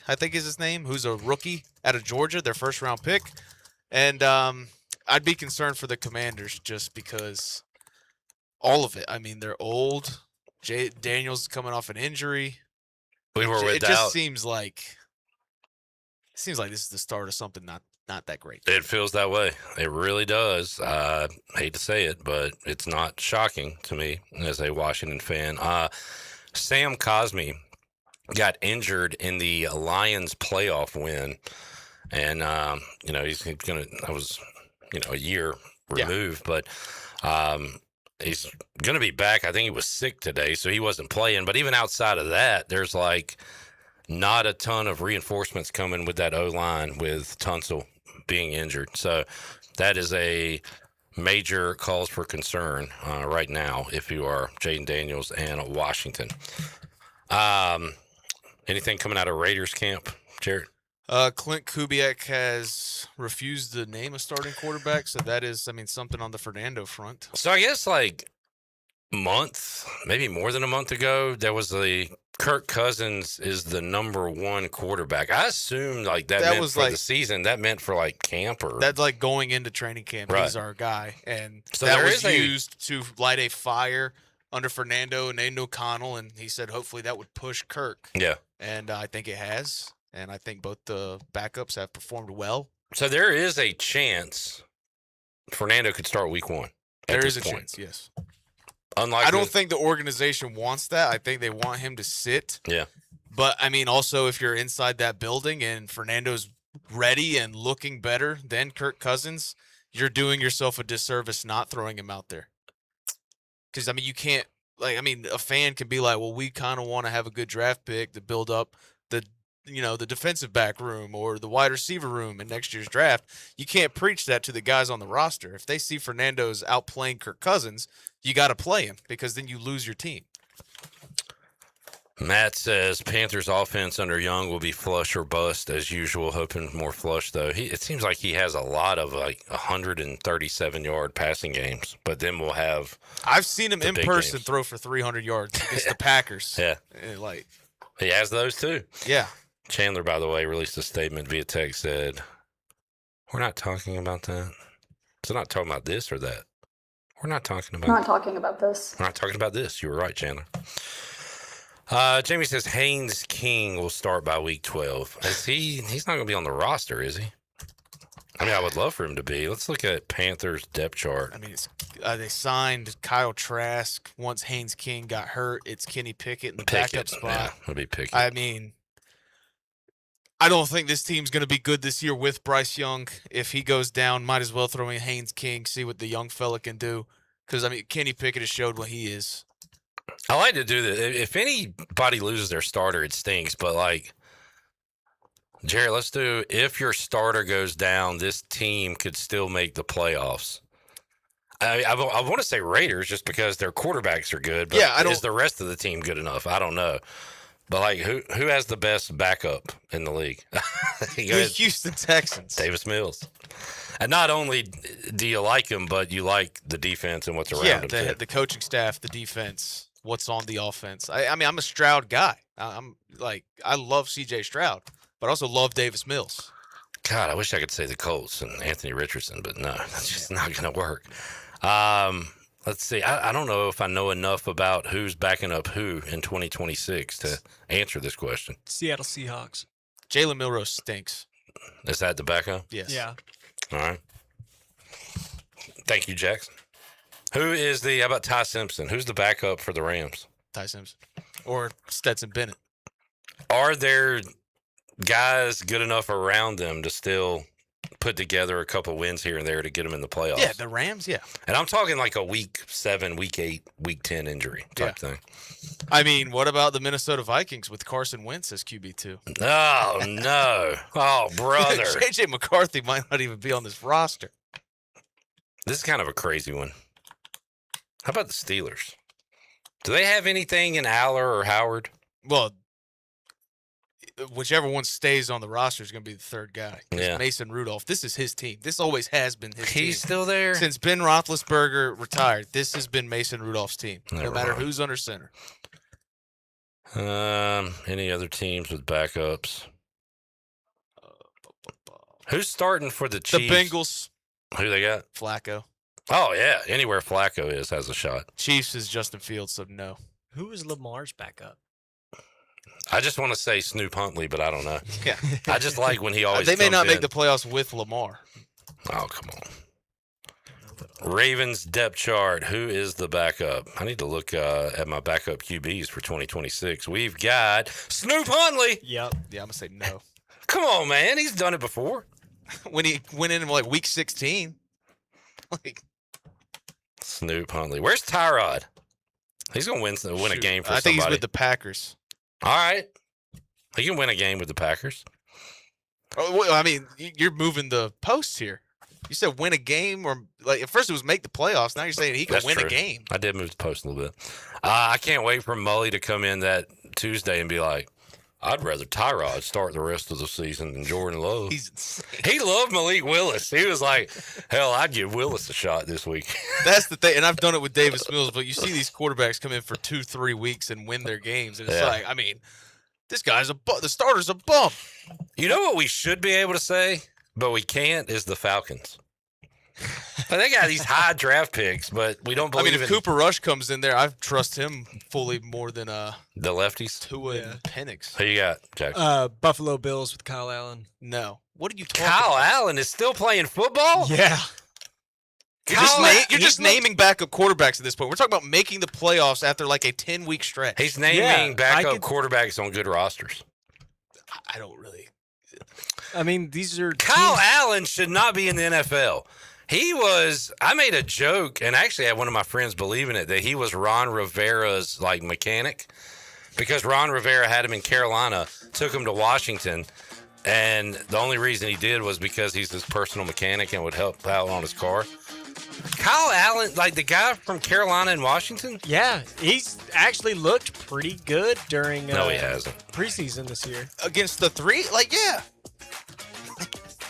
I think is his name, who's a rookie out of Georgia, their first-round pick. And I'd be concerned for the Commanders just because all of it. I mean, they're old. Daniels coming off an injury. It just seems like this is the start of something not that great. It feels that way. It really does. I hate to say it, but it's not shocking to me as a Washington fan. Sam Cosmi got injured in the Lions playoff win. And, he's going to, I was, a year removed, but he's going to be back. I think he was sick today, so he wasn't playing. But even outside of that, there's not a ton of reinforcements coming with that O-line with Tunsil being injured. So that is a major cause for concern right now if you are Jaden Daniels and Washington. Anything coming out of Raiders camp, Jared? Clint Kubiak has refused to name a starting quarterback, so that is, something on the Fernando front. So I guess month, maybe more than a month ago, there was Kirk Cousins is the number 1 quarterback. I assumed that meant was for the season. That meant for camp or that's going into training camp. Right. He's our guy, and so that was used to light a fire under Fernando and Aiden O'Connell, and he said hopefully that would push Kirk. Yeah, and I think it has. And I think both the backups have performed well. So there is a chance Fernando could start week 1. There is a chance, yes. Unlike I don't think the organization wants that. I think they want him to sit. Yeah. But, also, if you're inside that building and Fernando's ready and looking better than Kirk Cousins, you're doing yourself a disservice not throwing him out there. Because, I mean, you can't, a fan can be like, well, we kind of want to have a good draft pick to build up the defensive back room or the wide receiver room in next year's draft. You can't preach that to the guys on the roster. If they see Fernando's outplaying Kirk Cousins, you got to play him because then you lose your team. Matt says Panthers offense under Young will be flush or bust as usual, hoping more flush, though. It seems like he has a lot of 137-yard passing games, but then we'll have I've seen him in person throw for 300 yards against the Packers. Yeah. He has those, too. Yeah. Chandler, by the way, released a statement via text, said, we're not talking about that. So not talking about this or that. We're not talking about Not talking about this. We're not talking about this. You were right, Chandler. Jamie says Haynes King will start by week 12. He's not going to be on the roster, is he? I mean, I would love for him to be. Let's look at Panthers depth chart. I mean, they signed Kyle Trask. Once Haynes King got hurt, it's Kenny Pickett in the backup spot. Yeah, it'll be Pickett. I mean, I don't think this team's going to be good this year with Bryce Young. If he goes down, might as well throw in Haynes King, see what the young fella can do. Because, I mean, Kenny Pickett has showed what he is. I like to do this. If anybody loses their starter, it stinks. But, Jerry, let's do, if your starter goes down, this team could still make the playoffs. I want to say Raiders just because their quarterbacks are good. But is the rest of the team good enough? I don't know. But, who has the best backup in the league? The Houston Texans. Davis Mills. And not only do you like him, but you like the defense and what's around him. Yeah, the coaching staff, the defense, what's on the offense. I mean, I'm a Stroud guy. I love C.J. Stroud, but I also love Davis Mills. God, I wish I could say the Colts and Anthony Richardson, but no, that's just not going to work. Let's see. I don't know if I know enough about who's backing up who in 2026 to answer this question. Seattle Seahawks. Jalen Milroe stinks. Is that the backup? Yes. Yeah. All right. Thank you, Jackson. How about Ty Simpson? Who's the backup for the Rams? Ty Simpson. Or Stetson Bennett. Are there guys good enough around them to still put together a couple wins here and there to get them in the playoffs? Yeah, the Rams, yeah. And I'm talking like a week 7, week 8, week 10 injury type thing. I mean, what about the Minnesota Vikings with Carson Wentz as QB2? Oh, no. Oh, brother. J.J. McCarthy might not even be on this roster. This is kind of a crazy one. How about the Steelers? Do they have anything in Aller or Howard? Well, whichever one stays on the roster is going to be the third guy. Yeah. Mason Rudolph. This is his team. This always has been his team. He's still there? Since Ben Roethlisberger retired, this has been Mason Rudolph's team, no matter who's under center. Any other teams with backups? Who's starting for the Chiefs? The Bengals. Who they got? Flacco. Oh, yeah. Anywhere Flacco has a shot. Chiefs is Justin Fields, so no. Who is Lamar's backup? I just want to say Snoop Huntley, but I don't know. Yeah. I just like when he always They may not in. make the playoffs with Lamar. Oh, come on. Ravens depth chart. Who is the backup? I need to look at my backup QBs for 2026. We've got Snoop Huntley. Yep. Yeah, I'm going to say no. Come on, man. He's done it before. When he went in week 16. Snoop Huntley. Where's Tyrod? He's going to win a game for somebody. I think he's with the Packers. All right. He can win a game with the Packers. Oh, well, I mean, you're moving the posts here. You said win a game, or at first it was make the playoffs. Now you're saying he can win a game. I did move the post a little bit. I can't wait for Mully to come in that Tuesday and be like, I'd rather Tyrod start the rest of the season than Jordan Love. He's insane. He loved Malik Willis. He was like, hell, I'd give Willis a shot this week. That's the thing. And I've done it with Davis Mills, but you see these quarterbacks come in for 2-3 weeks and win their games. And it's I mean, this guy's the starter's a bum. You know what we should be able to say, but we can't, is the Falcons. They got these high draft picks, but we don't believe if Cooper Rush comes in there, I trust him fully more than the lefties. Tua and Penix. Who you got, Jack? Buffalo Bills with Kyle Allen. No. What are you talking Kyle about? Allen is still playing football? Yeah. You're just naming backup quarterbacks at this point. We're talking about making the playoffs after a 10-week stretch. He's naming backup quarterbacks on good rosters. I don't really. I mean, these are Kyle Allen should not be in the NFL. I made a joke, and actually I had one of my friends believing it, that he was Ron Rivera's like mechanic, because Ron Rivera had him in Carolina, took him to Washington, and the only reason he did was because he's his personal mechanic and would help out on his car. Kyle Allen, like the guy from Carolina and Washington? Yeah, he's actually looked pretty good during No, he hasn't. preseason this year. Against the three? Like, yeah.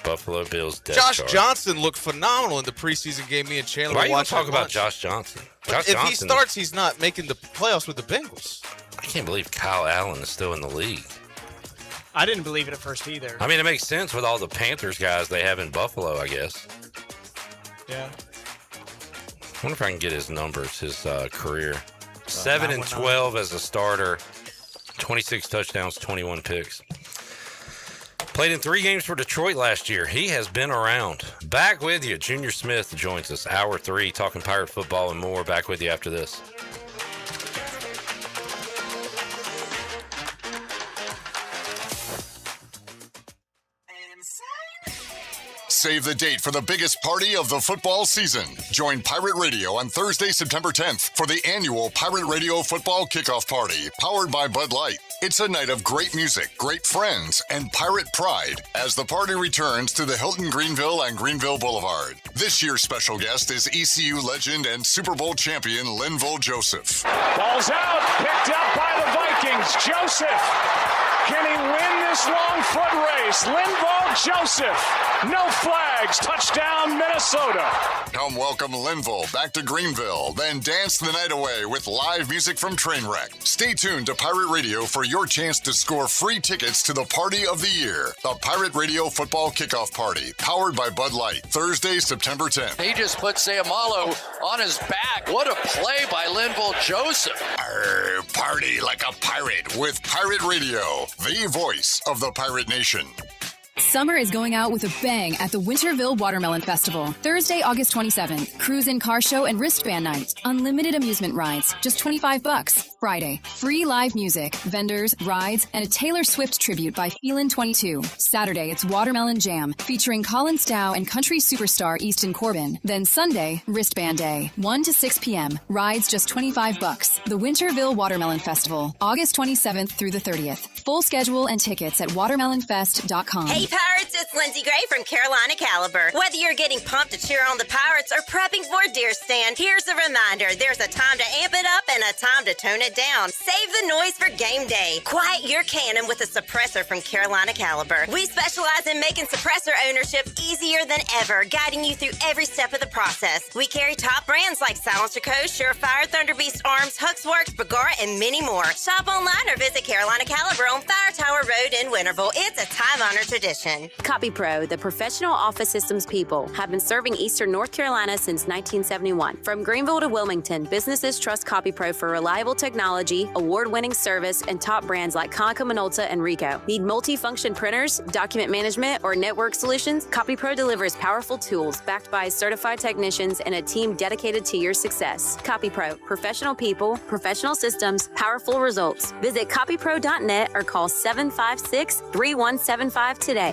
Buffalo Bills depth Josh chart. Johnson looked phenomenal in the preseason game. Me and Chandler Why are you watched talk at about lunch. Josh Johnson? If he starts, he's not making the playoffs with the Bengals. I can't believe Kyle Allen is still in the league. I didn't believe it at first either. I mean, it makes sense with all the Panthers guys they have in Buffalo, I guess. Yeah. I wonder if I can get his numbers, his career. 7-12 as a starter, 26 touchdowns, 21 picks. Played in 3 games for Detroit last year. He has been around. Back with you. Junior Smith joins us. Hour 3, talking Pirate football and more. Back with you after this. Save the date for the biggest party of the football season. Join Pirate Radio on Thursday, September 10th for the annual Pirate Radio Football Kickoff Party, powered by Bud Light. It's a night of great music, great friends, and pirate pride as the party returns to the Hilton Greenville and Greenville Boulevard. This year's special guest is ECU legend and Super Bowl champion Linval Joseph. Ball's out, picked up by the Vikings. Joseph. Can he win this long foot race? Linval Joseph. No flags. Touchdown, Minnesota. Come welcome Linval back to Greenville, then dance the night away with live music from Trainwreck. Stay tuned to Pirate Radio for your chance to score free tickets to the party of the year, the Pirate Radio Football Kickoff Party, powered by Bud Light, Thursday, September 10th. He just put Sayamalo on his back. What a play by Linval Joseph. Party like a pirate with Pirate Radio, the voice of the Pirate Nation. Summer is going out with a bang at the Winterville Watermelon Festival. Thursday, August 27th, cruise-in car show and wristband night. Unlimited amusement rides, just $25. Friday, free live music, vendors, rides, and a Taylor Swift tribute by Phelan 22. Saturday, it's Watermelon Jam, featuring Colin Stow and country superstar Easton Corbin. Then Sunday, wristband day, 1 to 6 p.m. Rides just $25. The Winterville Watermelon Festival, August 27th through the 30th. Full schedule and tickets at watermelonfest.com. Hey Pirates, it's Lindsay Gray from Carolina Caliber. Whether you're getting pumped to cheer on the Pirates or prepping for a deer stand, here's a reminder. There's a time to amp it up and a time to tone it down. Save the noise for game day. Quiet your cannon with a suppressor from Carolina Caliber. We specialize in making suppressor ownership easier than ever, guiding you through every step of the process. We carry top brands like Silencer Co., Surefire, Thunderbeast Arms, Huxworks, Bergara, and many more. Shop online or visit Carolina Caliber on Fire Tower Road in Winterville. It's a time-honored tradition. CopyPro, the professional office systems people, have been serving Eastern North Carolina since 1971. From Greenville to Wilmington, businesses trust CopyPro for reliable technology, award-winning service, and top brands like Konica Minolta and Ricoh. Need multi-function printers, document management, or network solutions? CopyPro delivers powerful tools backed by certified technicians and a team dedicated to your success. CopyPro, professional people, professional systems, powerful results. Visit copypro.net or call 756-3175 today.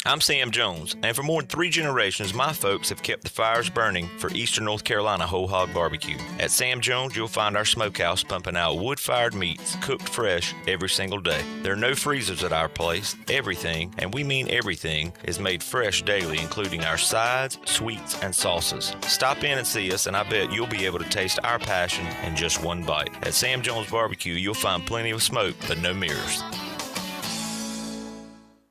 I'm Sam Jones, and for more than 3 generations, my folks have kept the fires burning for Eastern North Carolina Whole Hog Barbecue. At Sam Jones, you'll find our smokehouse pumping out wood-fired meats, cooked fresh every single day. There are no freezers at our place. Everything, and we mean everything, is made fresh daily, including our sides, sweets, and sauces. Stop in and see us, and I bet you'll be able to taste our passion in just one bite. At Sam Jones Barbecue, you'll find plenty of smoke, but no mirrors.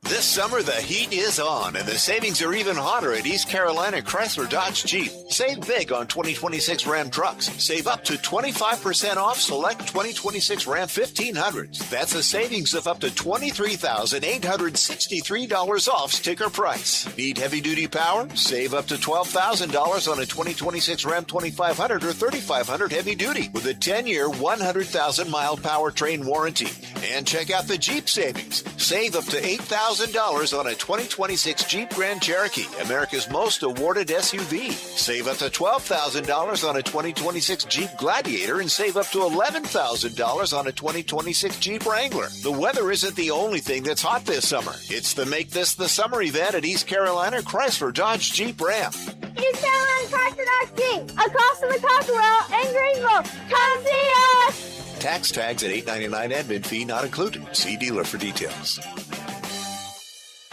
This summer, the heat is on, and the savings are even hotter at East Carolina Chrysler Dodge Jeep. Save big on 2026 Ram trucks. Save up to 25% off select 2026 Ram 1500s. That's a savings of up to $23,863 off sticker price. Need heavy-duty power? Save up to $12,000 on a 2026 Ram 2500 or 3500 heavy-duty with a 10-year, 100,000-mile powertrain warranty. And check out the Jeep savings. Save up to $8,000 $12,000 on a 2026 Jeep Grand Cherokee, America's most awarded SUV. Save up to $12,000 on a 2026 Jeep Gladiator and save up to $11,000 on a 2026 Jeep Wrangler. The weather isn't the only thing that's hot this summer. It's the Make This the Summer event at East Carolina Chrysler Dodge Jeep Ram. East Carolina Chrysler Dodge Jeep, across from the Cockerell in Greenville. Come see us! Tax tags at $8.99 admin fee not included. See dealer for details.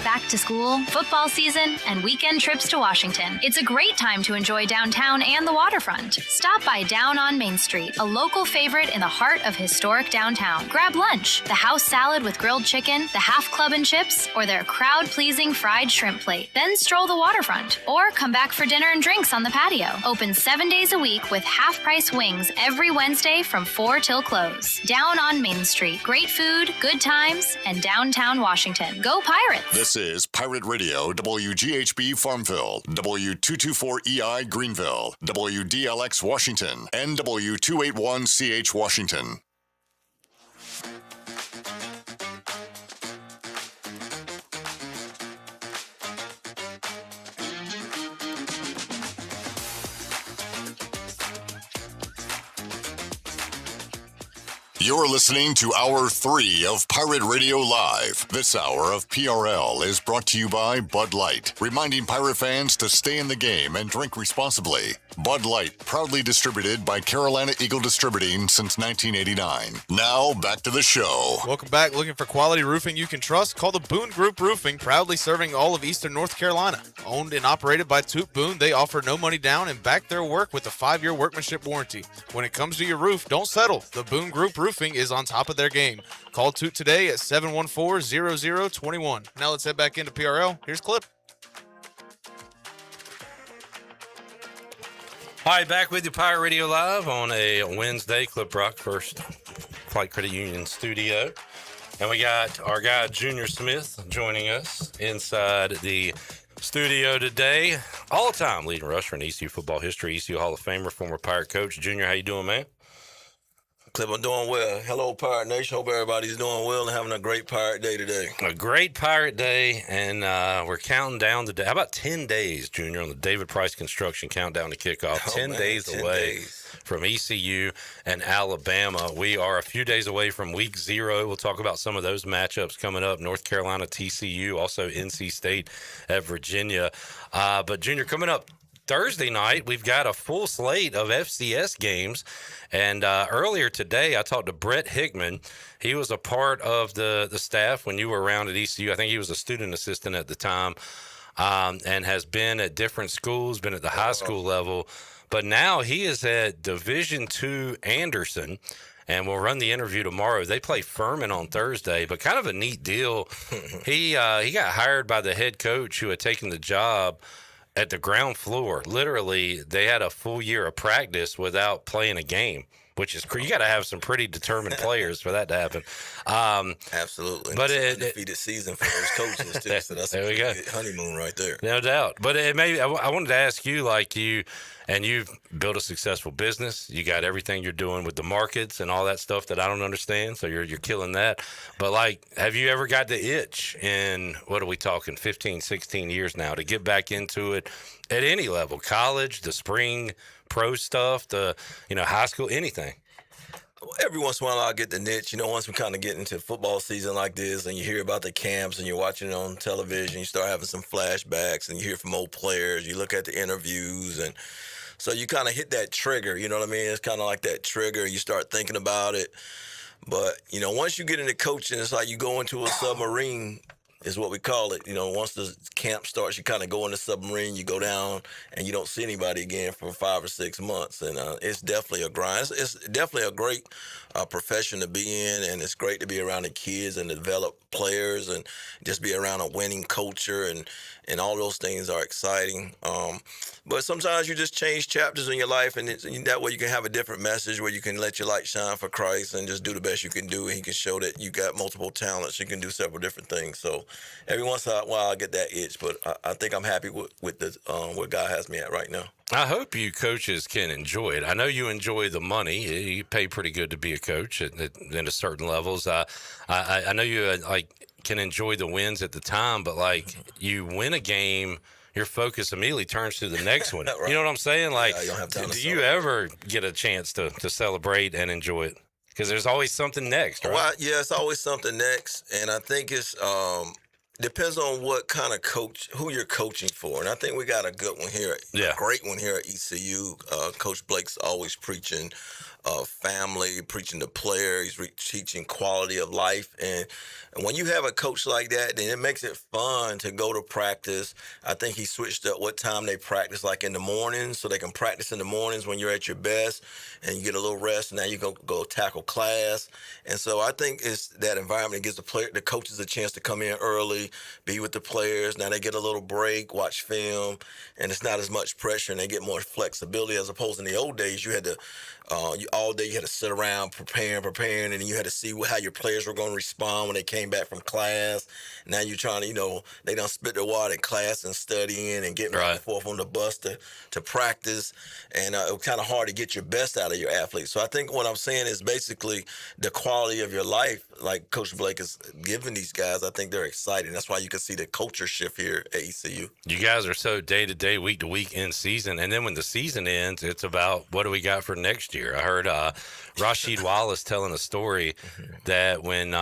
Back to school, football season, and weekend trips to Washington. It's a great time to enjoy downtown and the waterfront. Stop by Down on Main Street, a local favorite in the heart of historic downtown. Grab lunch, the house salad with grilled chicken, the half club and chips, or their crowd-pleasing fried shrimp plate. Then stroll the waterfront, or come back for dinner and drinks on the patio. Open 7 days a week with half-price wings every Wednesday from 4 till close. Down on Main Street. Great food, good times, and downtown Washington. Go Pirates! This is Pirate Radio, WGHB Farmville, W224EI Greenville, WDLX Washington, and W281CH Washington. You're listening to Hour 3 of Pirate Radio Live. This hour of PRL is brought to you by Bud Light, reminding Pirate fans to stay in the game and drink responsibly. Bud Light, proudly distributed by Carolina Eagle Distributing since 1989. Now, back to the show. Welcome back. Looking for quality roofing you can trust? Call the Boone Group Roofing, proudly serving all of eastern North Carolina. Owned and operated by Toot Boone, they offer no money down and back their work with a 5-year workmanship warranty. When it comes to your roof, don't settle. The Boone Group Roofing is on top of their game. Call Toot today at 714-0021. Now let's head back into PRL. Here's Clip. Hi, back with you, Pirate Radio Live on a Wednesday. Clip Rock, First Flight Credit Union studio. And we got our guy, Junior Smith, joining us inside the studio today. All-time leading rusher in ECU football history, ECU Hall of Famer, former Pirate coach. Junior, how you doing, man? Clip, I'm doing well. Hello, Pirate Nation. Hope everybody's doing well and having a great Pirate Day today. A great Pirate Day, and we're counting down the day. How about 10 days, Junior, on the David Price Construction countdown to kickoff? 10 days away from ECU and Alabama. We are a few days away from week 0. We'll talk about some of those matchups coming up. North Carolina, TCU, also NC State at Virginia. But, Junior, coming up Thursday night, we've got a full slate of FCS games. And earlier today, I talked to Brett Hickman. He was a part of the staff when you were around at ECU. I think he was a student assistant at the time, and has been at different schools, been at the high school level. But now he is at Division II Anderson, and we'll run the interview tomorrow. They play Furman on Thursday, but kind of a neat deal. He got hired by the head coach who had taken the job at the ground floor. Literally, they had a full year of practice without playing a game, which is you got to have some pretty determined players for that to happen. Absolutely. But it's an undefeated season for those coaches too. So that's there we go. Honeymoon right there. No doubt. But it maybe I wanted to ask you, like you've built a successful business. You got everything you're doing with the markets and all that stuff that I don't understand. So you're killing that. But like, have you ever got the itch in, what are we talking, 15, 16 years now, to get back into it at any level, college, the spring pro stuff, the high school, anything? Every once in a while, I'll get the niche. Once we kind of get into football season like this and you hear about the camps and you're watching it on television, you start having some flashbacks and you hear from old players, you look at the interviews, and so you kind of hit that trigger, you know what I mean? It's kind of like that trigger. You start thinking about it. But, once you get into coaching, it's like you go into a submarine is what we call it. Once the camp starts, you kind of go in the submarine, you go down, and you don't see anybody again for 5 or 6 months. And it's definitely a grind. It's definitely a great profession to be in, and it's great to be around the kids and develop players and just be around a winning culture, and all those things are exciting. But sometimes you just change chapters in your life, and that way you can have a different message where you can let your light shine for Christ and just do the best you can do, and he can show that you got multiple talents. You can do several different things. So every once in a while I get that itch, but I think I'm happy with where God has me at right now. I hope you coaches can enjoy it. I know you enjoy the money. You pay pretty good to be a coach at a certain levels. I know you can enjoy the wins at the time, but like you win a game, your focus immediately turns to the next one. Right. You know what I'm saying? Like, you don't have time do you ever get a chance to celebrate and enjoy it? Because there's always something next, right? Well, yeah, it's always something next, and I think it's depends on what kind of coach, who you're coaching for. And I think we got a good one here, a great one here at ECU. Coach Blake's always preaching family, preaching the player. He's teaching quality of life. And when you have a coach like that, then it makes it fun to go to practice. I think he switched up what time they practice, like in the mornings, so they can practice in the mornings when you're at your best and you get a little rest, and now you go tackle class. And so I think it's that environment that gives the coaches a chance to come in early, be with the players. Now they get a little break, watch film, and it's not as much pressure, and they get more flexibility as opposed in the old days. You had to all day you had to sit around preparing, and then you had to see how your players were going to respond when they came back from class. Now you're trying to, they done spit the water in class and studying and getting back and forth on the bus to practice. And it was kind of hard to get your best out of your athletes. So I think what I'm saying is basically the quality of your life, like Coach Blake is giving these guys, I think they're excited. That's why you can see the culture shift here at ECU. You guys are so day-to-day, week-to-week in season. And then when the season ends, it's about what do we got for next year. I heard Rasheed Wallace telling a story that when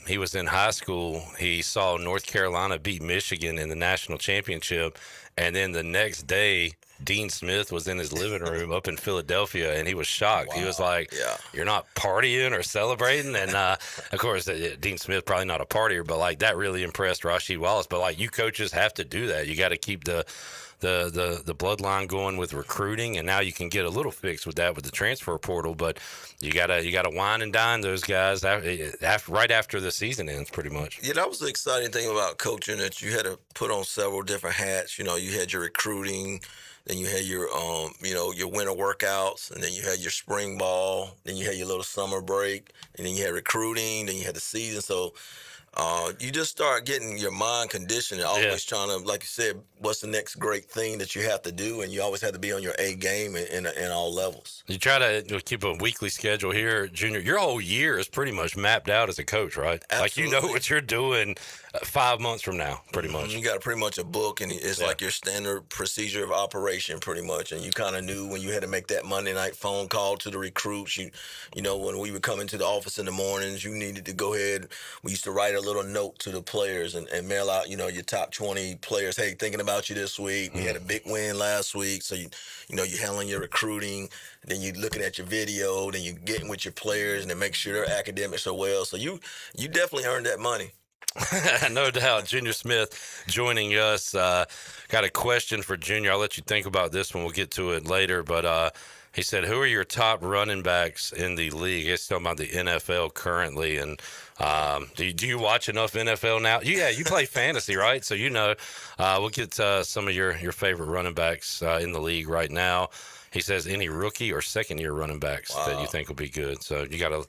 he was in high school, he saw North Carolina beat Michigan in the national championship. And then the next day, Dean Smith was in his living room up in Philadelphia, and he was shocked. Wow. He was like, you're not partying or celebrating? And, of course, Dean Smith, probably not a partier, but, like, that really impressed Rasheed Wallace. But, like, you coaches have to do that. You got to keep the bloodline going with recruiting, and now you can get a little fixed with that with the transfer portal, but you gotta wine and dine those guys right after the season ends, pretty much. Yeah, that was the exciting thing about coaching, that you had to put on several different hats. You had your recruiting, then you had your your winter workouts, and then you had your spring ball, then you had your little summer break, and then you had recruiting, then you had the season. So you just start getting your mind conditioned and always trying to, like you said, what's the next great thing that you have to do, and you always have to be on your A game in all levels. You try to keep a weekly schedule here, Junior. Your whole year is pretty much mapped out as a coach, right? Absolutely. Like, you know what you're doing 5 months from now, pretty much. You got pretty much a book, and it's like your standard procedure of operation, pretty much. And you kind of knew when you had to make that Monday night phone call to the recruits. You know, when we would come into the office in the mornings, you needed to go ahead. We used to write a little note to the players and mail out, your top 20 players. Hey, thinking about you this week. We had a big win last week, so you're handling your recruiting. Then you're looking at your video. Then you're getting with your players and then make sure their academics are well. So you definitely earned that money. No doubt. Junior Smith joining us. Got a question for Junior. I'll let you think about this one. We'll get to it later. But he said, who are your top running backs in the league? He's talking about the NFL currently. And do you watch enough NFL now? Yeah, you play fantasy, right? So we'll get some of your favorite running backs in the league right now. He says any rookie or second-year running backs that you think will be good. So you got to...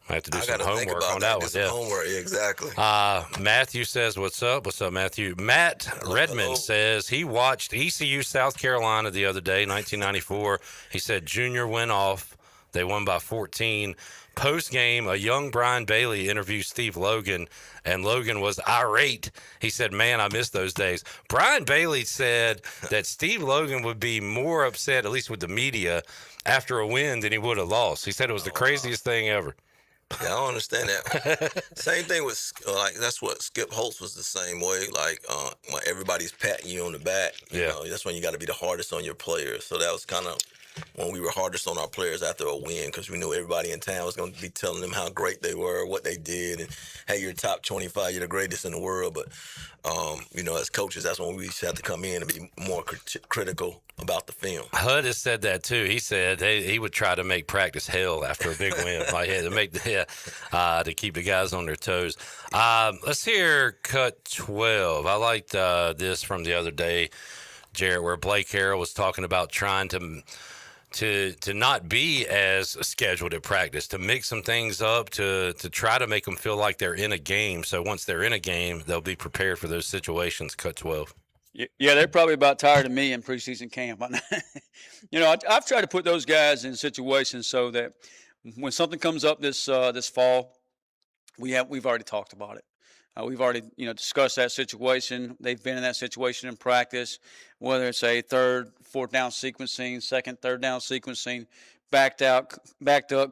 I have to do some homework on that one. Yeah, homework, exactly. Matthew says, what's up? What's up, Matthew? Matt Redmond says he watched ECU South Carolina the other day, 1994. He said Junior went off. They won by 14. Post-game, a young Brian Bailey interviewed Steve Logan, and Logan was irate. He said, man, I miss those days. Brian Bailey said that Steve Logan would be more upset, at least with the media, after a win than he would have lost. He said it was the craziest thing ever. Yeah, I don't understand that. Same thing with, that's what Skip Holtz was the same way. When everybody's patting you on the back, that's when you got to be the hardest on your players. So that was kind of when we were hardest on our players after a win, because we knew everybody in town was going to be telling them how great they were, what they did, and hey, you're top 25, you're the greatest in the world. But as coaches, that's when we have to come in and be more critical about the film. Hud has said that too. He said he would try to make practice hell after a big win, to keep the guys on their toes. Let's hear cut 12. I liked this from the other day, Jarrett, where Blake Harrell was talking about trying to not be as scheduled at practice, to mix some things up, to try to make them feel like they're in a game. So once they're in a game, they'll be prepared for those situations. Cut 12. Yeah, they're probably about tired of me in preseason camp. I've tried to put those guys in situations so that when something comes up this fall, we've already talked about it. We've already, discussed that situation. They've been in that situation in practice, whether it's a third, fourth down sequencing, second, third down sequencing, backed up,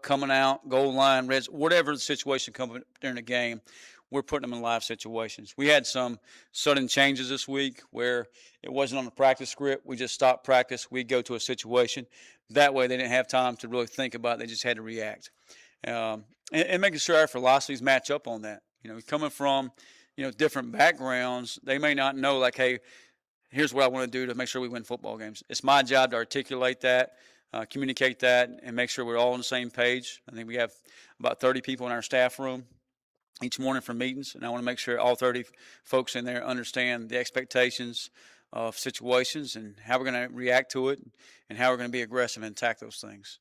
coming out, goal line, reds, whatever the situation comes during the game, we're putting them in live situations. We had some sudden changes this week where it wasn't on the practice script. We just stopped practice. We'd go to a situation. That way they didn't have time to really think about it. They just had to react. And making sure our philosophies match up on that. Coming from, different backgrounds, they may not know, like, hey, here's what I want to do to make sure we win football games. It's my job to articulate that, communicate that, and make sure we're all on the same page. I think we have about 30 people in our staff room each morning for meetings, and I want to make sure all 30 folks in there understand the expectations of situations and how we're going to react to it and how we're going to be aggressive and attack those things.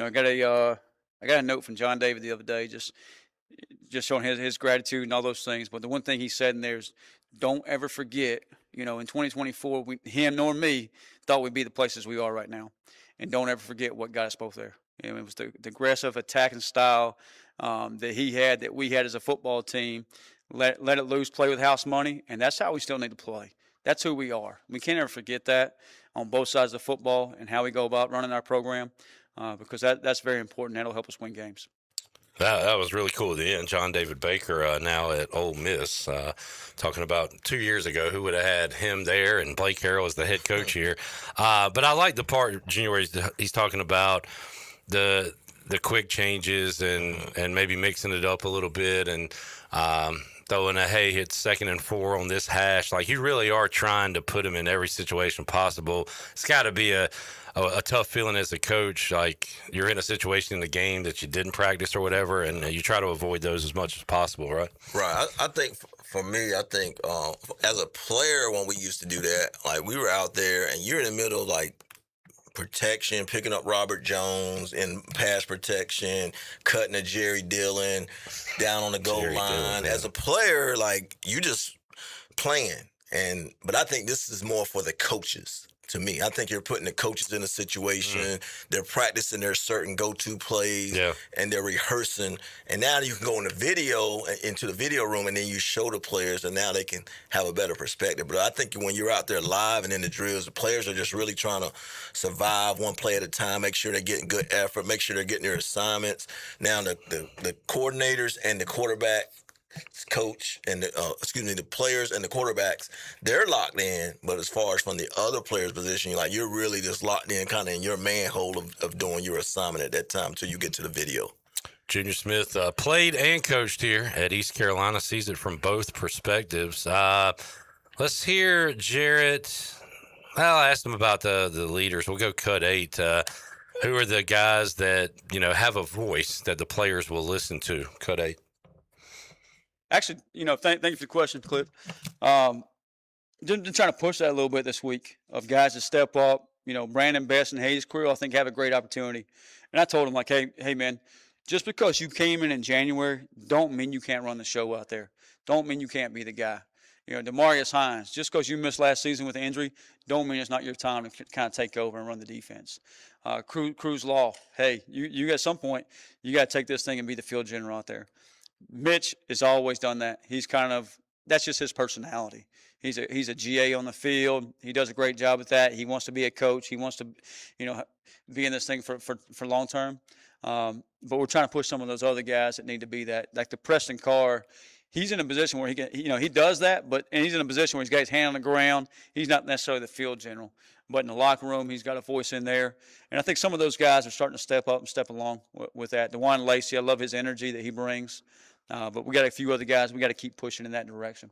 I got a note from John David the other day, just showing his gratitude and all those things. But the one thing he said in there is, don't ever forget, in 2024, him nor me thought we'd be the places we are right now. And don't ever forget what got us both there. It was the aggressive attacking style that he had, that we had as a football team. Let it loose, play with house money, and that's how we still need to play. That's who we are. We can't ever forget that on both sides of football and how we go about running our program, because that's very important. That'll help us win games. That was really cool at the end. John David Baker, now at Ole Miss, talking about 2 years ago, who would have had him there, and Blake Harrell as the head coach here. But I like the part, Junior, where he's talking about the quick changes and maybe mixing it up a little bit and throwing a, hey, it's 2nd and 4 on this hash. Like, you really are trying to put him in every situation possible. It's got to be a tough feeling as a coach, like you're in a situation in the game that you didn't practice or whatever, and you try to avoid those as much as possible, right? Right. I think for me, as a player, when we used to do that, like, we were out there and you're in the middle of, like, protection, picking up Robert Jones in pass protection, cutting a Jerry Dillon down on the goal line. As a player, like, you just playing. But I think this is more for the coaches. To me, I think you're putting the coaches in a situation. They're practicing their certain go-to plays, and they're rehearsing. And now you can go into the video room, and then you show the players, and now they can have a better perspective. But I think when you're out there live and in the drills, the players are just really trying to survive one play at a time, make sure they're getting good effort, make sure they're getting their assignments. Now the coordinators and the quarterback coach and the players and the quarterbacks, they're locked in. But as far as from the other players' position, you're really just locked in, kind of in your manhole of doing your assignment at that time until you get to the video. Junior Smith played and coached here at East Carolina, sees it from both perspectives. Let's hear Jarrett. I asked him about the leaders. We'll go cut 8. Who are the guys that have a voice that the players will listen to? Cut 8. Actually, thank you for the question, Cliff. Just trying to push that a little bit this week of guys to step up. Brandon Best and Hayes Creel, I think, have a great opportunity. And I told him, like, hey, man, just because you came in January don't mean you can't run the show out there. Don't mean you can't be the guy. Demarius Hines, just because you missed last season with an injury don't mean it's not your time to kind of take over and run the defense. Cruz Law, hey, you at some point, you got to take this thing and be the field general out there. Mitch has always done that. That's just his personality. He's a GA on the field. He does a great job with that. He wants to be a coach. He wants to, be in this thing for long term. But we're trying to push some of those other guys that need to be that. Like the Preston Carr, he's in a position where he can, he does that, and he's in a position where he's got his hand on the ground. He's not necessarily the field general, but in the locker room, he's got a voice in there. And I think some of those guys are starting to step up and step along with that. DeJuan Lacey, I love his energy that he brings. But we got a few other guys we got to keep pushing in that direction.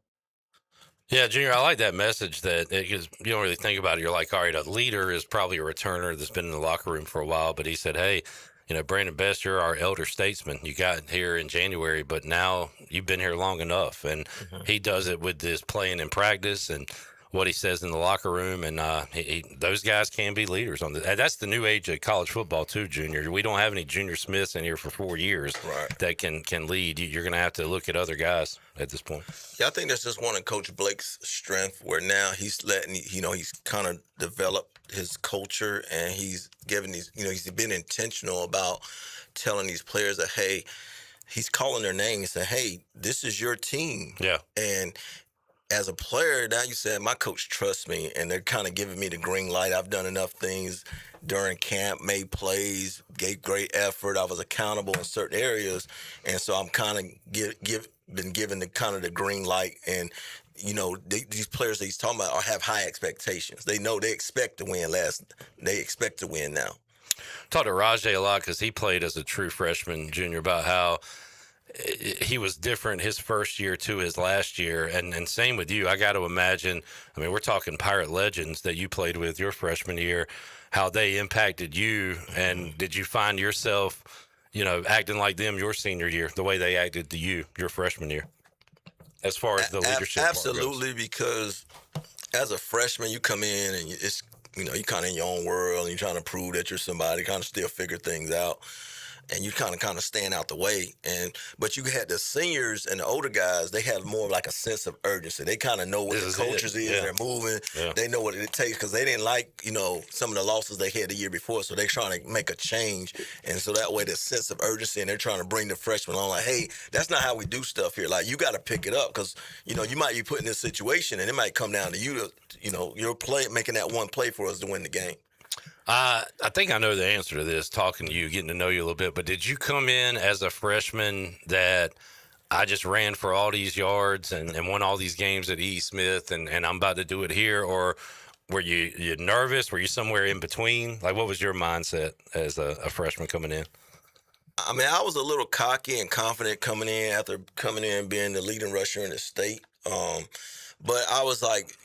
Yeah, Junior, I like that message because you don't really think about it. You're like, all right, a leader is probably a returner that's been in the locker room for a while. But he said, hey, Brandon Best, you're our elder statesman. You got here in January, but now you've been here long enough. And he does it with this playing in practice and what he says in the locker room, and those guys can be leaders on that's the new age of college football too, Junior. We don't have any Junior Smiths in here for 4 years that can lead. You're going to have to look at other guys at this point. Yeah, I think that's just one of Coach Blake's strength, where now he's letting he's kind of developed his culture, and he's given he's been intentional about telling these players that, hey, he's calling their name and saying, hey, this is your team. Yeah. And as a player, now you said, my coach trusts me, and they're kind of giving me the green light. I've done enough things during camp, made plays, gave great effort. I was accountable in certain areas, and so I'm kind of been given the kind of the green light. And these players that he's talking about have high expectations. They know they expect to win They expect to win now. Talked to Rajay a lot because he played as a true freshman, junior, about how he was different his first year to his last year. And same with you. I got to imagine, we're talking Pirate legends that you played with your freshman year, how they impacted you. And did you find yourself, acting like them your senior year, the way they acted to you your freshman year, as far as the leadership part goes? Absolutely, because as a freshman, you come in and it's, you're kind of in your own world and you're trying to prove that you're somebody, kind of still figure things out. And you kind of stand out the way. But you had the seniors and the older guys, they had more like a sense of urgency. They kind of know what the coaches is. They're moving. Yeah. They know what it takes because they didn't like, some of the losses they had the year before. So they're trying to make a change. And so that way, the sense of urgency, and they're trying to bring the freshmen along like, hey, that's not how we do stuff here. Like, you got to pick it up because, you might be put in this situation and it might come down to you to, your play, making that one play for us to win the game. I think I know the answer to this, talking to you, getting to know you a little bit, but did you come in as a freshman that I just ran for all these yards and won all these games at E. Smith and I'm about to do it here? Or were you nervous? Were you somewhere in between? Like, what was your mindset as a freshman coming in? I was a little cocky and confident coming in after coming in being the leading rusher in the state. But I was like,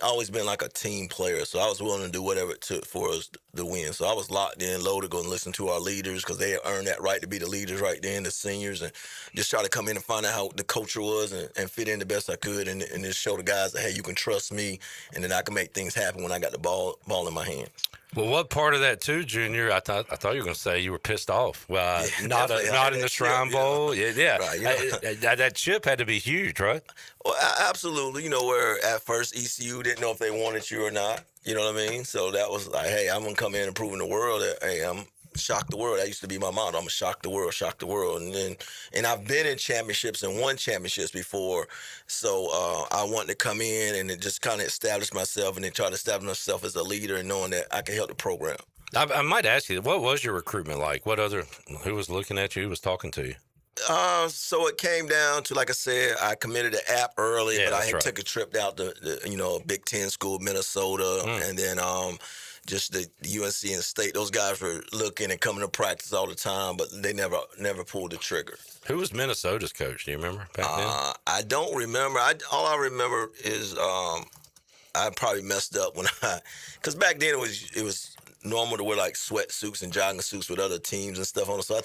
always been like a team player. So I was willing to do whatever it took for us to win. So I was locked in, low to go and listen to our leaders because they earned that right to be the leaders right then, the seniors, and just try to come in and find out how the culture was and fit in the best I could and just show the guys that, hey, you can trust me and then I can make things happen when I got the ball in my hands. Well, what part of that too, Junior? I thought you were going to say you were pissed off. Well, not in the Shrine Bowl. Yeah. Right, that chip had to be huge, right? Well, absolutely. Where at first ECU didn't know if they wanted you or not. You know what I mean? So that was like, hey, I'm going to come in and prove in the world that, hey, I'm shock the world. That used to be my motto. I'm going to shock the world. And I've been in championships and won championships before. So I wanted to come in and just kind of establish myself and then try to establish myself as a leader and knowing that I can help the program. I might ask you, what was your recruitment like? Who was looking at you? Who was talking to you? So it came down to, like I said, I committed the app early, but I took a trip out to Big Ten school, Minnesota, and then just the UNC and State. Those guys were looking and coming to practice all the time, but they never pulled the trigger. Who was Minnesota's coach? Do you remember back then? I don't remember. All I remember is I probably messed up because back then it was normal to wear like sweatsuits and jogging suits with other teams and stuff on it. So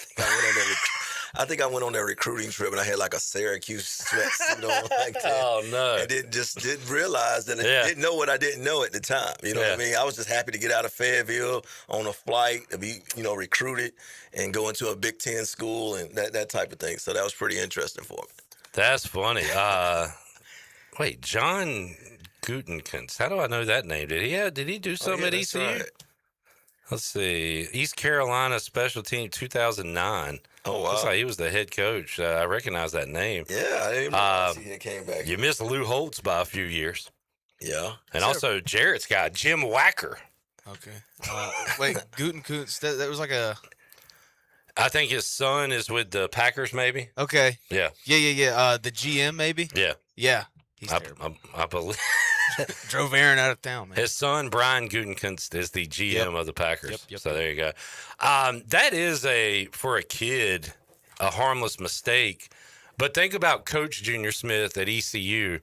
I think I went on that recruiting trip and I had like a Syracuse sweatsuit on like that. Oh no! And didn't realize that I didn't know what I didn't know at the time. You know what I mean? I was just happy to get out of Fayetteville on a flight to be recruited and go into a Big Ten school and that type of thing. So that was pretty interesting for me. That's funny. Wait, John Gutekunst. How do I know that name? Did he do something at ECU? Right. Let's see. East Carolina special team 2009. Oh, wow. Looks like he was the head coach. I recognize that name. Yeah, I didn't even know he came back. You missed Lou Holtz by a few years. Yeah. And also Jarrett's guy, Jim Wacker. Okay. Wait, Gutekunst, that was like a... I think his son is with the Packers, maybe. Okay. Yeah. Yeah. The GM, maybe? Yeah. Yeah. He's terrible. I believe... Drove Aaron out of town, man. His son, Brian Gutekunst, is the GM of the Packers. Yep. So there you go. That is, for a kid, a harmless mistake. But think about Coach Junior Smith at ECU.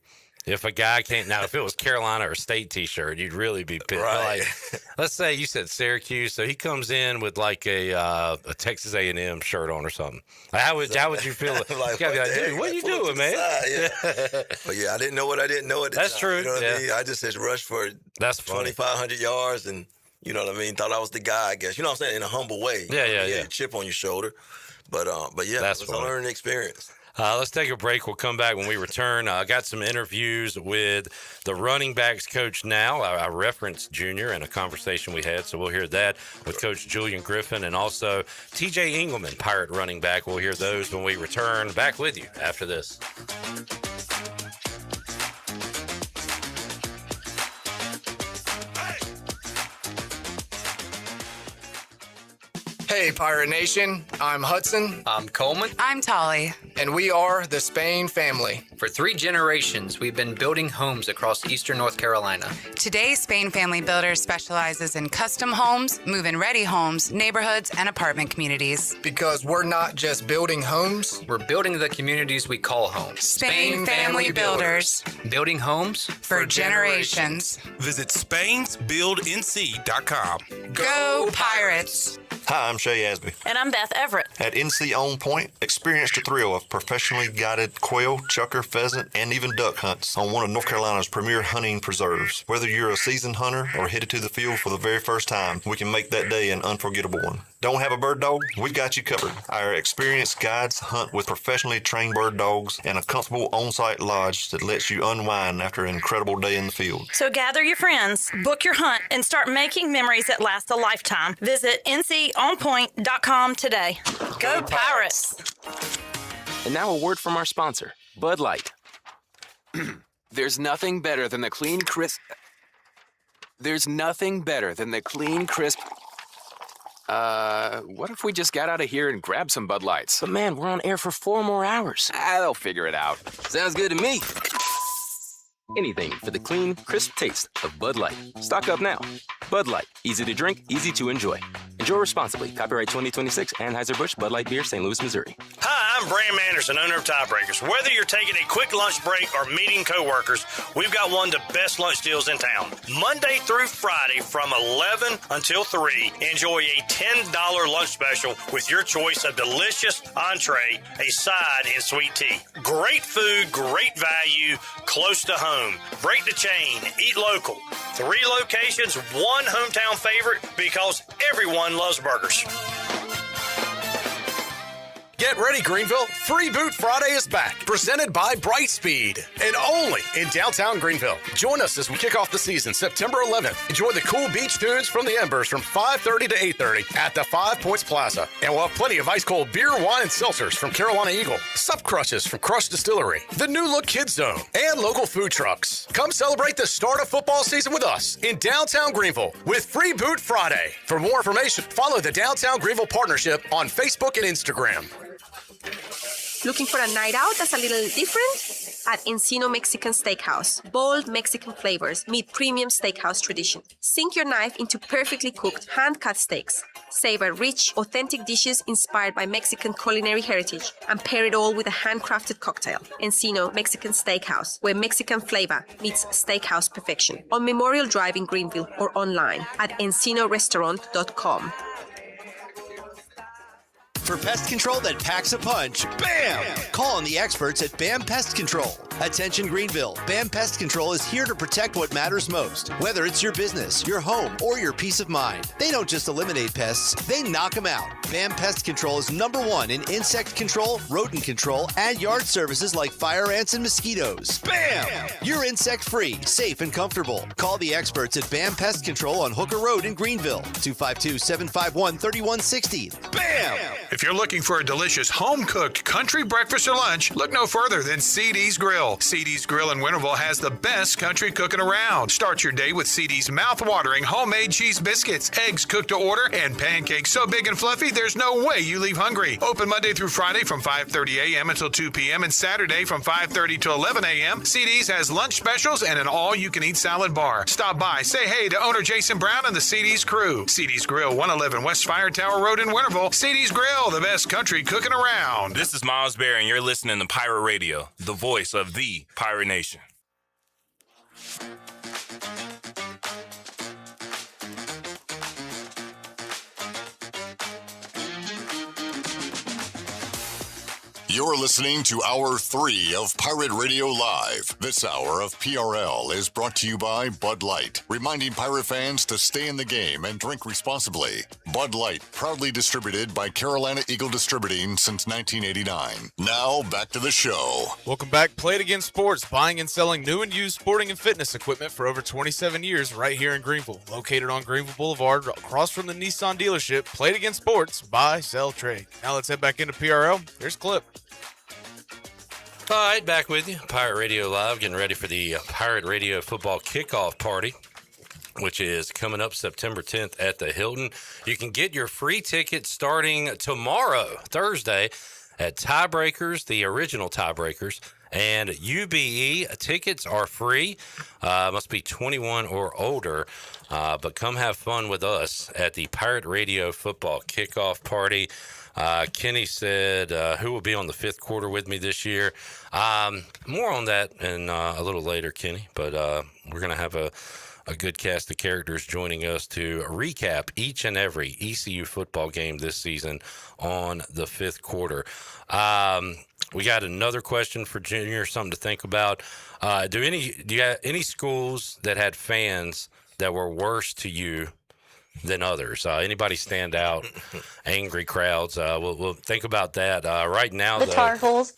If a guy can't, now if it was Carolina or State T-shirt, you'd really be pissed. Right. Like, let's say you said Syracuse, so he comes in with like a Texas A&M shirt on or something. How would you feel? Like, dude, what are you doing, man? But I didn't know what I didn't know at the time. That's true. You know what I mean? I just had rushed for 2,500 yards and, you know what I mean? Thought I was the guy, I guess. You know what I'm saying? In a humble way. Yeah. A chip on your shoulder. But yeah, that's it was a learning experience. Let's take a break. We'll come back when we return. I got some interviews with the running backs coach now. I referenced Junior in a conversation we had, so we'll hear that with Coach Julian Griffin and also TJ Engelman, Pirate running back. We'll hear those when we return. Back with you after this. Hey, Pirate Nation. I'm Hudson. I'm Coleman. I'm Tolly. And we are the Spain family. For 3 generations, we've been building homes across eastern North Carolina. Today's Spain Family Builders specializes in custom homes, move-in ready homes, neighborhoods, and apartment communities. Because we're not just building homes, we're building the communities we call home. Spain Family Builders. Building homes for generations. Visit SpainsBuildNC.com. Go Pirates! Hi, I'm Shay Asby. And I'm Beth Everett. At NC On Point, experience the thrill of professionally guided quail, chucker, pheasant, and even duck hunts on one of North Carolina's premier hunting preserves. Whether you're a seasoned hunter or headed to the field for the very first time, we can make that day an unforgettable one. Don't have a bird dog? We've got you covered. Our experienced guides hunt with professionally trained bird dogs and a comfortable on-site lodge that lets you unwind after an incredible day in the field. So gather your friends, book your hunt, and start making memories that last a lifetime. Visit nconpoint.com today. Go Pirates! And now a word from our sponsor, Bud Light. There's nothing better than the clean, crisp... what if we just got out of here and grabbed some Bud Lights? But man, we're on air for 4 more hours. They'll figure it out. Sounds good to me. Anything for the clean, crisp taste of Bud Light. Stock up now. Bud Light. Easy to drink, easy to enjoy. Enjoy responsibly. Copyright 2026, Anheuser-Busch, Bud Light Beer, St. Louis, Missouri. Hi, I'm Bram Anderson, owner of Tiebreakers. Whether you're taking a quick lunch break or meeting coworkers, we've got one of the best lunch deals in town. Monday through Friday from 11 until 3, enjoy a $10 lunch special with your choice of delicious entree, a side, and sweet tea. Great food, great value, close to home. Break the chain, eat local. 3 locations, 1 hometown favorite because everyone loves burgers. Get ready, Greenville. Free Boot Friday is back. Presented by Brightspeed. And only in downtown Greenville. Join us as we kick off the season September 11th. Enjoy the cool beach tunes from the Embers from 5:30 to 8:30 at the 5 Points Plaza. And we'll have plenty of ice cold beer, wine, and seltzers from Carolina Eagle. Sup Crushes from Crush Distillery. The New Look Kids Zone. And local food trucks. Come celebrate the start of football season with us in downtown Greenville with Free Boot Friday. For more information, follow the Downtown Greenville Partnership on Facebook and Instagram. Looking for a night out that's a little different? At Encino Mexican Steakhouse. Bold Mexican flavors meet premium steakhouse tradition. Sink your knife into perfectly cooked, hand-cut steaks. Savor rich, authentic dishes inspired by Mexican culinary heritage and pair it all with a handcrafted cocktail. Encino Mexican Steakhouse, where Mexican flavor meets steakhouse perfection. On Memorial Drive in Greenville or online at EncinoRestaurant.com. For pest control that packs a punch, BAM! Call on the experts at BAM Pest Control. Attention Greenville, BAM Pest Control is here to protect what matters most, whether it's your business, your home, or your peace of mind. They don't just eliminate pests, they knock them out. BAM Pest Control is #1 in insect control, rodent control, and yard services like fire ants and mosquitoes. BAM! You're insect-free, safe, and comfortable. Call the experts at BAM Pest Control on Hooker Road in Greenville, 252-751-3160. BAM! If you're looking for a delicious home-cooked country breakfast or lunch, look no further than CD's Grill. CD's Grill in Winterville has the best country cooking around. Start your day with CD's mouth-watering homemade cheese biscuits, eggs cooked to order, and pancakes so big and fluffy there's no way you leave hungry. Open Monday through Friday from 5:30 a.m. until 2 p.m. and Saturday from 5:30 to 11 a.m. CD's has lunch specials and an all-you-can-eat salad bar. Stop by, say hey to owner Jason Brown and the CD's crew. CD's Grill, 111 West Fire Tower Road in Winterville. CD's Grill, the best country cooking around. This is Miles Berry, and you're listening to Pirate Radio, the voice of the Pirate Nation. You're listening to Hour 3 of Pirate Radio Live. This hour of PRL is brought to you by Bud Light, reminding Pirate fans to stay in the game and drink responsibly. Bud Light, proudly distributed by Carolina Eagle Distributing since 1989. Now, back to the show. Welcome back. Play It Again Sports, buying and selling new and used sporting and fitness equipment for over 27 years right here in Greenville. Located on Greenville Boulevard, across from the Nissan dealership. Play It Again Sports, buy, sell, trade. Now let's head back into PRL. Here's Clip. All right, back with you. Pirate Radio Live, getting ready for the Pirate Radio football kickoff party, which is coming up September 10th at the Hilton. You can get your free tickets starting tomorrow, Thursday, at Tiebreakers, the original Tiebreakers, and UBE. Tickets are free. Must be 21 or older, but come have fun with us at the Pirate Radio football kickoff party. Kenny said, who will be on the fifth quarter with me this year? More on that in a little later, Kenny, but we're going to have a good cast of characters joining us to recap each and every ECU football game this season on the fifth quarter. We got another question for Junior, something to think about. Do you have any schools that had fans that were worse to you than others? Anybody stand out? Angry crowds? We'll think about that. Right now, The Tar Heels.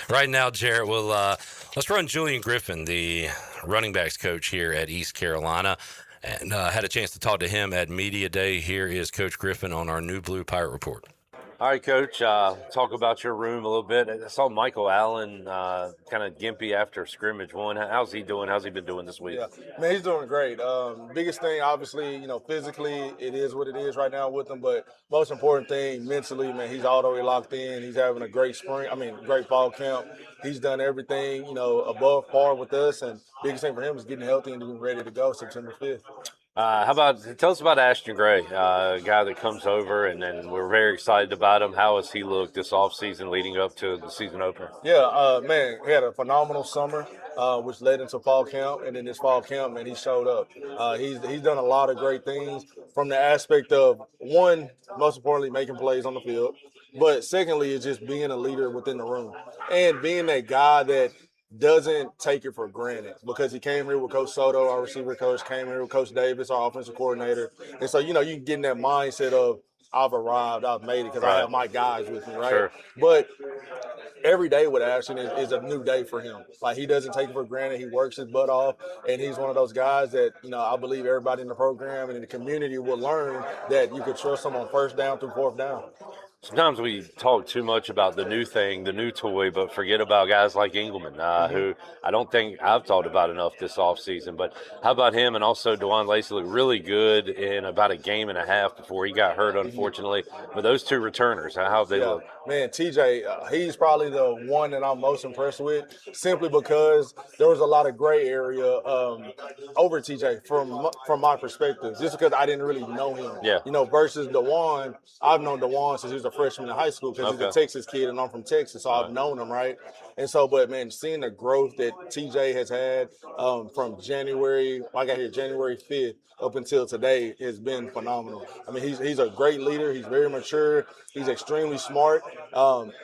right now, Jarrett, let's run Julian Griffin, the running backs coach here at East Carolina, and had a chance to talk to him at Media Day. Here is Coach Griffin on our New Blue Pirate Report. All right, Coach, talk about your room a little bit. I saw Michael Allen kind of gimpy after scrimmage one. How's he doing? How's he been doing this week? Yeah, man, he's doing great. Biggest thing, obviously, physically, it is what it is right now with him. But most important thing, mentally, man, he's all the way locked in. He's having a great great fall camp. He's done everything, above par with us. And biggest thing for him is getting healthy and being ready to go September 5th. Tell us about Ashton Gray, a guy that comes over, and then we're very excited about him. How has he looked this offseason leading up to the season opener? Yeah, man, he had a phenomenal summer, which led into fall camp, and then this fall camp, man, he showed up. He's done a lot of great things from the aspect of, one, most importantly, making plays on the field, but secondly, is just being a leader within the room and being that guy that doesn't take it for granted, because he came here with Coach Soto, our receiver coach, came here with Coach Davis, our offensive coordinator. And so, you can get in that mindset of, I've arrived, I've made it because I have my guys with me, right? Sure. But every day with Ashton is a new day for him. Like, he doesn't take it for granted. He works his butt off, and he's one of those guys that, I believe everybody in the program and in the community will learn that you could trust him on first down through fourth down. Sometimes we talk too much about the new thing, the new toy, but forget about guys like Engelman, who I don't think I've talked about enough this offseason. But how about him? And also, DeJuan Lacey looked really good in about a game and a half before he got hurt, unfortunately. But those two returners, how have they looked? Man, TJ, he's probably the one that I'm most impressed with, simply because there was a lot of gray area over TJ from my perspective, just because I didn't really know him. Yeah. Versus DeJuan, I've known DeJuan since he was a freshman in high school, because he's a Texas kid and I'm from Texas, so I've known him, right? And so, but man, seeing the growth that TJ has had from January, I got here January 5th up until today, has been phenomenal. I mean, he's a great leader. He's very mature. He's extremely smart.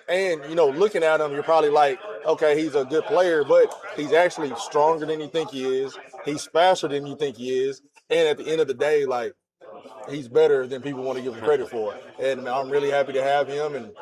And, looking at him, you're probably like, okay, he's a good player, but he's actually stronger than you think he is. He's faster than you think he is. And at the end of the day, like, he's better than people want to give him credit for. And I'm really happy to have him. And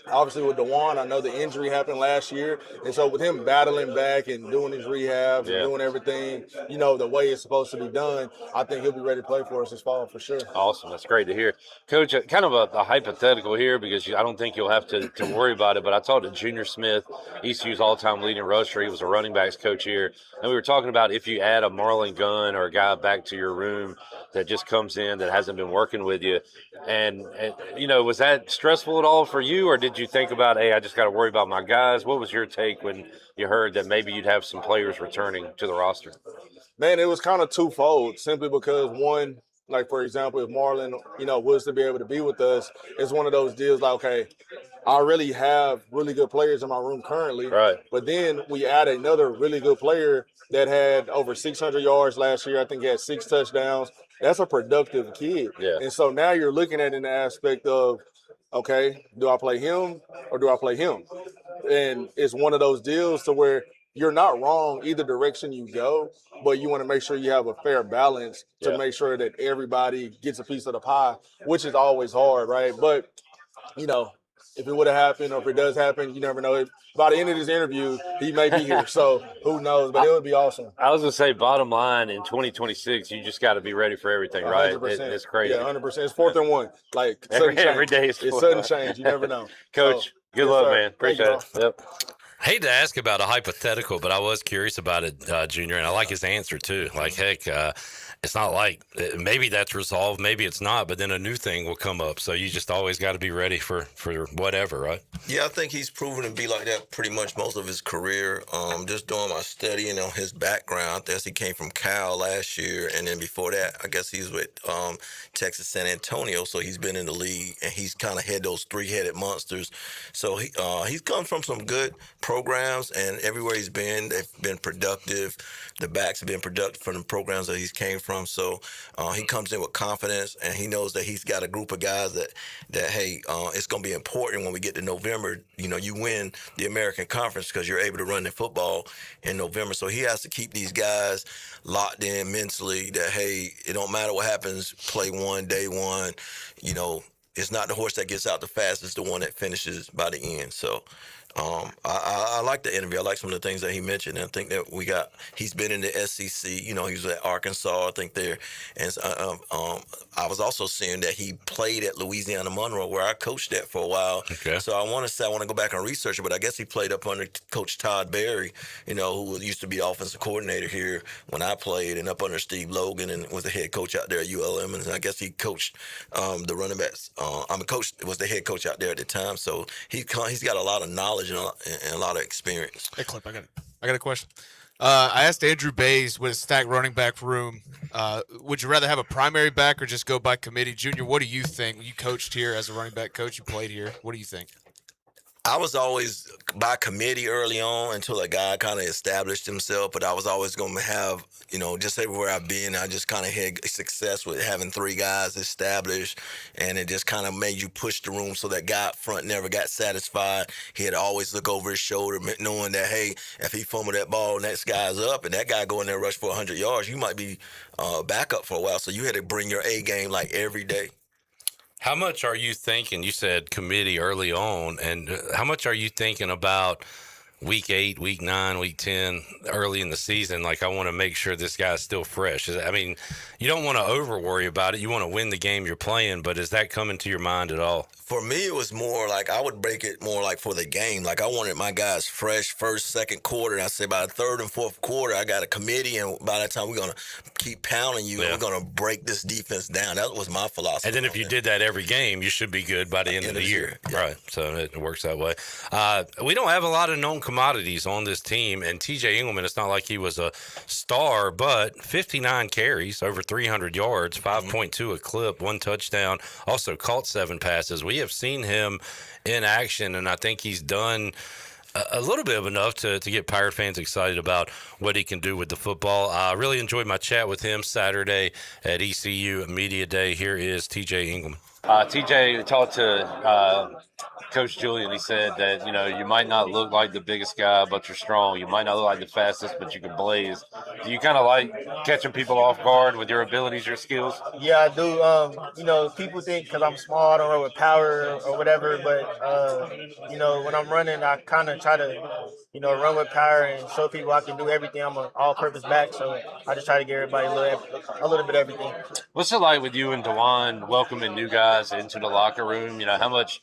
obviously with DeJuan, I know the injury happened last year. And so with him battling back and doing his rehabs and doing everything, the way it's supposed to be done, I think he'll be ready to play for us this fall for sure. Awesome. That's great to hear. Coach, kind of a hypothetical here, because I don't think you'll have to worry about it, but I talked to Junior Smith, ECU's all-time leading rusher. He was a running backs coach here. And we were talking about if you add a Marlon Gunn or a guy back to your room that just comes in that hasn't been working with you. And was that stressful at all for you, or did you think about, hey, I just got to worry about my guys? What was your take when you heard that maybe you'd have some players returning to the roster? Man, it was kind of twofold, simply because, one, like, for example, if Marlon, was to be able to be with us, it's one of those deals like, okay, I really have really good players in my room currently. Right. But then we add another really good player that had over 600 yards last year. I think he had 6 touchdowns. That's a productive kid. Yeah. And so now you're looking at it in the aspect of, okay, do I play him or do I play him? And it's one of those deals to where you're not wrong either direction you go, but you want to make sure you have a fair balance to make sure that everybody gets a piece of the pie, which is always hard, right? But, you know, if it would have happened or if it does happen, you never know. By the end of this interview, he may be here. So who knows? But it would be awesome. I was going to say, bottom line, in 2026, you just got to be ready for everything, right? 100%. It's crazy. Yeah, 100%. It's 4th and 1. Like, every day is it's sudden change. You never know. Coach, good luck, man. Appreciate it. Yep. Hate to ask about a hypothetical, but I was curious about it, Junior, and I like his answer too. Like, heck, it's not like maybe that's resolved, maybe it's not, but then a new thing will come up. So you just always got to be ready for whatever, right? Yeah, I think he's proven to be like that pretty much most of his career. Just doing my studying on his background, I guess he came from Cal last year, and then before that, I guess he's with Texas San Antonio, so he's been in the league, and he's kind of had those three-headed monsters. So he's come from some good programs, and everywhere he's been, they've been productive. The backs have been productive from the programs that he's came from. So he comes in with confidence, and he knows that he's got a group of guys that hey, it's going to be important when we get to November. You know, you win the American Conference because you're able to run the football in November. So he has to keep these guys locked in mentally that, hey, it don't matter what happens, play one, day one. You know, it's not the horse that gets out the fastest, the one that finishes by the end. So I like the interview. I like some of the things that he mentioned. And I think that he's been in the SEC. You know, he was at Arkansas, I think there. And I was also seeing that he played at Louisiana Monroe, where I coached at for a while. Okay. So I want to go back and research it, but I guess he played up under Coach Todd Berry, you know, who used to be offensive coordinator here when I played, and up under Steve Logan, and was the head coach out there at ULM. And I guess he coached the running backs. Was the head coach out there at the time. So he's got a lot of knowledge and a lot of experience. Hey, Clip, I got a question. I asked Andrew Bays with his stacked running back room, would you rather have a primary back or just go by committee? Junior, what do you think? You coached here as a running back coach. You played here. What do you think? I was always by committee early on until a guy kind of established himself, but I was always going to have, you know, just everywhere I've been, I just kind of had success with having three guys established, and it just kind of made you push the room so that guy up front never got satisfied. He had to always look over his shoulder, knowing that, hey, if he fumbled that ball, next guy's up, and that guy go in there and rush for 100 yards, you might be back up for a while. So you had to bring your A game like every day. How much are you thinking? You said committee early on, and how much are you thinking about week 8, week 9, week 10, early in the season? Like, I want to make sure this guy's still fresh. I mean, you don't want to over worry about it. You want to win the game you're playing, but is that coming to your mind at all? For me, it was more like I would break it more like for the game. Like, I wanted my guys fresh first, second quarter. And I said by the third and fourth quarter, I got a committee, and by that time, we're going to keep pounding you, and we're going to break this defense down. That was my philosophy. And then if you did that every game, you should be good by the end of the year. Yeah. Right. So it works that way. We don't have a lot of known commodities on this team, and TJ Engelman, it's not like he was a star, but 59 carries, over 300 yards, 5.2 a clip, 1 touchdown, also caught 7 passes. We have seen him in action, and I think he's done a little bit of enough to get Pirate fans excited about what he can do with the football. I really enjoyed my chat with him Saturday at ECU Media Day. Here is TJ Engelman. TJ talked to Coach Julian. He said that, you know, you might not look like the biggest guy, but you're strong. You might not look like the fastest, but you can blaze. Do you kind of like catching people off guard with your abilities, your skills? Yeah, I do. You know, people think because I'm small, I don't run with power or whatever, but, you know, when I'm running, I kind of try to, you know, run with power and show people I can do everything. I'm an all-purpose back, so I just try to give everybody a little bit of everything. What's it like with you and DeJuan welcoming new guys into the locker room? You know, how much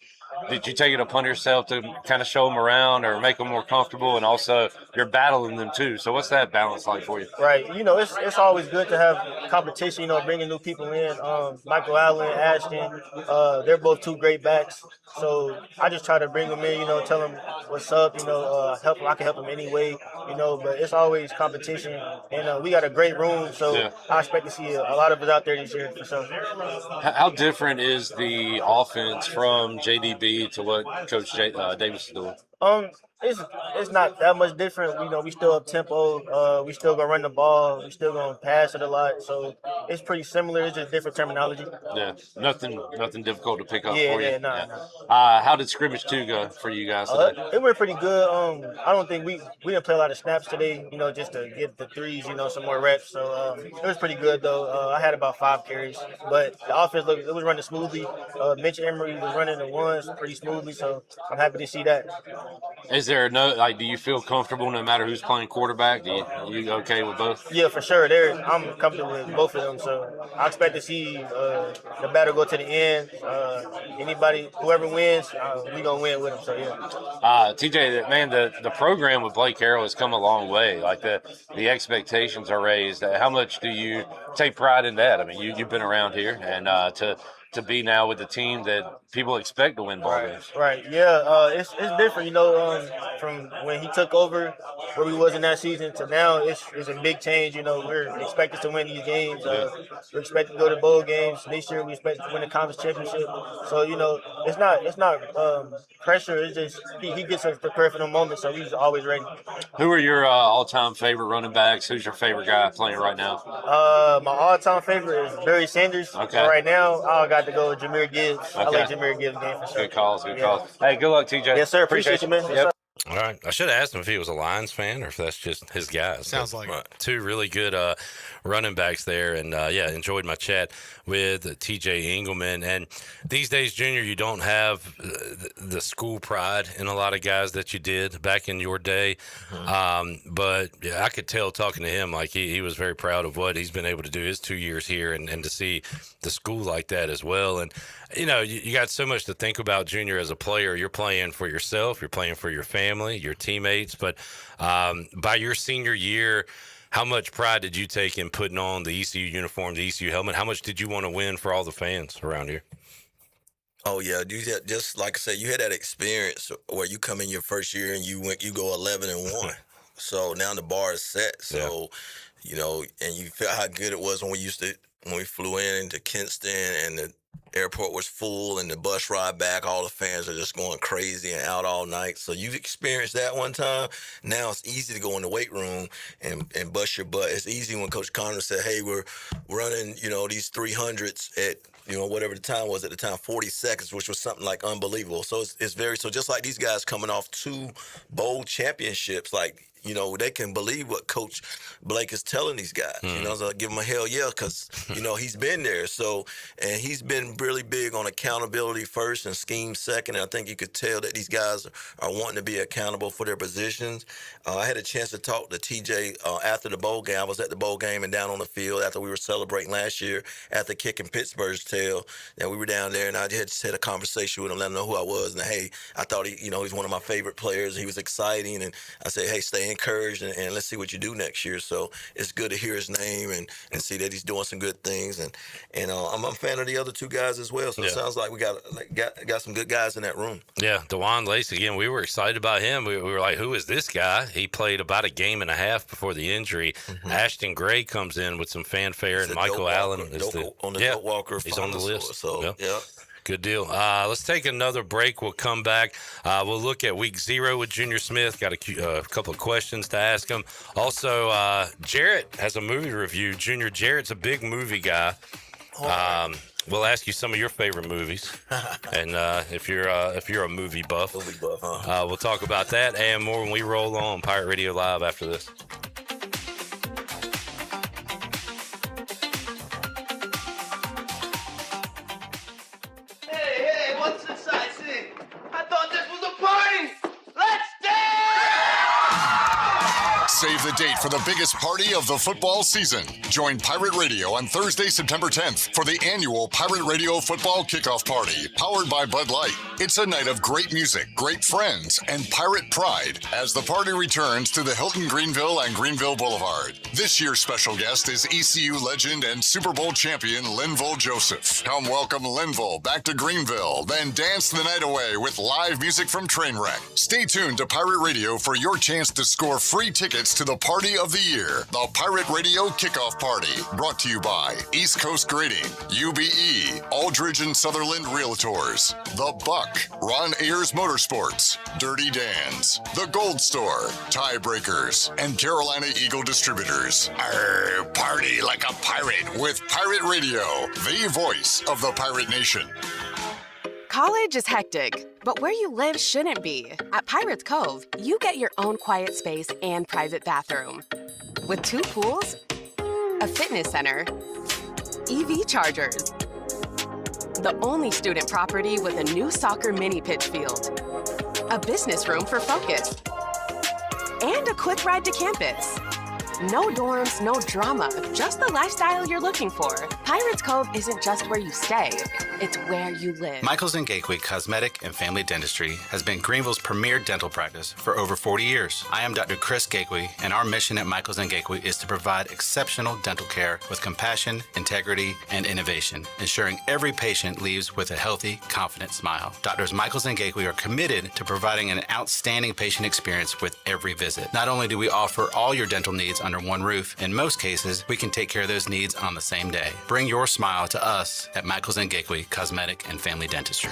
did you take it upon yourself to kind of show them around or make them more comfortable? And also, you're battling them too. So what's that balance like for you? Right. You know, it's always good to have competition, you know, bringing new people in. Michael Allen, Ashton, they're both two great backs. So I just try to bring them in, you know, tell them what's up, you know, help them. I can help them any way, you know, but it's always competition. And we got a great room, so I expect to see a lot of us out there this year for sure. How different is the offense from JDB to what Coach Davis is doing? It's not that much different. You know, we still up tempo. We still gonna run the ball. We still gonna pass it a lot. So it's pretty similar. It's just different terminology. Yeah, nothing difficult to pick up Yeah, for you. yeah, nah. How did scrimmage 2 go for you guys today? It went pretty good. I don't think we didn't play a lot of snaps today. You know, just to get the threes. You know, some more reps. So it was pretty good though. I had about 5 carries, but the offense it was running smoothly. Mitch Emery was running the ones pretty smoothly. So I'm happy to see that. Is there do you feel comfortable no matter who's playing quarterback? You okay with both? Yeah, for sure. I'm comfortable with both of them. So I expect to see the battle go to the end. Whoever wins, we gonna win with them. So yeah. TJ, man, the program with Blake Harrell has come a long way. Like the expectations are raised. How much do you take pride in that? I mean, you've been around here, and to be now with the team that people expect to win ball games. Right. Yeah. It's different. You know, from when he took over, where we was in that season to now, it's a big change. You know, we're expected to win these games. We're expected to go to bowl games this year. We expect to win the conference championship. So you know, it's not pressure. It's just he gets us prepared for the moment. So he's always ready. Who are your all-time favorite running backs? Who's your favorite guy playing right now? My all-time favorite is Barry Sanders. Okay. So right now, I got to go with Jahmyr Gibbs. I like Jahmyr Gibbs' game for sure. Good calls. Hey, good luck, TJ. Yes, sir. Appreciate you, man. Yes, sir. All right. I should have asked him if he was a Lions fan or if that's just his guys. Sounds like it. 2 really good running backs there. And, enjoyed my chat with TJ Engelman. And these days, Junior, you don't have the school pride in a lot of guys that you did back in your day. But I could tell talking to him, like he was very proud of what he's been able to do his 2 years here and to see the school like that as well. And, you know, you got so much to think about, Junior, as a player. You're playing for yourself. You're playing for your family, your teammates. But by your senior year, how much pride did you take in putting on the ECU uniform, the ECU helmet? How much did you want to win for all the fans around here? Oh yeah, just like I said, you had that experience where you come in your first year and you go 11-1. So now the bar is set. So, you know, and you felt how good it was when we flew into Kinston and the airport was full and the bus ride back, all the fans are just going crazy and out all night. So you've experienced that one time. Now it's easy to go in the weight room and bust your butt. It's easy when Coach Connor said, hey, we're running, you know, these 300s at, you know, whatever the time was at the time, 40 seconds, which was something like unbelievable. So it's so just like these guys coming off 2 bowl championships, like, you know, they can believe what Coach Blake is telling these guys. You know, so I give him a hell yeah, because, you know, he's been there. So, and he's been really big on accountability first and scheme second. And I think you could tell that these guys are wanting to be accountable for their positions. I had a chance to talk to TJ after the bowl game. I was at the bowl game and down on the field after we were celebrating last year after kicking Pittsburgh's tail. And we were down there, and I just had a conversation with him, let him know who I was. And, hey, I thought he's one of my favorite players. He was exciting. And I said, hey, stay encouraged and let's see what you do next year. So it's good to hear his name and see that he's doing some good things. And I'm a fan of the other 2 guys as well. So it sounds like we got some good guys in that room. Yeah, DeJuan Lacey, again, we were excited about him. We were like, who is this guy? He played about a game and a half before the injury. Ashton Gray comes in with some fanfare, and Michael Allen is on the Dope Walker. He's on the list. So, yeah. Good deal. Let's take another break. We'll come back. We'll look at week 0 with Junior Smith. Got a couple of questions to ask him. Also, Jarrett has a movie review. Junior, Jarrett's a big movie guy. We'll ask you some of your favorite movies, and if you're a movie buff, we'll talk about that and more when we roll on Pirate Radio Live after this. Hey, what's this I see? I thought this was a party! Let's Save the date for the biggest party of the football season. Join Pirate Radio on Thursday, September 10th for the annual Pirate Radio Football Kickoff Party, powered by Bud Light. It's a night of great music, great friends, and pirate pride as the party returns to the Hilton Greenville and Greenville Boulevard. This year's special guest is ECU legend and Super Bowl champion Linville Joseph. Come welcome Linville back to Greenville, then dance the night away with live music from Trainwreck. Stay tuned to Pirate Radio for your chance to score free tickets us to the party of the year, the Pirate Radio Kickoff Party, brought to you by East Coast Grading, UBE, Aldridge and Sutherland Realtors, The Buck, Ron Ayers Motorsports, Dirty Dan's, The Gold Store, Tiebreakers, and Carolina Eagle Distributors. Party like a pirate with Pirate Radio, the voice of the Pirate Nation. College is hectic, but where you live shouldn't be. At Pirates Cove, you get your own quiet space and private bathroom. With 2 pools, a fitness center, EV chargers, the only student property with a new soccer mini pitch field, a business room for focus, and a quick ride to campus. No dorms, no drama, just the lifestyle you're looking for. Pirates Cove isn't just where you stay, it's where you live. Michaels & Gateway Cosmetic and Family Dentistry has been Greenville's premier dental practice for over 40 years. I am Dr. Chris Gateway, and our mission at Michaels & Gateway is to provide exceptional dental care with compassion, integrity, and innovation, ensuring every patient leaves with a healthy, confident smile. Doctors Michaels & Gateway are committed to providing an outstanding patient experience with every visit. Not only do we offer all your dental needs under one roof, in most cases, we can take care of those needs on the same day. Bring your smile to us at Michaels & Gateway Cosmetic and Family Dentistry.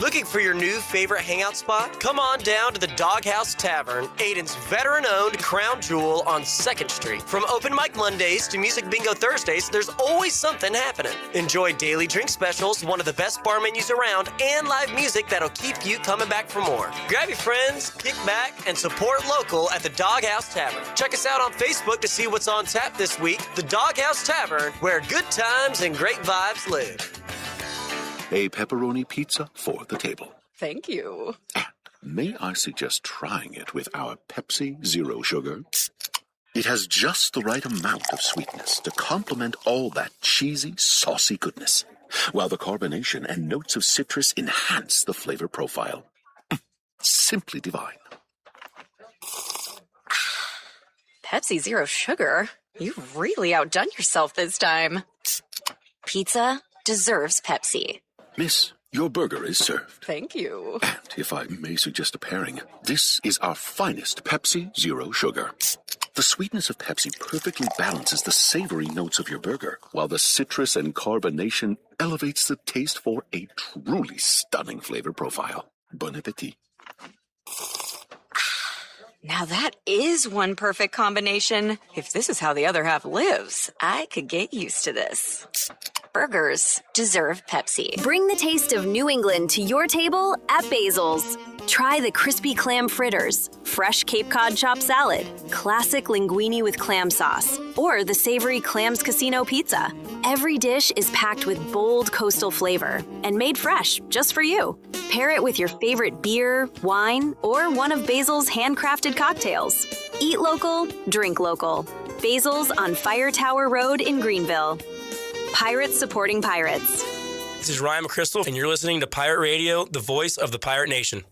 Looking for your new favorite hangout spot? Come on down to the Doghouse Tavern, Aiden's veteran-owned crown jewel on 2nd Street. From open mic Mondays to music bingo Thursdays, there's always something happening. Enjoy daily drink specials, one of the best bar menus around, and live music that'll keep you coming back for more. Grab your friends, kick back, and support local at the Doghouse Tavern. Check us out on Facebook to see what's on tap this week. The Doghouse Tavern, where good times and great vibes live. A pepperoni pizza for the table. Thank you. May I suggest trying it with our Pepsi Zero Sugar? It has just the right amount of sweetness to complement all that cheesy, saucy goodness, while the carbonation and notes of citrus enhance the flavor profile. Simply divine. Pepsi Zero Sugar? You've really outdone yourself this time. Pizza deserves Pepsi. Miss, your burger is served. Thank you. And if I may suggest a pairing, this is our finest Pepsi Zero Sugar. The sweetness of Pepsi perfectly balances the savory notes of your burger, while the citrus and carbonation elevates the taste for a truly stunning flavor profile. Bon appetit. Now that is one perfect combination. If this is how the other half lives, I could get used to this. Burgers deserve Pepsi. Bring the taste of New England to your table at Basil's. Try the crispy clam fritters, fresh Cape Cod chopped salad, classic linguine with clam sauce, or the savory Clams Casino pizza. Every dish is packed with bold coastal flavor and made fresh just for you. Pair it with your favorite beer, wine, or one of Basil's handcrafted cocktails. Eat local, drink local. Basil's on Fire Tower Road in Greenville. Pirates supporting pirates. This is Ryan McChrystal, and you're listening to Pirate Radio, the voice of the Pirate Nation.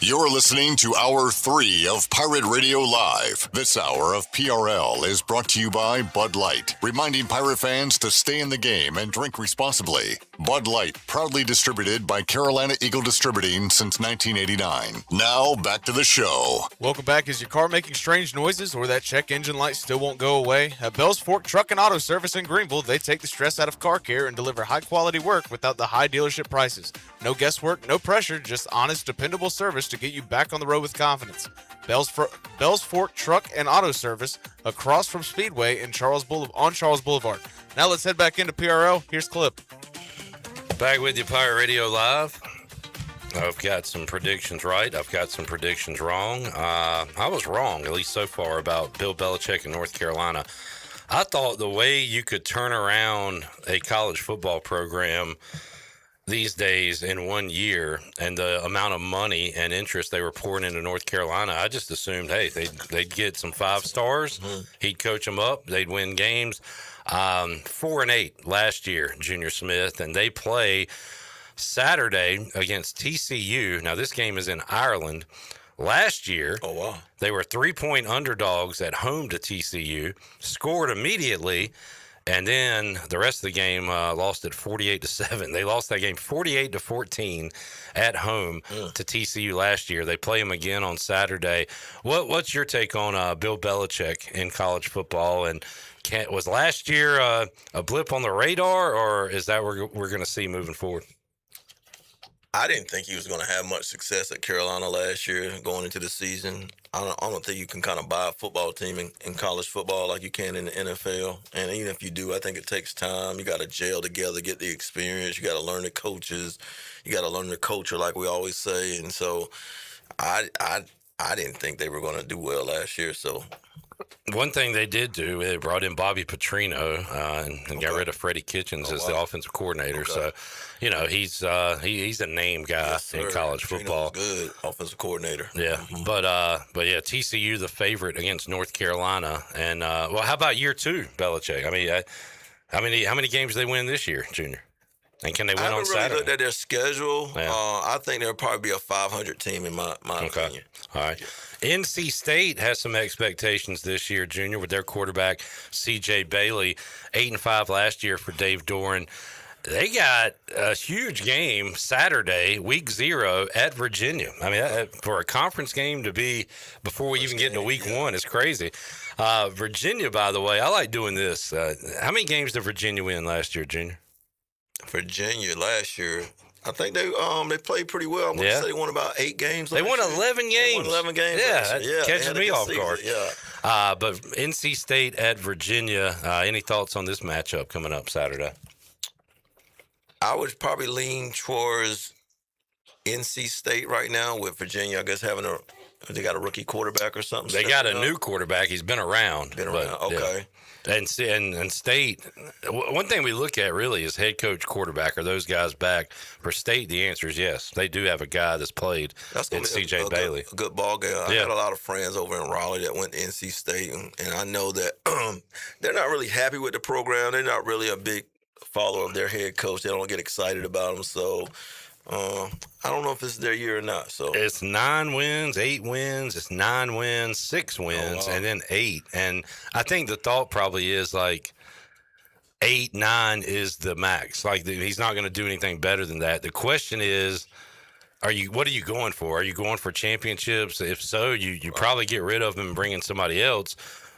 You're listening to Hour 3 of Pirate Radio Live. This hour of PRL is brought to you by Bud Light, reminding pirate fans to stay in the game and drink responsibly. Bud Light, proudly distributed by Carolina Eagle Distributing since 1989. Now, back to the show. Welcome back. Is your car making strange noises or that check engine light still won't go away? At Bell's Fork Truck and Auto Service in Greenville, they take the stress out of car care and deliver high-quality work without the high dealership prices. No guesswork, no pressure, just honest, dependable service to get you back on the road with confidence. Bell's Fork Truck and Auto Service, across from Speedway on Charles Boulevard. Now let's head back into PRL. Here's Clip. Back with you, Pirate Radio Live. I've got some predictions right. I've got some predictions wrong. I was wrong, at least so far, about Bill Belichick in North Carolina. I thought the way you could turn around a college football program these days in 1 year and the amount of money and interest they were pouring into North Carolina, I just assumed, hey, they'd get some 5 stars. He'd coach them up. They'd win games. 4-8 last year, Junior Smith, and they play Saturday against TCU. Now, this game is in Ireland. Last year, they were 3-point underdogs at home to TCU, scored immediately, And then the rest of the game lost it 48-7. They lost that game 48-14 at home to TCU last year. They play them again on Saturday. What's your take on Bill Belichick in college football? And was last year a blip on the radar, or is that what we're going to see moving forward? I didn't think he was going to have much success at Carolina last year going into the season. I don't think you can kind of buy a football team in college football like you can in the NFL. And even if you do, I think it takes time. You got to gel together, get the experience. You got to learn the coaches. You got to learn the culture, like we always say. And so I didn't think they were going to do well last year. So one thing they did do, they brought in Bobby Petrino and got rid of Freddie Kitchens as the offensive coordinator. So, you know, he's a name guy in college football. Good offensive coordinator. Yeah, but yeah, TCU the favorite against North Carolina. And well, how about year two, Belichick? I mean, how many games did they win this year, Junior? And can they win on Saturday? I haven't really looked at their schedule. Yeah. I think they'll probably be a 500 team in my opinion. All right. NC State has some expectations this year, Junior, with their quarterback, C.J. Bailey, 8-5 last year for Dave Doran. They got a huge game Saturday, week 0 at Virginia. I mean, for a conference game to be before we even get into week 1 is crazy. Virginia, by the way, I like doing this. How many games did Virginia win last year, Junior? Virginia last year, I think they played pretty well. I want to say they won about 8 games. They won 11 games. They won 11 games. Yeah, catches me off guard. Yeah. But NC State at Virginia. Any thoughts on this matchup coming up Saturday? I would probably lean towards NC State right now with Virginia. I guess they got a rookie quarterback or something. They got a new quarterback. He's been around. Okay. Yeah. And State, one thing we look at really is head coach, quarterback. Are those guys back? For State, the answer is yes. They do have a guy that's played. That's in C.J. Bailey. A good ball game. I had a lot of friends over in Raleigh that went to NC State, and I know that they're not really happy with the program. They're not really a big follower of their head coach. They don't get excited about him. So I don't know if this is their year or not. So it's 9 wins, 8 wins. It's 9 wins, 6 wins, and then 8. And I think the thought probably is like 8, 9 is the max. Like he's not going to do anything better than that. The question is, what are you going for? Are you going for championships? If so, you probably get rid of him and bring in somebody else.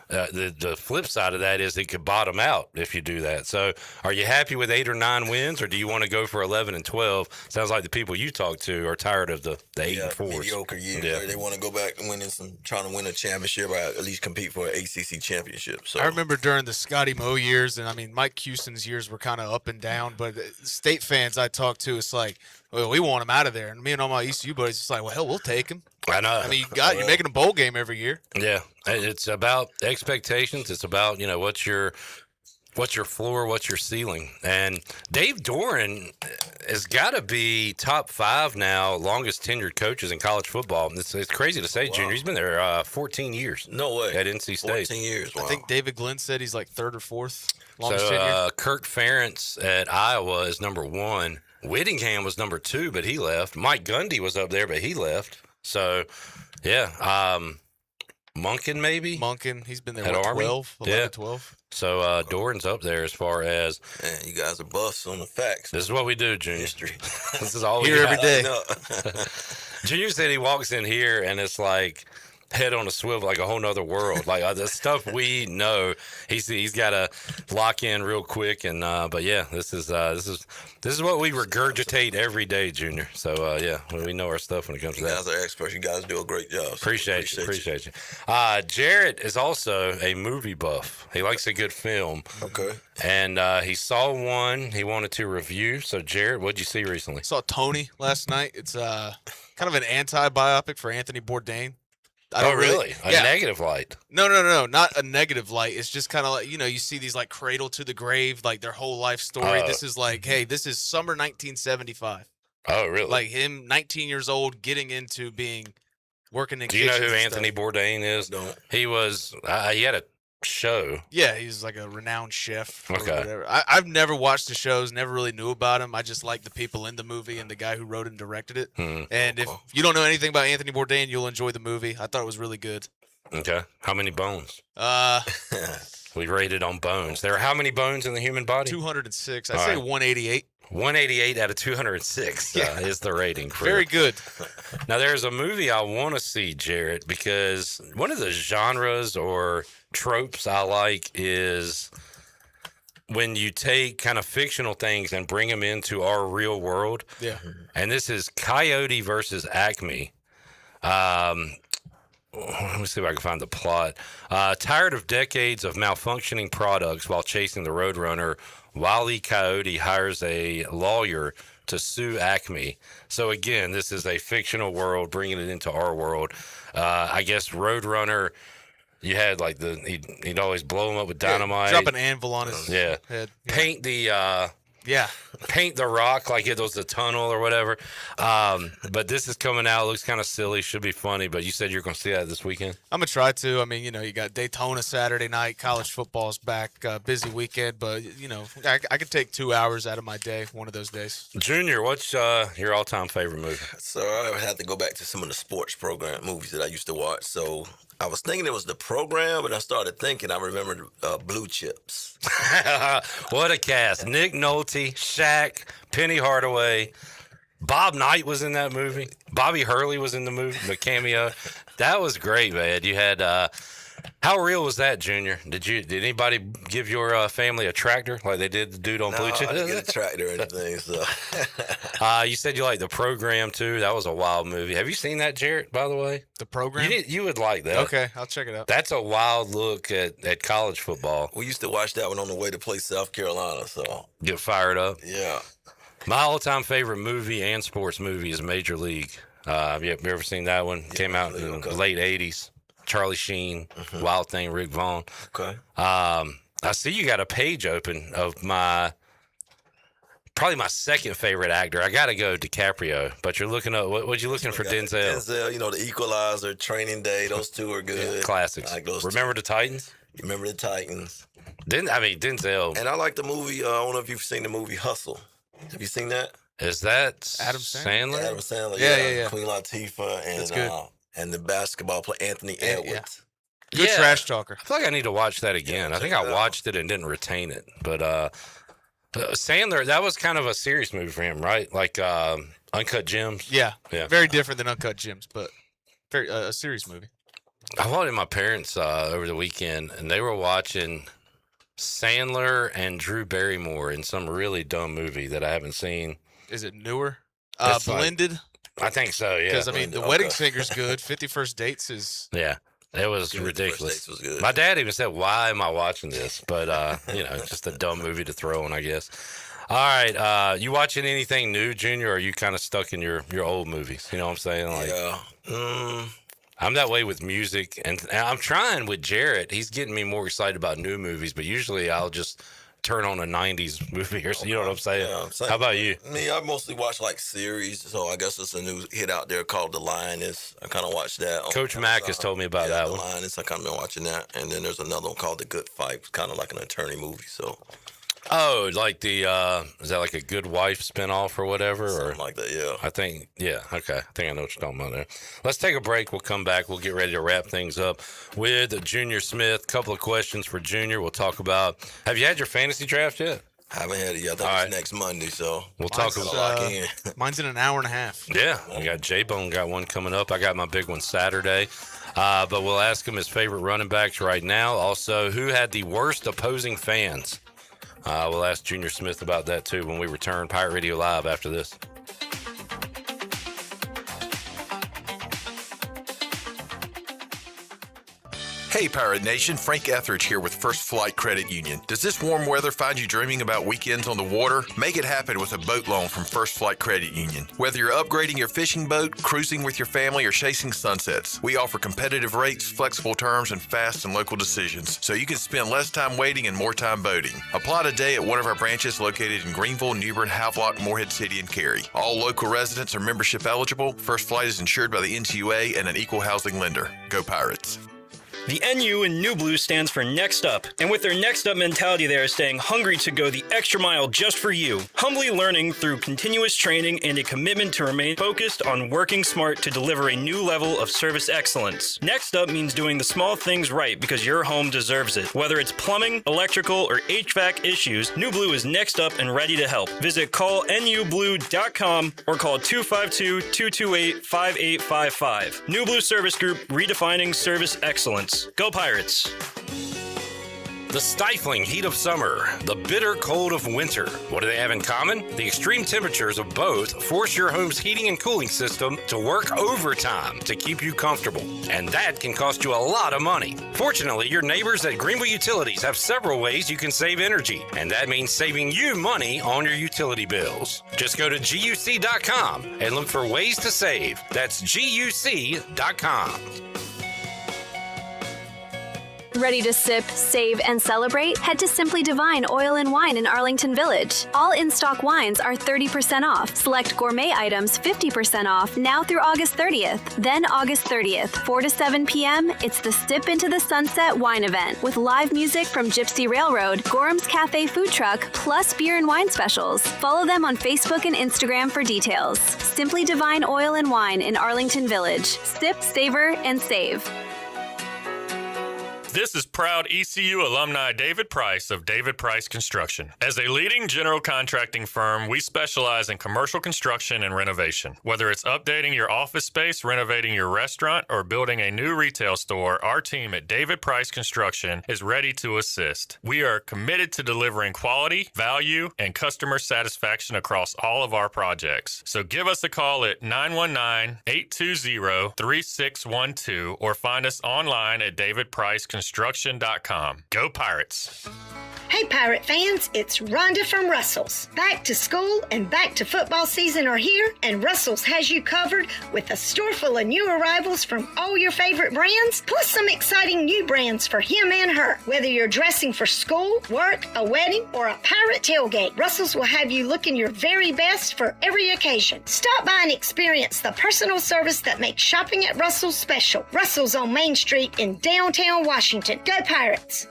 The flip side of that is it could bottom out if you do that. So are you happy with 8 or 9 wins, or do you want to go for 11 and 12? Sounds like the people you talk to are tired of the 8 and 4s. Mediocre years. Yeah. They want to go back and trying to win a championship or at least compete for an ACC championship. So I remember during the Scotty Moe years, and I mean Mike Houston's years were kind of up and down, but State fans I talked to, it's like, well, we want him out of there. And me and all my ECU buddies, it's like, well, hell, we'll take him. I know. I mean, you're making a bowl game every year. Yeah, it's about expectations. It's about, what's your floor, what's your ceiling. And Dave Doran has got to be top 5 now, longest tenured coaches in college football. It's crazy to say, Junior. He's been there 14 years. No way. At NC State. 14 years. Wow. I think David Glenn said he's like 3rd or 4th longest tenure. Kirk Ferentz at Iowa is number 1. Whittingham was number 2, but he left. Mike Gundy was up there, but he left. So, yeah. Monken, maybe? Monken, he's been there, at Army? 11, 12. So, Doran's up there as far as... Man, you guys are buffs on the facts. This is what we do, Junior. History. This is all we here got. every day. Junior said he walks in here, and it's like... head on a swivel, like a whole nother world. Like the stuff we know, he's got to lock in real quick. And but yeah, this is what we regurgitate every day, Junior. So yeah, we know our stuff when it comes to that. You guys are experts. You guys do a great job. So appreciate you. Jarrett is also a movie buff. He likes a good film. Okay. And he saw one he wanted to review. So Jarrett, what'd you see recently? I saw Tony last night. It's kind of an anti-biopic for Anthony Bourdain. Really? A negative light? No, not a negative light. It's just kind of like, you see these like cradle to the grave, like their whole life story. This is like, hey, this is summer 1975. Oh, really? Like him, 19 years old, getting into working in. Do you know who Anthony Bourdain is? No. He was. He had a show. Yeah, he's like a renowned chef. Okay. Whatever. I've never watched the shows, never really knew about him. I just like the people in the movie and the guy who wrote and directed it. And if you don't know anything about Anthony Bourdain, you'll enjoy the movie. I thought it was really good. Okay. How many bones? We rated on bones. There are how many bones in the human body? 206. I'd say 188. 188 out of 206 is the rating. Very good. Now, there's a movie I want to see, Jarrett, because one of the genres or tropes I like is when you take kind of fictional things and bring them into our real world. Yeah. And this is Coyote versus Acme. Let me see if I can find the plot. Tired of decades of malfunctioning products while chasing the Roadrunner, Wile E. Coyote hires a lawyer to sue Acme. So again, this is a fictional world, bringing it into our world. I guess Roadrunner, you had like he'd always blow him up with dynamite. Drop an anvil on his head. Paint the paint the rock like it was the tunnel or whatever. But this is coming out. Looks kind of silly. Should be funny. But you said you're going to see that this weekend? I'm going to try to. I mean, you got Daytona Saturday night. College football's back. Busy weekend. But, I could take 2 hours out of my day one of those days. Junior, what's your all-time favorite movie? So I had to go back to some of the sports program movies that I used to watch. So I was thinking it was the program, but I started thinking I remembered Blue Chips. What a cast. Nick Nolte, Shaq, Penny Hardaway. Bob Knight was in that movie. Bobby Hurley was in the movie, the cameo. That was great, man. You had how real was that, Junior? Did anybody give your family a tractor like they did the dude on Blue Chips? I didn't get a tractor or anything. So. You said you liked The Program too. That was a wild movie. Have you seen that, Jarrett? By the way, The Program. You would like that. Okay, I'll check it out. That's a wild look at college football. We used to watch that one on the way to play South Carolina. So get fired up. Yeah. My all-time favorite movie and sports movie is Major League. Have you ever seen that one? Came out in the late 80s. Charlie Sheen, Wild Thing, Rick Vaughn. Okay. I see you got a page open of probably my second favorite actor. I got to go DiCaprio, but you're looking up. What you looking for Denzel? Denzel, The Equalizer, Training Day. Those two are good. Yeah, classics. I like those Remember the Titans? You remember the Titans? Denzel. And I like the movie. I don't know if you've seen the movie Hustle. Have you seen that? Is that Adam Sandler? Adam Sandler. Yeah. Queen Latifah and the basketball player Anthony Edwards. Good trash talker. I feel like I need to watch that again. I think I watched it and didn't retain it. But Sandler, that was kind of a serious movie for him, right? Like Uncut Gems. Yeah. Very different than Uncut Gems, but very a serious movie. I wanted my parents over the weekend, and they were watching Sandler and Drew Barrymore in some really dumb movie that I haven't seen. Is it newer? Blended? I think so, yeah. Because, The Wedding Singer's good. 51st Dates is... Yeah, it was ridiculous. Was good. My dad even said, why am I watching this? But, it's just a dumb movie to throw on, I guess. All right, you watching anything new, Junior, or are you kind of stuck in your old movies? You know what I'm saying? Yeah. I'm that way with music, and I'm trying with Jarrett. He's getting me more excited about new movies, but usually I'll just turn on a 90s movie or you know what I'm saying? Yeah, How about you? Me, I mostly watch series, so I guess it's a new hit out there called The Lioness. I kind of watched that. Coach Mack has told me about that one. The Lioness, I kind of been watching that. And then there's another one called The Good Fight, kind of like an attorney movie, so. Oh, like the is that like a Good Wife spinoff or whatever? Something like that, yeah. I think, okay. I think I know what you're talking about there. Let's take a break. We'll come back. We'll get ready to wrap things up with Junior Smith. Couple of questions for Junior. We'll talk about, have you had your fantasy draft yet? I haven't had it yet. I think it's next Monday, so we'll talk about mine's in an hour and a half. Yeah, we got J-Bone got one coming up. I got my big one Saturday. But we'll ask him his favorite running backs right now. Also, who had the worst opposing fans? We'll ask Junior Smith about that, too, when we return. Pirate Radio Live after this. Hey Pirate Nation, Frank Etheridge here with First Flight Credit Union. Does this warm weather find you dreaming about weekends on the water? Make it happen with a boat loan from First Flight Credit Union. Whether you're upgrading your fishing boat, cruising with your family, or chasing sunsets, we offer competitive rates, flexible terms, and fast and local decisions, so you can spend less time waiting and more time boating. Apply today at one of our branches located in Greenville, New Bern, Havelock, Morehead City, and Cary. All local residents are membership eligible. First Flight is insured by the NCUA and an equal housing lender. Go Pirates. The NU in New Blue stands for Next Up, and with their Next Up mentality, they are staying hungry to go the extra mile just for you, humbly learning through continuous training and a commitment to remain focused on working smart to deliver a new level of service excellence. Next Up means doing the small things right because your home deserves it. Whether it's plumbing, electrical, or HVAC issues, New Blue is next up and ready to help. Visit callnublue.com or call 252-228-5855. New Blue Service Group, redefining service excellence. Go Pirates! The stifling heat of summer, the bitter cold of winter. What do they have in common? The extreme temperatures of both force your home's heating and cooling system to work overtime to keep you comfortable. And that can cost you a lot of money. Fortunately, your neighbors at Greenville Utilities have several ways you can save energy. And that means saving you money on your utility bills. Just go to GUC.com and look for ways to save. That's GUC.com. Ready to sip, save, and celebrate? Head to Simply Divine Oil and Wine in Arlington Village. All in-stock wines are 30% off. Select gourmet items 50% off now through August 30th. Then August 30th, 4 to 7 p.m., it's the Sip Into the Sunset wine event with live music from Gypsy Railroad, Gorham's Cafe food truck, plus beer and wine specials. Follow them on Facebook and Instagram for details. Simply Divine Oil and Wine in Arlington Village. Sip, savor, and save. This is proud ECU alumni David Price of David Price Construction. As a leading general contracting firm, we specialize in commercial construction and renovation. Whether it's updating your office space, renovating your restaurant, or building a new retail store, our team at David Price Construction is ready to assist. We are committed to delivering quality, value, and customer satisfaction across all of our projects. So give us a call at 919-820-3612 or find us online at davidpriceconstruction.com. Go Pirates! Hey Pirate fans, it's Rhonda from Russell's. Back to school and back to football season are here, and Russell's has you covered with a store full of new arrivals from all your favorite brands, plus some exciting new brands for him and her. Whether you're dressing for school, work, a wedding, or a pirate tailgate, Russell's will have you looking your very best for every occasion. Stop by and experience the personal service that makes shopping at Russell's special. Russell's on Main Street in downtown Washington. Go Pirates!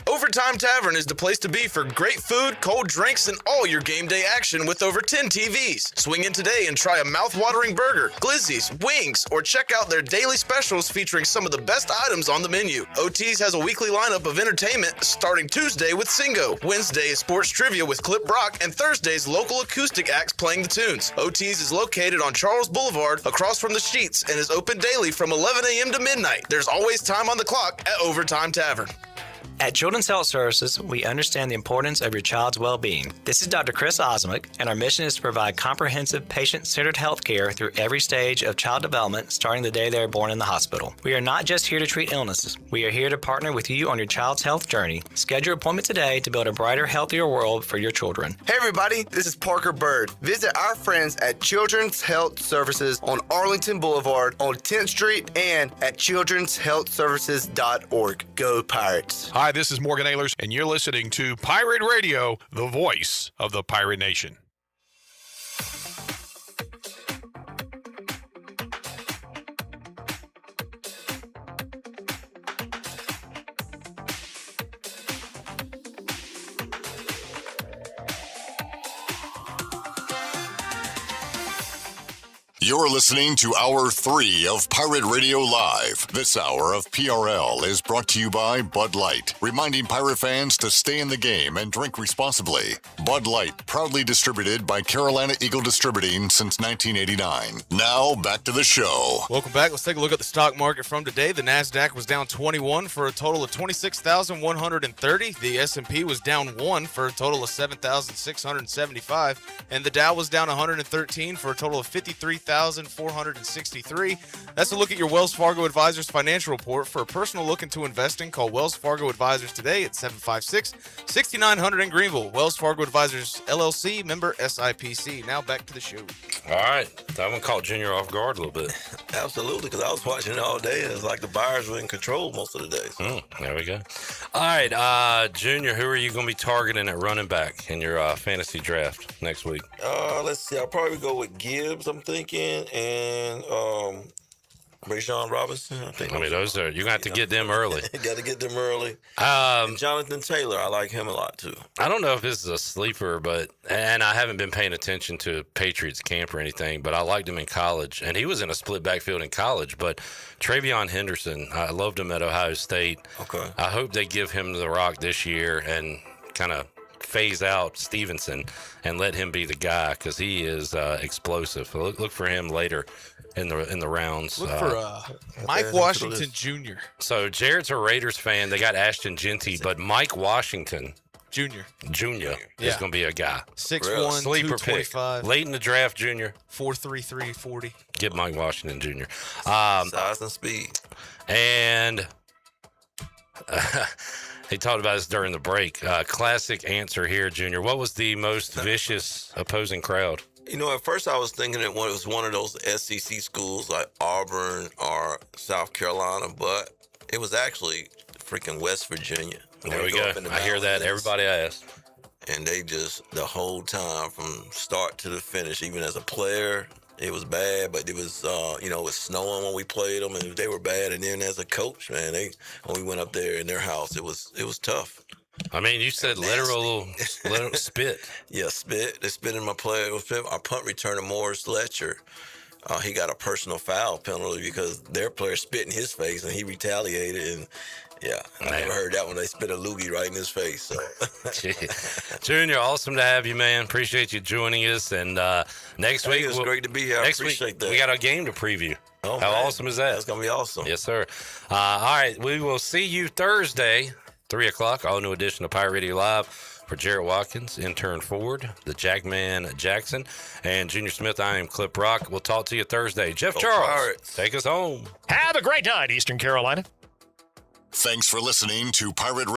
Overtime Tavern is the place to be for great food, cold drinks, and all your game day action with over 10 TVs. Swing in today and try a mouth-watering burger, glizzies, wings, or check out their daily specials featuring some of the best items on the menu. OT's has a weekly lineup of entertainment starting Tuesday with Singo, Wednesday is sports trivia with Clip Brock, and Thursday's local acoustic acts playing the tunes. OT's is located on Charles Boulevard across from the Sheets and is open daily from 11 a.m. to midnight. There's always time on the clock at Overtime Tavern. At Children's Health Services, we understand the importance of your child's well-being. This is Dr. Chris Osmick, and our mission is to provide comprehensive, patient-centered health care through every stage of child development, starting the day they are born in the hospital. We are not just here to treat illnesses. We are here to partner with you on your child's health journey. Schedule an appointment today to build a brighter, healthier world for your children. Hey everybody, this is Parker Bird. Visit our friends at Children's Health Services on Arlington Boulevard on 10th Street and at childrenshealthservices.org. Go Pirates. Hi, this is Morgan Ehlers, and you're listening to Pirate Radio, the voice of the Pirate Nation. You're listening to Hour 3 of Pirate Radio Live. This hour of PRL is brought to you by Bud Light, reminding pirate fans to stay in the game and drink responsibly. Bud Light, proudly distributed by Carolina Eagle Distributing since 1989. Now, back to the show. Welcome back. Let's take a look at the stock market from today. The NASDAQ was down 21 for a total of 26,130. The S&P was down 1 for a total of 7,675. And the Dow was down 113 for a total of 53,463. That's a look at your Wells Fargo Advisors financial report. For a personal look into investing, call Wells Fargo Advisors today at 756-6900 in Greenville. Wells Fargo Advisors, LLC, member SIPC. Now back to the show. All right. That one caught Junior off guard a little bit. Absolutely, because I was watching it all day, and it's like the buyers were in control most of the days. There we go. All right, Junior, who are you going to be targeting at running back in your fantasy draft next week? Let's see. I'll probably go with Gibbs, I'm thinking, and Rayshawn Robinson, I think. I mean, those are, you're going to have to get them early. Got to get them early. And Jonathan Taylor, I like him a lot, too. I don't know if this is a sleeper, and I haven't been paying attention to Patriots camp or anything, but I liked him in college, and he was in a split backfield in college. But Travion Henderson, I loved him at Ohio State. Okay. I hope they give him the rock this year and kind of phase out Stevenson and let him be the guy because he is explosive. Look for him later in the rounds. Look for Mike Washington Jr. So Jared's a Raiders fan. They got Ashton Genty, but Mike Washington Jr. is going to be a guy. 6'1", sleeper pick 225. late in the draft. Junior 4.33 40. Get Mike Washington Jr. Size and speed. And he talked about this during the break. Classic answer here, Junior. What was the most vicious opposing crowd? You know, at first I was thinking it was one of those SEC schools like Auburn or South Carolina, but it was actually freaking West Virginia. There we go. I hear that. Everybody asks. And they just, the whole time from start to the finish, even as a player, it was bad, but it was, it was snowing when we played them, and they were bad. And then as a coach, man, when we went up there in their house, it was tough. I mean, you said literal spit. Yeah, spit. They spit in my player. Our punt returner, Morris Letcher, he got a personal foul penalty because their player spit in his face, and he retaliated. And yeah, I never heard that when they spit a loogie right in his face. So. Junior, awesome to have you, man. Appreciate you joining us. And next week, it's great to be here. I appreciate that. We got a game to preview. Oh, How man. awesome is that? That's gonna be awesome. Yes, sir. All right, we will see you Thursday, 3:00. All new edition of Pirate Radio Live. For Jarrett Watkins, intern Ford, the Jackman Jackson, and Junior Smith, I am Clip Rock. We'll talk to you Thursday. Jeff Charles, Pirates. Take us home. Have a great night, Eastern Carolina. Thanks for listening to Pirate